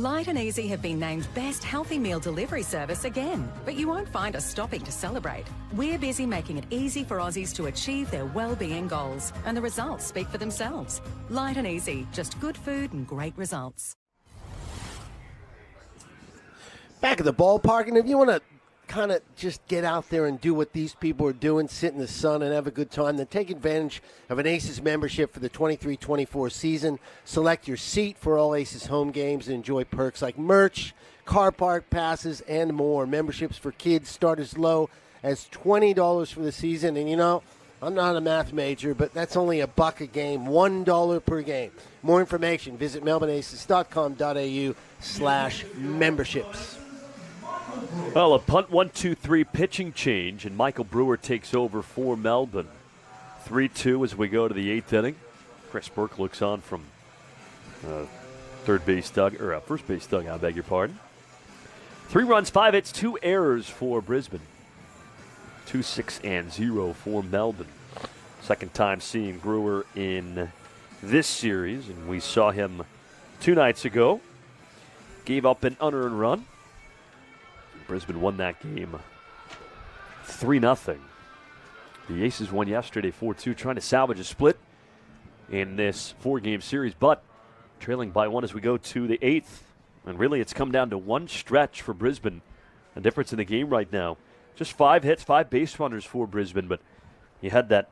Speaker 4: Light and Easy have been named Best Healthy Meal Delivery Service again, but you won't find us stopping to celebrate. We're busy making it easy for Aussies to achieve their well-being goals, and the results speak for themselves. Light and Easy, just good food and great results.
Speaker 2: Back at the ballpark, and if you want to kind of just get out there and do what these people are doing, sit in the sun and have a good time, then take advantage of an Aces membership for the 23-24 season. Select your seat for all Aces home games and enjoy perks like merch, car park passes, and more. Memberships for kids start as low as $20 for the season. And, you know, I'm not a math major, but that's only $1 a game, $1 per game. More information, visit melbourneaces.com.au/memberships.
Speaker 1: Well, a punt 1-2-3 pitching change, and Michael Brewer takes over for Melbourne. 3-2 as we go to the 8th inning. Chris Burke looks on from first base dugout, I beg your pardon. 3 runs, 5 hits, 2 errors for Brisbane. 2-6-0 for Melbourne. Second time seeing Brewer in this series, and we saw him 2 nights ago. Gave up an unearned run. Brisbane won that game 3-0. The Aces won yesterday 4-2, trying to salvage a split in this 4-game series, but trailing by 1 as we go to the 8th. And really, it's come down to one stretch for Brisbane. A difference in the game right now. Just 5 hits, 5 base runners for Brisbane, but you had that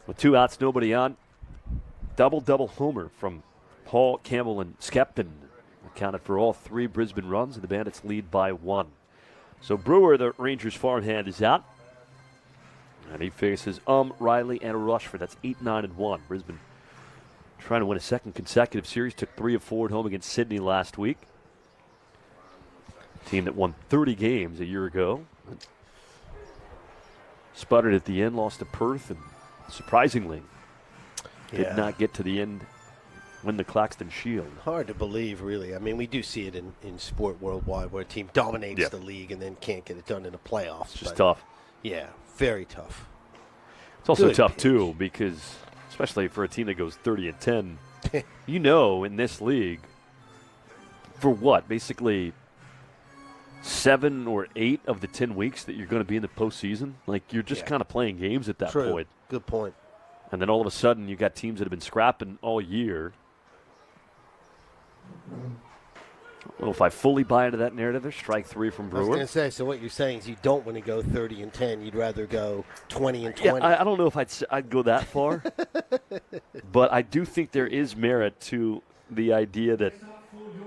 Speaker 1: with 2 outs, nobody on. Double homer from Paul, Campbell, and Skepton. Accounted for all 3 Brisbane runs, and the Bandits lead by 1. So Brewer, the Rangers farmhand, is out. And he faces Riley, and Rushford. That's 8-9-1. Brisbane trying to win a second consecutive series. Took 3 of 4 at home against Sydney last week. Team that won 30 games a year ago. Sputtered at the end, lost to Perth, and surprisingly did not get to the end. Win the Claxton Shield.
Speaker 2: Hard to believe, really. I mean, we do see it in sport worldwide where a team dominates the league and then can't get it done in the playoffs.
Speaker 1: It's just tough.
Speaker 2: Yeah, very tough.
Speaker 1: It's also tough, too, because especially for a team that goes 30-10, you know in this league, for what, basically 7 or 8 of the 10 weeks that you're going to be in the postseason? Like, you're just kind of playing games at that point.
Speaker 2: Good point.
Speaker 1: And then all of a sudden, you got teams that have been scrapping all year. I don't know if I fully buy into that narrative. There's strike 3 from Brewer.
Speaker 2: I was going to say, so what you're saying is you don't want to go 30-10. You'd rather go 20-20.
Speaker 1: Yeah, I don't know if I'd go that far. But I do think there is merit to the idea that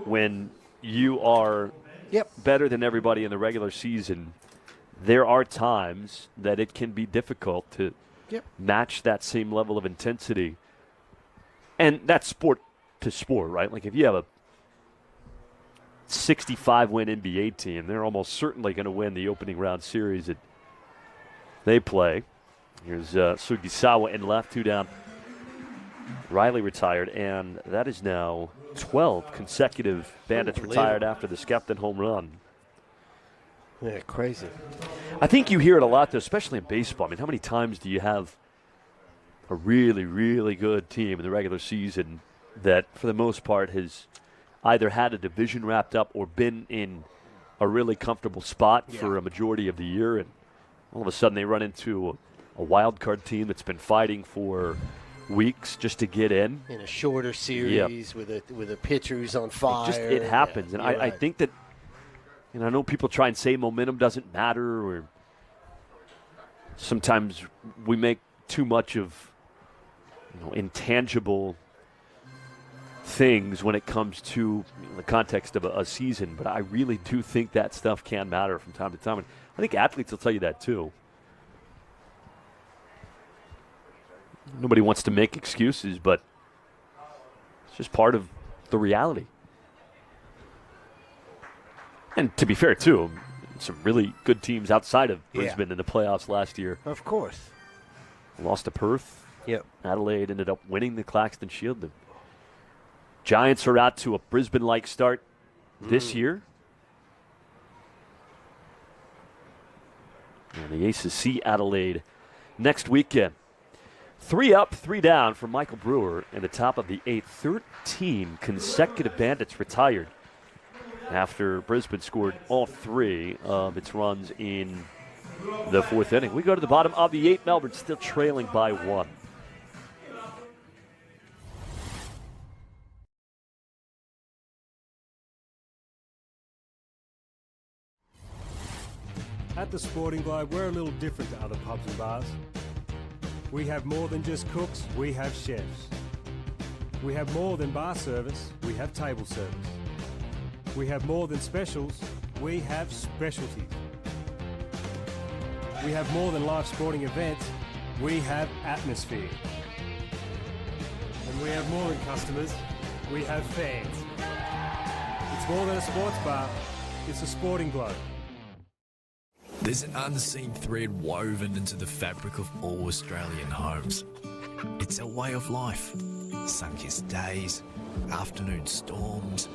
Speaker 1: when you are better than everybody in the regular season, there are times that it can be difficult to match that same level of intensity. And that's sport to sport, right? Like if you have a 65-win NBA team, they're almost certainly going to win the opening round series that they play. Here's Sugisawa in left, 2 down. Riley retired, and that is now 12 consecutive Bandits retired after the Skepton home run.
Speaker 2: Yeah, crazy.
Speaker 1: I think you hear it a lot, though, especially in baseball. I mean, how many times do you have a really, really good team in the regular season that, for the most part, has either had a division wrapped up or been in a really comfortable spot for a majority of the year, and all of a sudden they run into a wild card team that's been fighting for weeks just to get in
Speaker 2: a shorter series with a pitcher who's on fire.
Speaker 1: It happens, and I think that, you know, I know people try and say momentum doesn't matter, or sometimes we make too much of intangible things when it comes to the context of a season, but I really do think that stuff can matter from time to time, and I think athletes will tell you that too. Nobody wants to make excuses, but it's just part of the reality. And to be fair, too, some really good teams outside of Brisbane in the playoffs last year.
Speaker 2: Of course.
Speaker 1: Lost to Perth.
Speaker 2: Yep.
Speaker 1: Adelaide ended up winning the Claxton Shield. The Giants are out to a Brisbane-like start this year. And the Aces see Adelaide next weekend. 3 up, 3 down for Michael Brewer in the top of the 8th. 13 consecutive Bandits retired after Brisbane scored all 3 of its runs in the 4th inning. We go to the bottom of the 8th. Melbourne still trailing by 1.
Speaker 10: At the Sporting Globe, we're a little different to other pubs and bars. We have more than just cooks, we have chefs. We have more than bar service, we have table service. We have more than specials, we have specialties. We have more than live sporting events, we have atmosphere. And we have more than customers, we have fans. It's more than a sports bar, it's a Sporting Globe.
Speaker 13: There's an unseen thread woven into the fabric of all Australian homes. It's our way of life. Sun-kissed days, afternoon storms,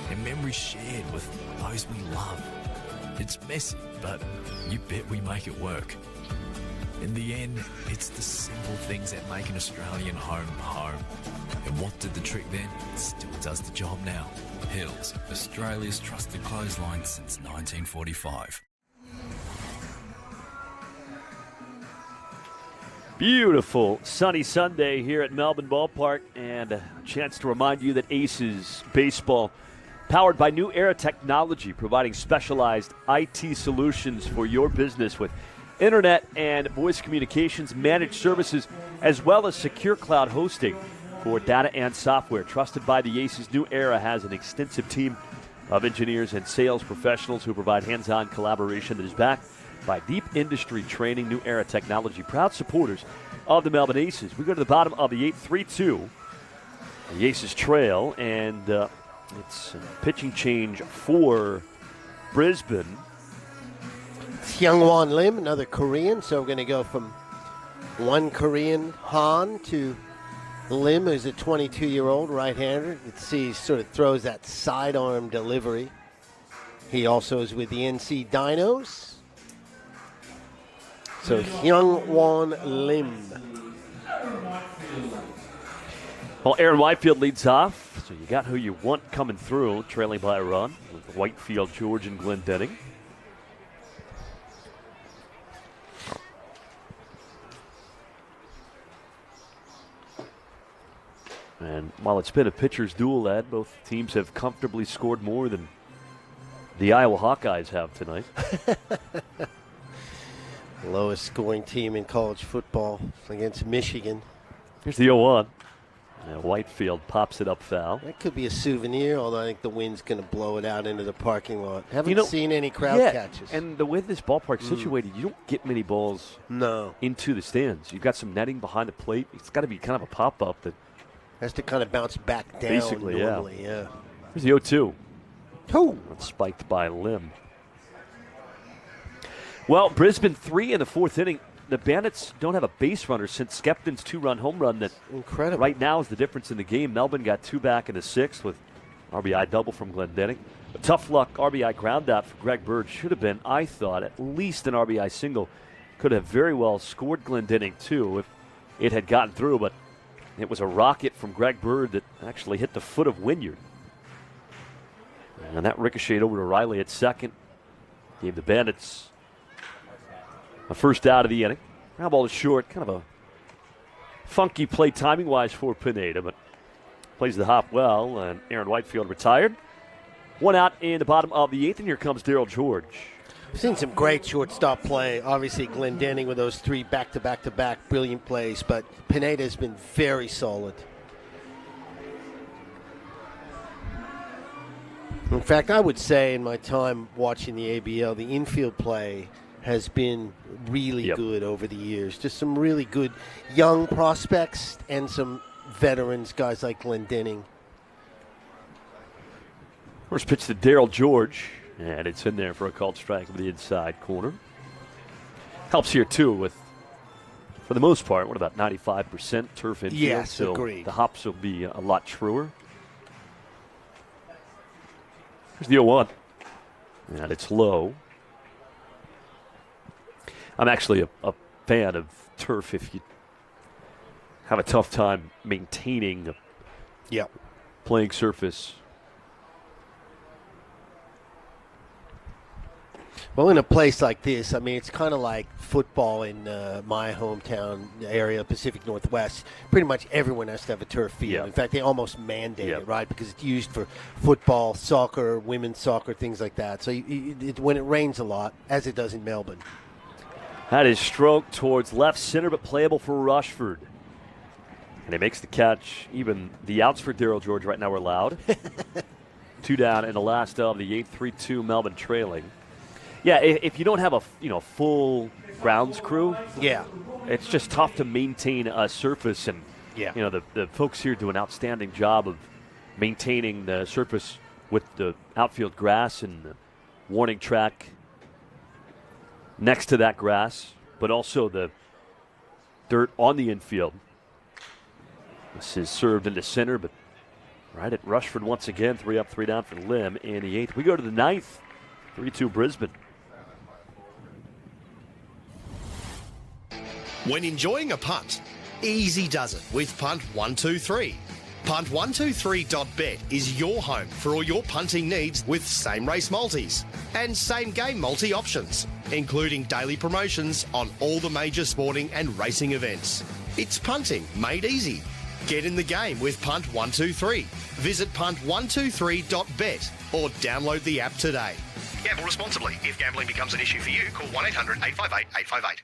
Speaker 13: and memories shared with those we love. It's messy, but you bet we make it work. In the end, it's the simple things that make an Australian home home. And what did the trick then still does the job now.
Speaker 15: Hills, Australia's trusted clothesline since 1945.
Speaker 1: Beautiful sunny Sunday here at Melbourne Ballpark, and a chance to remind you that Aces Baseball, powered by New Era Technology, providing specialized IT solutions for your business with internet and voice communications, managed services, as well as secure cloud hosting for data and software. Trusted by the Aces, New Era has an extensive team of engineers and sales professionals who provide hands-on collaboration that is backed by deep industry training. New Era Technology, proud supporters of the Melbourne Aces. We go to the bottom of the 8th, 3-2. The Aces trail, and it's a pitching change for Brisbane.
Speaker 2: It's Youngwon Lim, another Korean, so we're going to go from one Korean, Han, to Lim, who's a 22-year-old right-hander. You can see he sort of throws that sidearm delivery. He also is with the NC Dinos. So Youngwon Lim.
Speaker 1: Well, Aaron Whitefield leads off, so you got who you want coming through, trailing by a run with Whitefield, George, and Glendenning. And while it's been a pitcher's duel, Ed, both teams have comfortably scored more than the Iowa Hawkeyes have tonight.
Speaker 2: Lowest scoring team in college football against Michigan.
Speaker 1: Here's the 0-1. Whitefield pops it up foul.
Speaker 2: That could be a souvenir, although I think the wind's going to blow it out into the parking lot. Haven't seen any crowd catches.
Speaker 1: And the way this ballpark's situated, you don't get many balls into the stands. You've got some netting behind the plate. It's got to be kind of a pop-up that
Speaker 2: has to kind of bounce back down.
Speaker 1: Basically,
Speaker 2: normally, yeah.
Speaker 1: Here's the 0-2.
Speaker 2: Oh.
Speaker 1: That's spiked by Lim. Well, Brisbane 3 in the 4th inning. The Bandits don't have a base runner since Skepton's 2-run home run that
Speaker 2: incredible
Speaker 1: right now is the difference in the game. Melbourne got 2 back in the 6th with RBI double from Glendenning. A tough luck RBI ground out for Greg Bird. Should have been, I thought, at least an RBI single. Could have very well scored Glendenning too if it had gotten through, but it was a rocket from Greg Bird that actually hit the foot of Wynyard. And that ricocheted over to Riley at second. Gave the Bandits a first out of the inning. Ground ball is short, kind of a funky play timing-wise for Pineda, but plays the hop well, and Aaron Whitefield retired. 1 out in the bottom of the 8th, and here comes Daryl George.
Speaker 2: We've seen some great shortstop play. Obviously, Glendenning with those 3 back-to-back-to-back brilliant plays, but Pineda has been very solid. In fact, I would say in my time watching the ABL, the infield play has been really good over the years. Just some really good young prospects and some veterans, guys like Glendenning.
Speaker 1: First pitch to Daryl George, and it's in there for a called strike over the inside corner. Helps here, too, with, for the most part, what about 95% turf infield?
Speaker 2: Yes,
Speaker 1: so
Speaker 2: agreed.
Speaker 1: The hops will be a lot truer. Here's the 0-1, and it's low. I'm actually a fan of turf if you have a tough time maintaining a playing surface.
Speaker 2: Well, in a place like this, I mean, it's kind of like football in my hometown area, Pacific Northwest. Pretty much everyone has to have a turf field.
Speaker 1: Yeah.
Speaker 2: In fact, they almost mandate
Speaker 1: Yeah.
Speaker 2: it, right? Because it's used for football, soccer, women's soccer, things like that. So when it rains a lot, as it does in Melbourne.
Speaker 1: That is stroked towards left center, but playable for Rushford. And he makes the catch. Even the outs for Daryl George right now are loud. 2 down in the last of the 8th, 3-2 Melbourne trailing. Yeah, if you don't have a full grounds crew,
Speaker 2: yeah,
Speaker 1: it's just tough to maintain a surface. And
Speaker 2: yeah,
Speaker 1: the folks here do an outstanding job of maintaining the surface with the outfield grass and the warning track next to that grass, but also the dirt on the infield. This is served into center, but right at Rushford once again. 3 up, 3 down for Lim in the 8th. We go to the 9th, 3-2 Brisbane.
Speaker 9: When enjoying a punt, easy does it with Punt 123. Punt123.bet is your home for all your punting needs with same race multis and same game multi options, including daily promotions on all the major sporting and racing events. It's punting made easy. Get in the game with Punt 123. Visit punt123.bet or download the app today. Gamble responsibly. If gambling becomes an issue for you, call 1-800-858-858.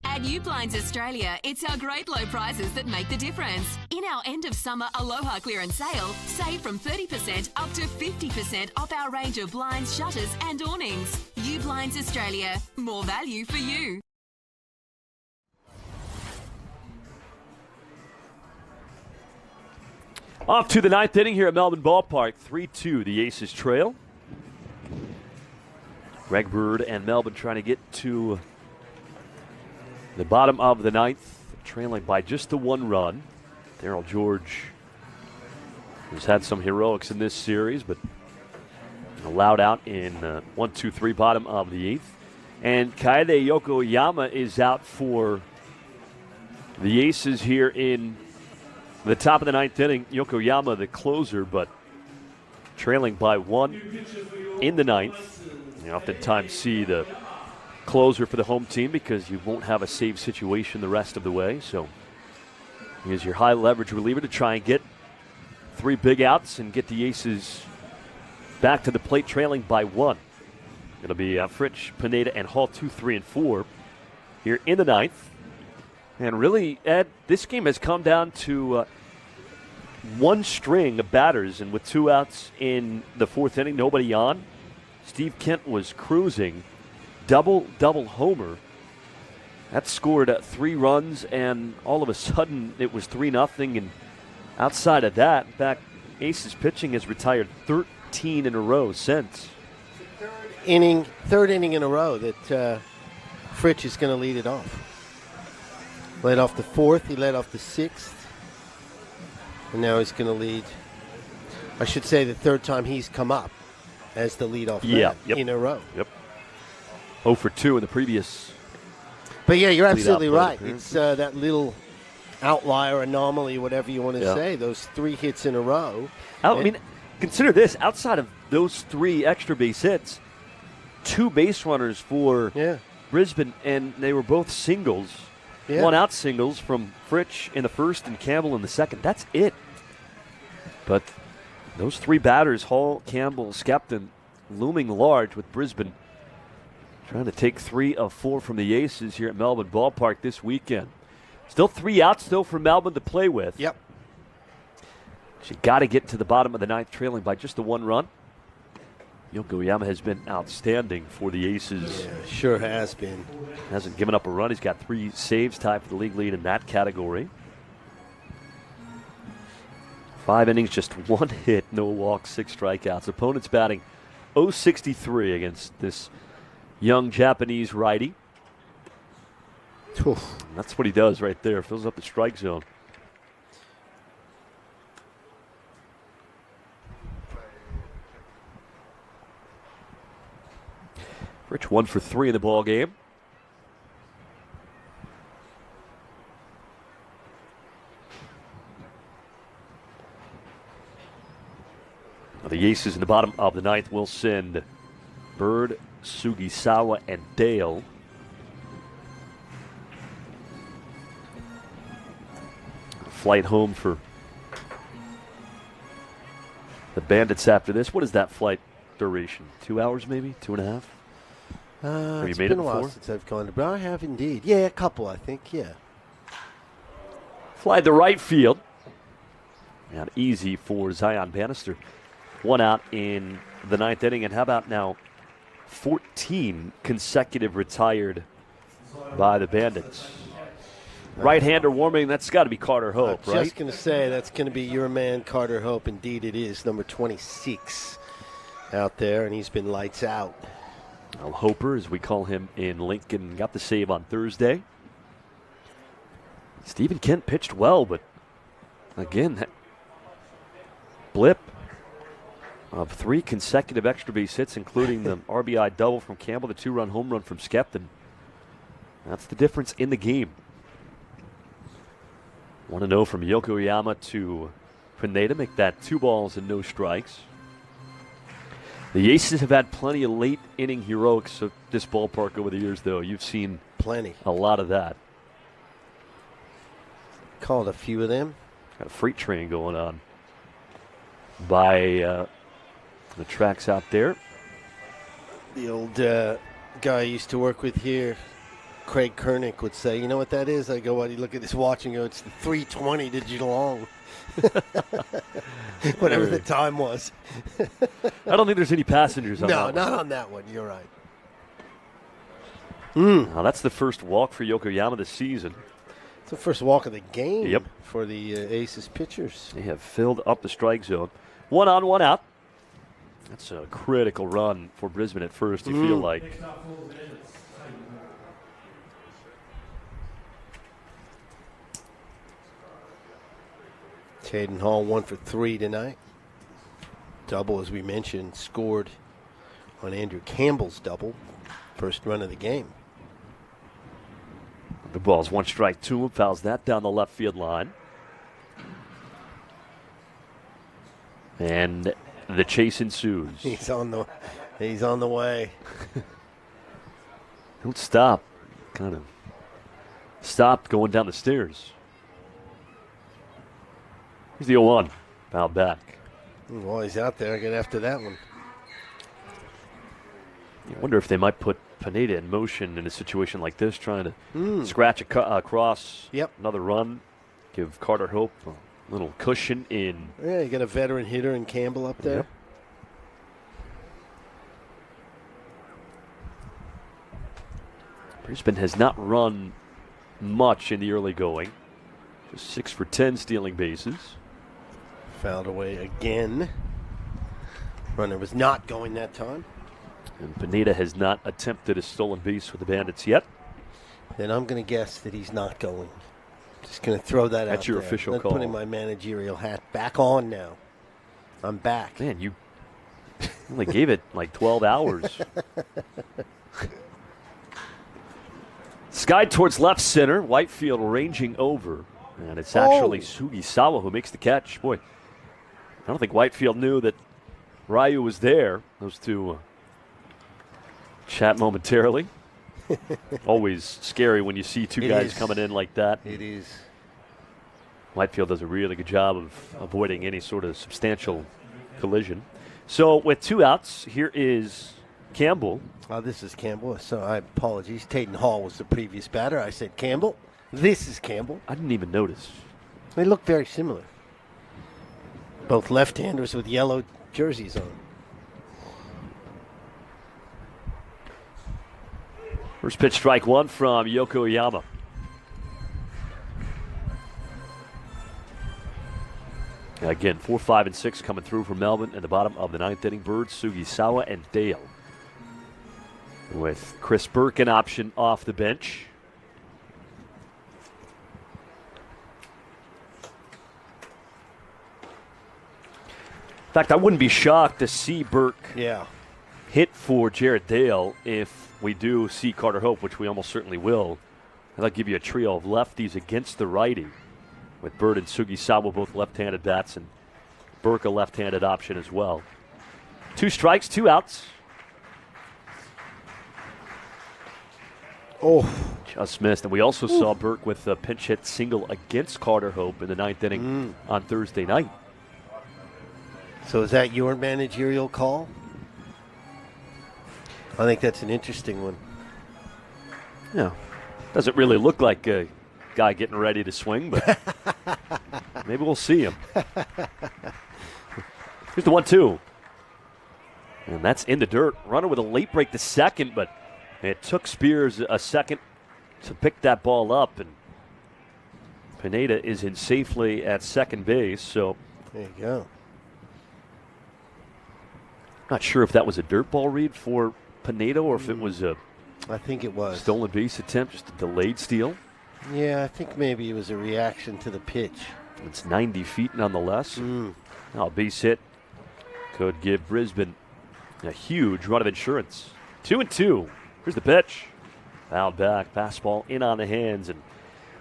Speaker 11: At U Blinds Australia, it's our great low prices that make the difference. In our end of summer Aloha clearance sale, save from 30% up to 50% off our range of blinds, shutters and awnings. U Blinds Australia, more value for you.
Speaker 1: Off to the 9th inning here at Melbourne Ballpark. 3-2, the Aces trail. Greg Bird and Melbourne trying to get to the bottom of the 9th, trailing by just the 1 run. Daryl George has had some heroics in this series, but allowed out in 1-2-3 bottom of the 8th. And Kaede Yokoyama is out for the Aces here in the top of the 9th inning. Yokoyama, the closer, but trailing by 1 in the 9th. You oftentimes see the closer for the home team because you won't have a save situation the rest of the way. So here's your high leverage reliever to try and get 3 big outs and get the Aces back to the plate trailing by 1. It'll be Fritsch, Pineda, and Hall 2, 3, and 4 here in the 9th. And really, Ed, this game has come down to one string of batters, and with 2 outs in the 4th inning, nobody on. Steve Kent was cruising. Double homer. That scored 3 runs, and all of a sudden it was 3-0. And outside of that, in fact, Aces pitching has retired 13 in a row since.
Speaker 2: Third inning in a row that Fritsch is going to lead it off. Led off the 4th, he led off the 6th, and now he's going to lead. I should say the 3rd time he's come up as the leadoff man in a row.
Speaker 1: Yep. 0 for 2 in the previous.
Speaker 2: But yeah, you're absolutely right. It's that little outlier, anomaly, whatever you want to say. Those 3 hits in a row.
Speaker 1: I mean, consider this: outside of those 3 extra base hits, 2 base runners for Brisbane, and they were both singles. 1 out singles from Fritsch in the 1st and Campbell in the 2nd. That's it. But those 3 batters, Hall, Campbell, Skepton, looming large with Brisbane trying to take 3 of 4 from the Aces here at Melbourne Ballpark this weekend. Still 3 outs still for Melbourne to play with.
Speaker 2: Yep.
Speaker 1: She got to get to the bottom of the 9th, trailing by just the 1 run. Yokoyama has been outstanding for the Aces.
Speaker 2: Yeah, sure has been.
Speaker 1: Hasn't given up a run. He's got 3 saves, tied for the league lead in that category. 5 innings, just 1 hit, no walks, 6 strikeouts. Opponents batting .063 against this young Japanese righty. That's what he does right there. Fills up the strike zone. Rich 1 for 3 in the ball game. The Aces in the bottom of the 9th will send Bird, Sugisawa, and Dale. Flight home for the Bandits after this. What is that flight duration? 2 hours maybe? 2.5? Have you made it
Speaker 2: been a while
Speaker 1: before?
Speaker 2: since I've gone to, but I have indeed. Yeah, a couple, I think, yeah.
Speaker 1: Fly to right field. Not easy for Zion Bannister. 1 out in the 9th inning. And how about now 14 consecutive retired by the Bandits? Right-hander warming, that's got to be Carter Hope, right?
Speaker 2: Just going to say that's going to be your man, Carter Hope. Indeed it is, number 26 out there, and he's been lights out.
Speaker 1: Al Hoper, as we call him in Lincoln, got the save on Thursday. Stephen Kent pitched well, but again, that blip of 3 consecutive extra base hits, including the RBI double from Campbell, the 2-run home run from Skepton. That's the difference in the game. 1-0 from Yokoyama to Pineda, make that 2 balls and no strikes. The Aces have had plenty of late inning heroics at this ballpark over the years, though. You've seen
Speaker 2: plenty,
Speaker 1: a lot of that.
Speaker 2: Called a few of them.
Speaker 1: Got a freight train going on by the tracks out there.
Speaker 2: The old guy I used to work with here, Craig Kernick, would say, you know what that is? I go, well, you look at this watch and go, it's the 3:20 to Geelong. Whatever the time was.
Speaker 1: I don't think there's any passengers on that one.
Speaker 2: No, not on that one. You're right.
Speaker 1: Now, that's the first walk for Yokoyama this season.
Speaker 2: It's the first walk of the game.
Speaker 1: Yep.
Speaker 2: For the Aces pitchers.
Speaker 1: They have filled up the strike zone. 1 on, 1 out. That's a critical run for Brisbane at first, you feel like.
Speaker 2: Caden Hall 1 for 3 tonight. Double, as we mentioned, scored on Andrew Campbell's double. First run of the game.
Speaker 1: The ball's 1 strike to him. Fouls that down the left field line. And the chase ensues.
Speaker 2: He's on the way.
Speaker 1: Don't stop. Kind of stopped going down the stairs. Here's the 0-1. Foul back.
Speaker 2: Well, he's out there. Get after that one.
Speaker 1: I wonder if they might put Pineda in motion in a situation like this, trying to scratch across another run, give Carter Hope a little cushion in.
Speaker 2: Yeah, you got a veteran hitter in Campbell up there.
Speaker 1: Yep. Brisbane has not run much in the early going. Just 6 for 10 stealing bases.
Speaker 2: Fouled away again. Runner was not going that time.
Speaker 1: And Pineda has not attempted a stolen base with the Bandits yet.
Speaker 2: Then I'm going to guess that he's not going. Just going to throw that out there.
Speaker 1: That's your official call.
Speaker 2: I'm putting my managerial hat back on now. I'm back.
Speaker 1: Man, you only gave it like 12 hours. Sky towards left center. Whitefield ranging over. And it's actually Sugisawa who makes the catch. Boy, I don't think Whitefield knew that Ryu was there. Those two chat momentarily. Always scary when you see two guys coming in like that.
Speaker 2: It is.
Speaker 1: Whitefield does a really good job of avoiding any sort of substantial collision. So with 2 outs, here is Campbell.
Speaker 2: This is Campbell. So I apologize. Taden Hall was the previous batter. I said Campbell. This is Campbell.
Speaker 1: I didn't even notice.
Speaker 2: They look very similar. Both left-handers with yellow jerseys on.
Speaker 1: First pitch, strike 1 from Yokoyama. Again, 4, 5, and 6 coming through for Melbourne in the bottom of the 9th inning. Bird, Sugisawa, and Dale. With Chris Burke an option off the bench. In fact, I wouldn't be shocked to see Burke hit for Jared Dale if we do see Carter Hope, which we almost certainly will. That'll give you a trio of lefties against the righty, with Bird and Sugisawa both left-handed bats, and Burke a left-handed option as well. 2 strikes, 2 outs.
Speaker 2: Oh.
Speaker 1: Just missed. And we also saw Burke with a pinch hit single against Carter Hope in the ninth inning on Thursday night.
Speaker 2: So is that your managerial call? I think that's an interesting one.
Speaker 1: Yeah. Doesn't really look like a guy getting ready to swing, but maybe we'll see him. Here's the 1-2. And that's in the dirt. Runner with a late break to second, but it took Spears a second to pick that ball up. And Pineda is in safely at second base, so.
Speaker 2: There you go.
Speaker 1: Not sure if that was a dirt ball read for Pineda or if it was a
Speaker 2: I think it was
Speaker 1: stolen base attempt, just a delayed steal.
Speaker 2: Yeah, I think maybe it was a reaction to the pitch.
Speaker 1: It's 90 feet nonetheless. Now a base hit could give Brisbane a huge run of insurance. 2-2. Here's the pitch. Fouled back, fastball in on the hands, and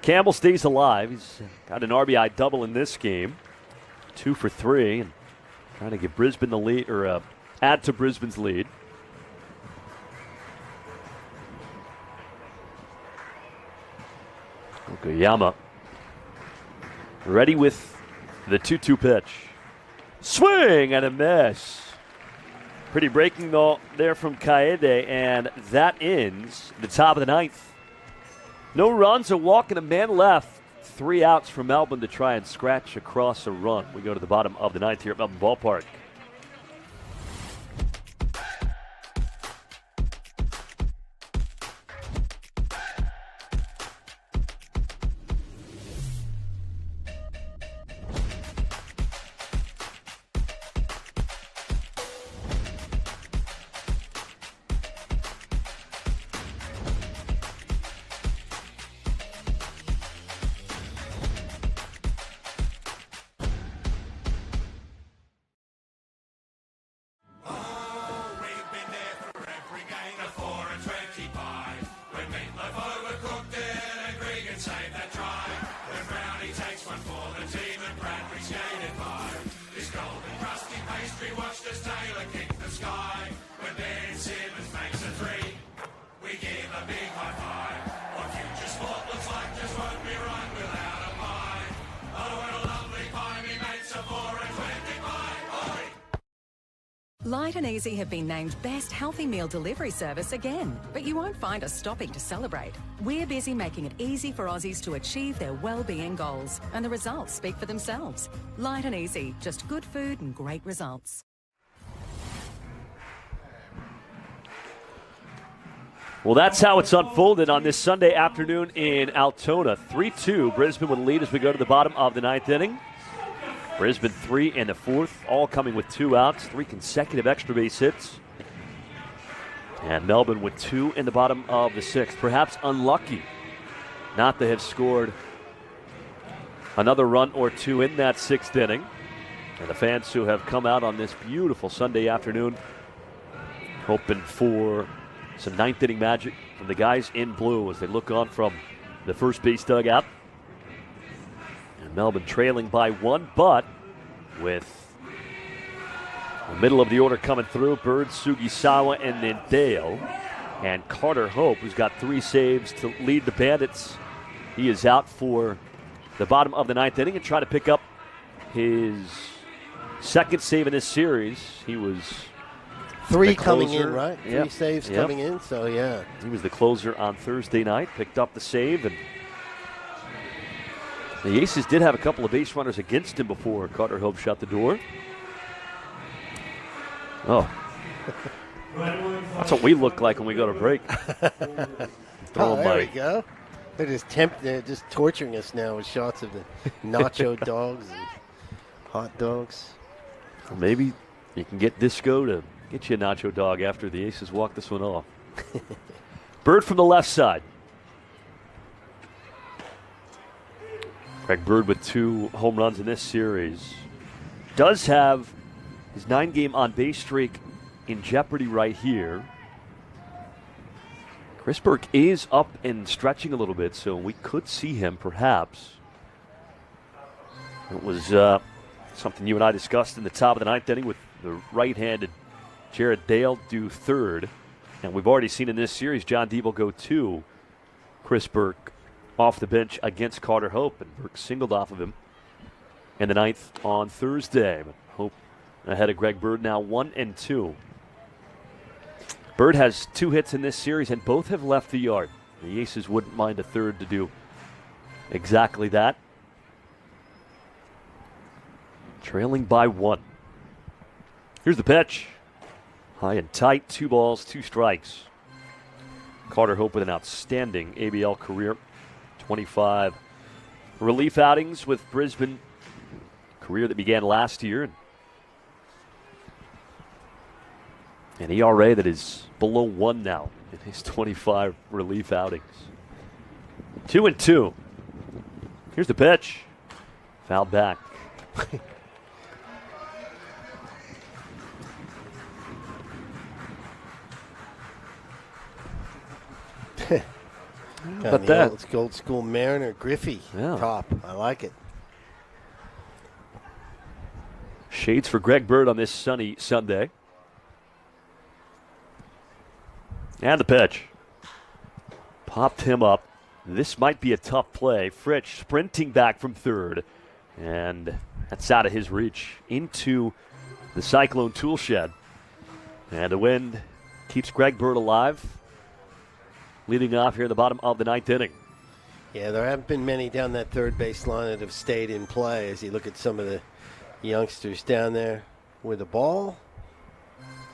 Speaker 1: Campbell stays alive. He's got an RBI double in this game. 2 for 3, and trying to give Brisbane the lead, or add to Brisbane's lead. Okayama ready with the 2-2 pitch. Swing and a miss. Pretty breaking though there from Kaede, and that ends the top of the ninth. No runs, a walk, and a man left. 3 outs for Melbourne to try and scratch across a run. We go to the bottom of the ninth here at Melbourne Ballpark.
Speaker 4: Light and Easy have been named Best Healthy Meal Delivery Service again, but you won't find us stopping to celebrate. We're busy making it easy for Aussies to achieve their well-being goals, and the results speak for themselves. Light and Easy, just good food and great results.
Speaker 1: Well, that's how it's unfolded on this Sunday afternoon in Altona. 3-2, Brisbane with a lead as we go to the bottom of the ninth inning. Brisbane 3 in the fourth, all coming with 2 outs, 3 consecutive extra base hits. And Melbourne with 2 in the bottom of the sixth. Perhaps unlucky not to have scored another run or 2 in that sixth inning. And the fans who have come out on this beautiful Sunday afternoon hoping for some ninth inning magic from the guys in blue as they look on from the first base dugout. And Melbourne trailing by 1, but with the middle of the order coming through, Bird, Sugisawa, and then Dale. And Carter Hope, who's got 3 saves to lead the Bandits. He is out for the bottom of the ninth inning and try to pick up his second save in this series. He was
Speaker 2: 3 coming in, right?
Speaker 1: Yep.
Speaker 2: 3 saves coming in, so yeah.
Speaker 1: He was the closer on Thursday night, picked up the save, and the Aces did have a couple of base runners against him before Carter Hope shut the door. Oh. That's what we look like when we go to break.
Speaker 2: There we go. They're just torturing us now with shots of the nacho dogs and hot dogs.
Speaker 1: Well, maybe you can get Disco to get you a nacho dog after the Aces walk this one off. Bird from the left side. Craig Bird with 2 home runs in this series. Does have his 9-game on-base streak in jeopardy right here. Chris Burke is up and stretching a little bit, so we could see him perhaps. It was something you and I discussed in the top of the ninth inning with the right-handed Jared Dale do third. And we've already seen in this series John Deeble go 2 Chris Burke off the bench against Carter Hope, and Burke singled off of him in the 9th on Thursday. But Hope ahead of Greg Bird, now 1-2. Bird has 2 hits in this series, and both have left the yard. The Aces wouldn't mind a third to do exactly that. Trailing by 1. Here's the pitch. High and tight, 2 balls, 2 strikes. Carter Hope with an outstanding ABL career. 25 relief outings with Brisbane. Career that began last year. An ERA that is below 1 now in his 25 relief outings. 2-2. Here's the pitch. Fouled back.
Speaker 2: Got the old school Mariner Griffey top. I like it.
Speaker 1: Shades for Greg Bird on this sunny Sunday. And the pitch. Popped him up. This might be a tough play. Fritsch sprinting back from third. And that's out of his reach. Into the Cyclone tool shed. And the wind keeps Greg Bird alive. Leading off here in the bottom of the 9th inning.
Speaker 2: Yeah, there haven't been many down that third base line that have stayed in play as you look at some of the youngsters down there with the ball.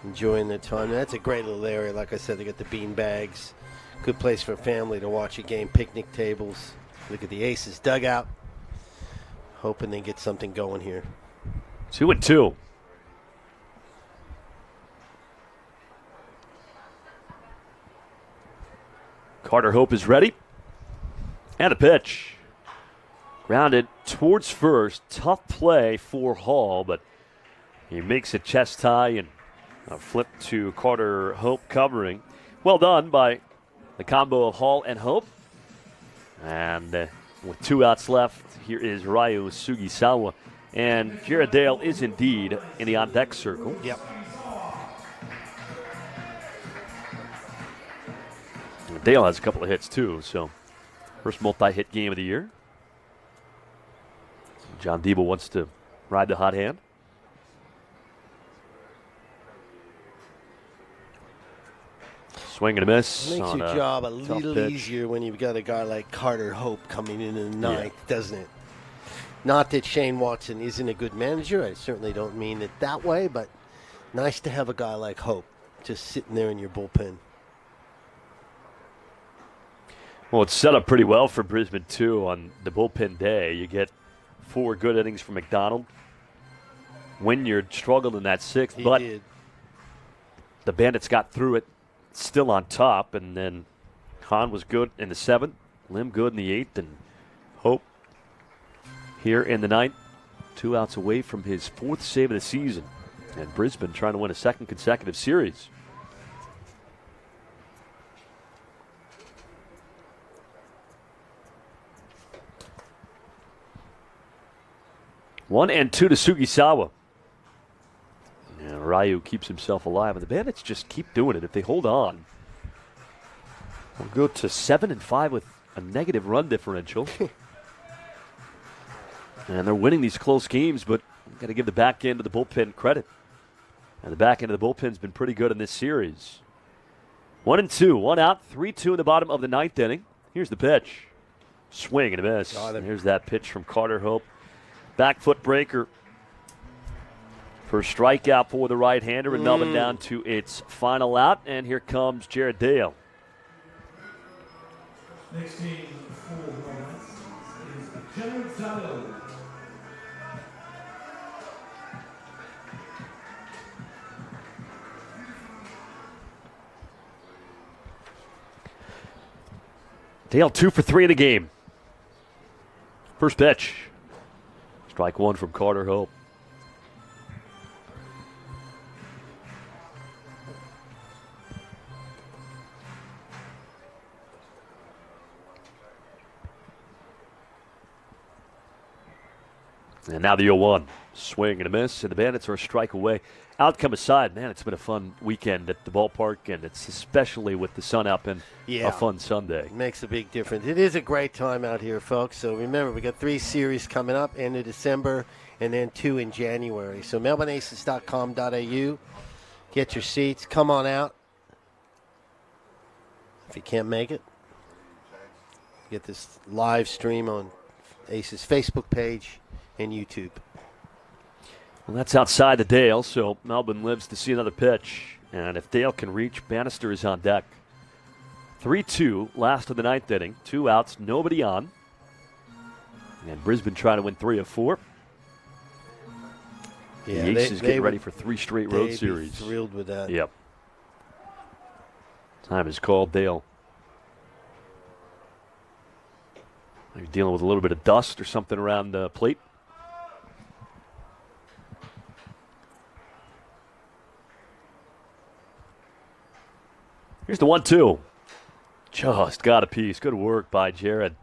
Speaker 2: Enjoying their time. That's a great little area. Like I said, they got the bean bags. Good place for a family to watch a game. Picnic tables. Look at the Aces dugout. Hoping they get something going here.
Speaker 1: 2-2. Carter Hope is ready. And a pitch. Grounded towards first. Tough play for Hall, but he makes a chest tie and a flip to Carter Hope covering. Well done by the combo of Hall and Hope. And with 2 outs left, here is Ryu Sugisawa. And Jared Dale is indeed in the on-deck circle.
Speaker 2: Yep.
Speaker 1: And Dale has a couple of hits too, so first multi-hit game of the year. John Diebel wants to ride the hot hand. Swing and a miss.
Speaker 2: Makes your job a little easier when you've got a guy like Carter Hope coming in the 9th, doesn't it? Not that Shane Watson isn't a good manager. I certainly don't mean it that way, but nice to have a guy like Hope just sitting there in your bullpen.
Speaker 1: Well, it's set up pretty well for Brisbane, too, on the bullpen day. You get 4 good innings from McDonald. Wynyard struggled in that 6th, but the Bandits got through it, still on top, and then Hahn was good in the 7th, Lim good in the 8th, and Hope here in the 9th. 2 outs away from his 4th save of the season. And Brisbane trying to win a 2nd consecutive series. 1-2 to Sugisawa. And Ryu keeps himself alive, and the Bandits just keep doing it. If they hold on, they'll go to 7-5 with a negative run differential. And they're winning these close games, but you've got to give the back end of the bullpen credit. And the back end of the bullpen's been pretty good in this series. 1-2, 1 out, 3-2 in the bottom of the 9th inning. Here's the pitch. Swing and a miss. And here's that pitch from Carter Hope. Back foot breaker. First strikeout for the right-hander, and Melbourne down to its final out. And here comes Jared Dale.
Speaker 3: Next team for Roberts is Jared Dale.
Speaker 1: Dale 2 for 3 in the game. First pitch. Strike 1 from Carter Hope. And now the 0-1. Swing and a miss, and the Bandits are a strike away. Outcome aside, man, it's been a fun weekend at the ballpark, and it's especially with the sun out been a fun Sunday.
Speaker 2: It makes a big difference. It is a great time out here, folks. So remember, we got 3 series coming up, end of December, and then 2 in January. So melbourneaces.com.au. Get your seats. Come on out. If you can't make it, get this live stream on Aces Facebook page and YouTube.
Speaker 1: Well, that's outside the Dale, so Melbourne lives to see another pitch. And if Dale can reach, Bannister is on deck. 3-2, last of the 9th inning. 2 outs, nobody on. And Brisbane trying to win 3 of 4.
Speaker 2: Yeah,
Speaker 1: the Aces getting ready for 3 straight road series.
Speaker 2: Thrilled with that.
Speaker 1: Yep. Time is called. Dale. You're dealing with a little bit of dust or something around the plate. Here's the 1-2. Just got a piece. Good work by Jared.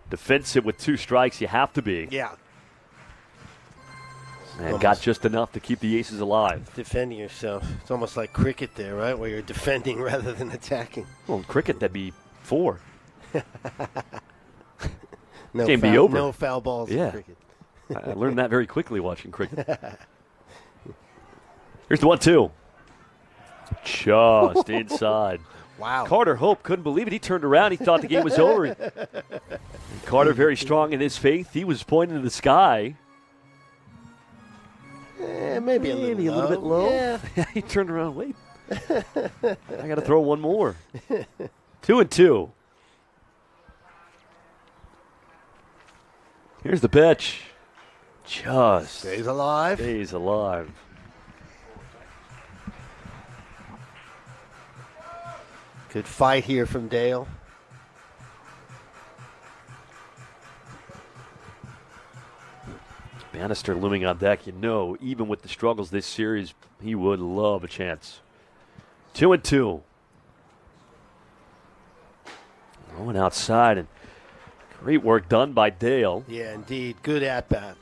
Speaker 1: Defensive with 2 strikes. You have to be.
Speaker 2: Yeah.
Speaker 1: And got just enough to keep the Aces alive.
Speaker 2: Defending yourself. It's almost like cricket there, right? Where you're defending rather than attacking.
Speaker 1: Well, in cricket, that'd be 4.
Speaker 2: No
Speaker 1: Game
Speaker 2: foul,
Speaker 1: be over.
Speaker 2: No foul balls in cricket.
Speaker 1: I learned that very quickly watching cricket. Here's the 1-2. Just inside.
Speaker 2: Wow.
Speaker 1: Carter Hope couldn't believe it. He turned around. He thought the game was over. And Carter very strong in his faith. He was pointing to the sky.
Speaker 2: Maybe a little
Speaker 1: bit low.
Speaker 2: Yeah.
Speaker 1: He turned around. Wait. I got to throw one more. 2-2. Here's the pitch. Just
Speaker 2: stays alive.
Speaker 1: Stays alive.
Speaker 2: Good fight here from Dale.
Speaker 1: Bannister looming on deck. You know, even with the struggles this series, he would love a chance. 2-2. Going outside, and great work done by Dale.
Speaker 2: Yeah, indeed. Good at-bat.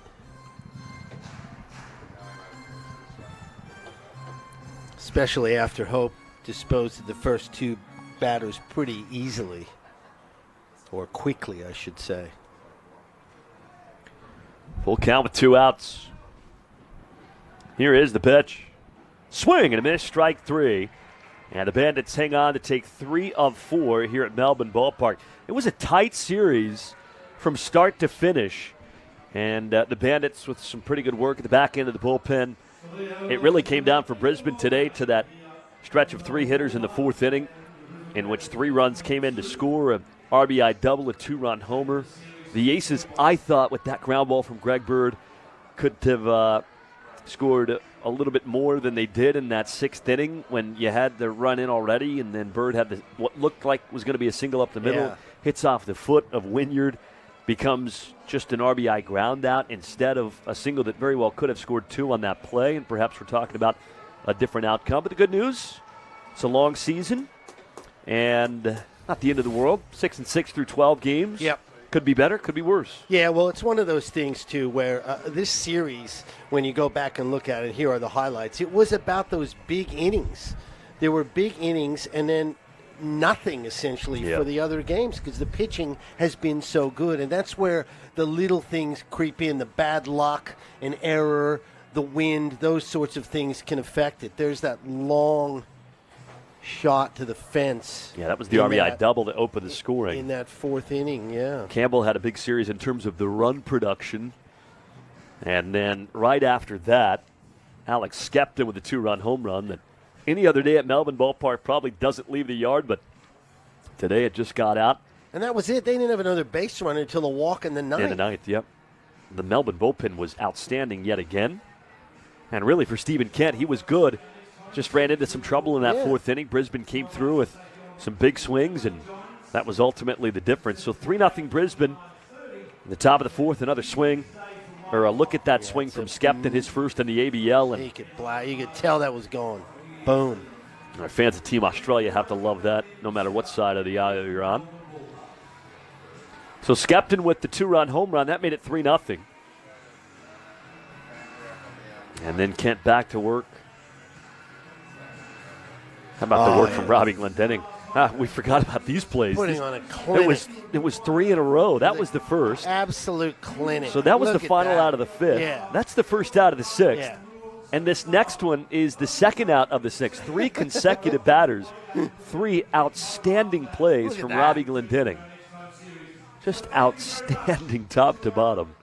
Speaker 2: Especially after Hope disposed of the first 2 batters pretty easily. Or quickly, I should say.
Speaker 1: Full count with 2 outs. Here is the pitch. Swing and a miss, strike 3. And the Bandits hang on to take 3 of 4 here at Melbourne Ballpark. It was a tight series from start to finish. And the Bandits with some pretty good work at the back end of the bullpen. It really came down for Brisbane today to that stretch of 3 hitters in the 4th inning, in which 3 runs came in to score, a RBI double, a 2-run homer. The Aces, I thought, with that ground ball from Greg Bird, could have scored a little bit more than they did in that 6th inning when you had the run in already, and then Bird had what looked like was going to be a single up the middle, hits off the foot of Wynyard, becomes just an RBI ground out instead of a single that very well could have scored 2 on that play, and perhaps we're talking about a different outcome. But the good news, it's a long season, and not the end of the world. 6-6 through 12 games.
Speaker 2: Yep.
Speaker 1: Could be better, could be worse.
Speaker 2: Yeah, well, it's one of those things, too, where this series, when you go back and look at it, here are the highlights, it was about those big innings. There were big innings and then nothing, essentially, for the other games because the pitching has been so good. And that's where the little things creep in, the bad luck, an error, the wind, those sorts of things can affect it. There's that long shot to the fence.
Speaker 1: Yeah, that was the RBI double that opened the scoring.
Speaker 2: In that 4th inning, yeah.
Speaker 1: Campbell had a big series in terms of the run production. And then right after that, Alex Skepton with a 2-run home run that any other day at Melbourne Ballpark probably doesn't leave the yard, but today it just got out.
Speaker 2: And that was it. They didn't have another base runner until a walk in the 9th.
Speaker 1: In the 9th, yep. The Melbourne bullpen was outstanding yet again. And really for Stephen Kent, he was good. Just ran into some trouble in that 4th inning. Brisbane came through with some big swings, and that was ultimately the difference. So 3-0 Brisbane. In the top of the 4th, another swing. Or a look at that swing from Skepton, his first in the ABL. And
Speaker 2: you could tell that was going. Boom.
Speaker 1: Our fans of Team Australia have to love that, no matter what side of the aisle you're on. So Skepton with the 2-run home run, that made it 3-0. And then Kent back to work. How about the work from Robbie Glendenning? We forgot about these plays.
Speaker 2: Putting on a clinic.
Speaker 1: It was 3 in a row. That was the first.
Speaker 2: Absolute clinic.
Speaker 1: So that was
Speaker 2: Look
Speaker 1: the final
Speaker 2: that.
Speaker 1: out of the 5th.
Speaker 2: Yeah.
Speaker 1: That's the first out of the 6th.
Speaker 2: Yeah.
Speaker 1: And this next one is the second out of the 6th. 3 consecutive batters. 3 outstanding plays from Robbie Glendenning. Just outstanding top to bottom.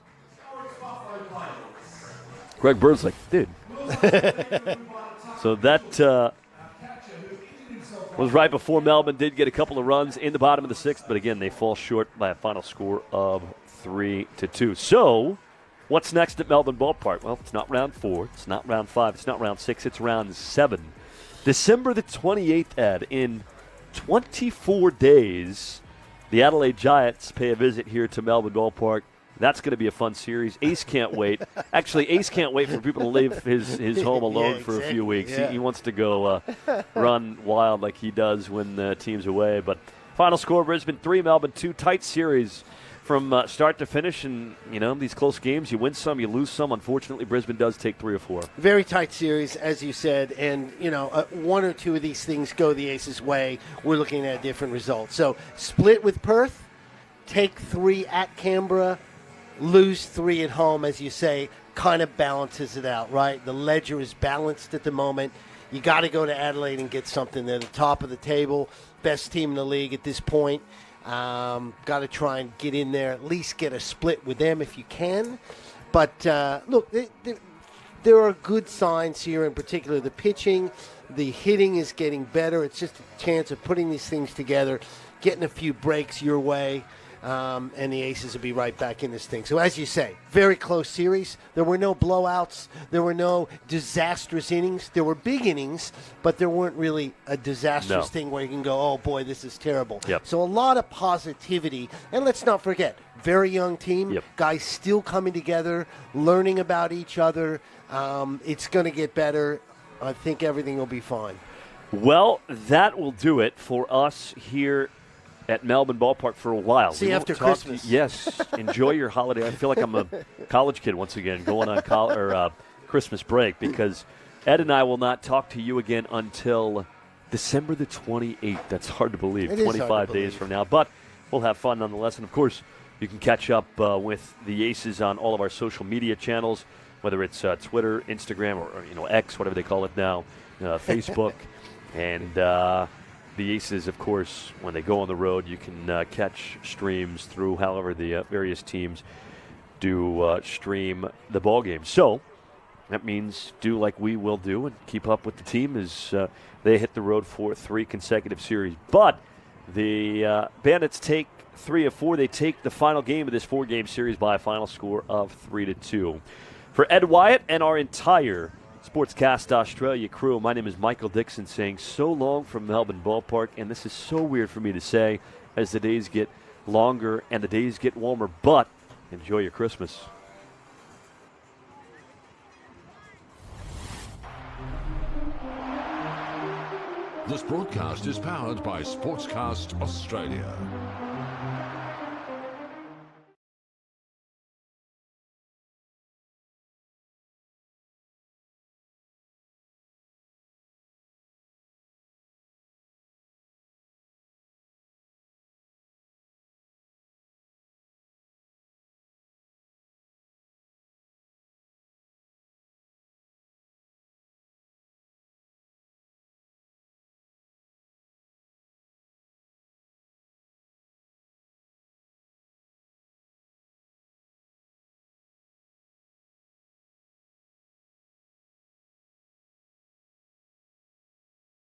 Speaker 1: Greg Bird's like, dude. So that was right before Melbourne did get a couple of runs in the bottom of the 6th, but again, they fall short by a final score of 3-2. So, what's next at Melbourne Ballpark? Well, it's not round 4, it's not round 5, it's not round 6, it's round 7. December the 28th, Ed, in 24 days, the Adelaide Giants pay a visit here to Melbourne Ballpark. That's going to be a fun series. Ace can't wait. Actually, Ace can't wait for people to leave his home alone for a few weeks.
Speaker 2: Yeah.
Speaker 1: He wants to go run wild like he does when the team's away. But final score, Brisbane 3, Melbourne 2. Tight series from start to finish. And, these close games, you win some, you lose some. Unfortunately, Brisbane does take 3 or 4.
Speaker 2: Very tight series, as you said. And, one or two of these things go the Aces' way. We're looking at a different result. So, split with Perth, take 3 at Canberra, lose 3 at home, as you say, kind of balances it out, right? The ledger is balanced at the moment. You got to go to Adelaide and get something. They're the top of the table, best team in the league at this point. Got to try and get in there, at least get a split with them if you can. But, look, there are good signs here, in particular the pitching. The hitting is getting better. It's just a chance of putting these things together, getting a few breaks your way. And the Aces will be right back in this thing. So, as you say, very close series. There were no blowouts. There were no disastrous innings. There were big innings, but there weren't really a disastrous thing where you can go, oh, boy, this is terrible.
Speaker 1: Yep.
Speaker 2: So a lot of positivity. And let's not forget, very young team.
Speaker 1: Yep.
Speaker 2: Guys still coming together, learning about each other. It's going to get better. I think everything will be fine.
Speaker 1: Well, that will do it for us here at Melbourne Ballpark for a while.
Speaker 2: See you after Christmas.
Speaker 1: Yes. Enjoy your holiday. I feel like I'm a college kid once again going on Christmas break, because Ed and I will not talk to you again until December the 28th. That's hard to believe. 25 days from now. But we'll have fun nonetheless. And, of course, you can catch up with the Aces on all of our social media channels, whether it's Twitter, Instagram, or X, whatever they call it now, Facebook. And the Aces, of course, when they go on the road, you can catch streams through however the various teams do stream the ball game. So that means do like we will do and keep up with the team as they hit the road for 3 consecutive series. But the Bandits take 3 of 4. They take the final game of this 4-game series by a final score of 3-2. For Ed Wyatt and our entire Sportscast Australia crew, my name is Michael Dixon, saying so long from Melbourne Ballpark. And this is so weird for me to say as the days get longer and the days get warmer, but enjoy your Christmas.
Speaker 16: This broadcast is powered by Sportscast Australia.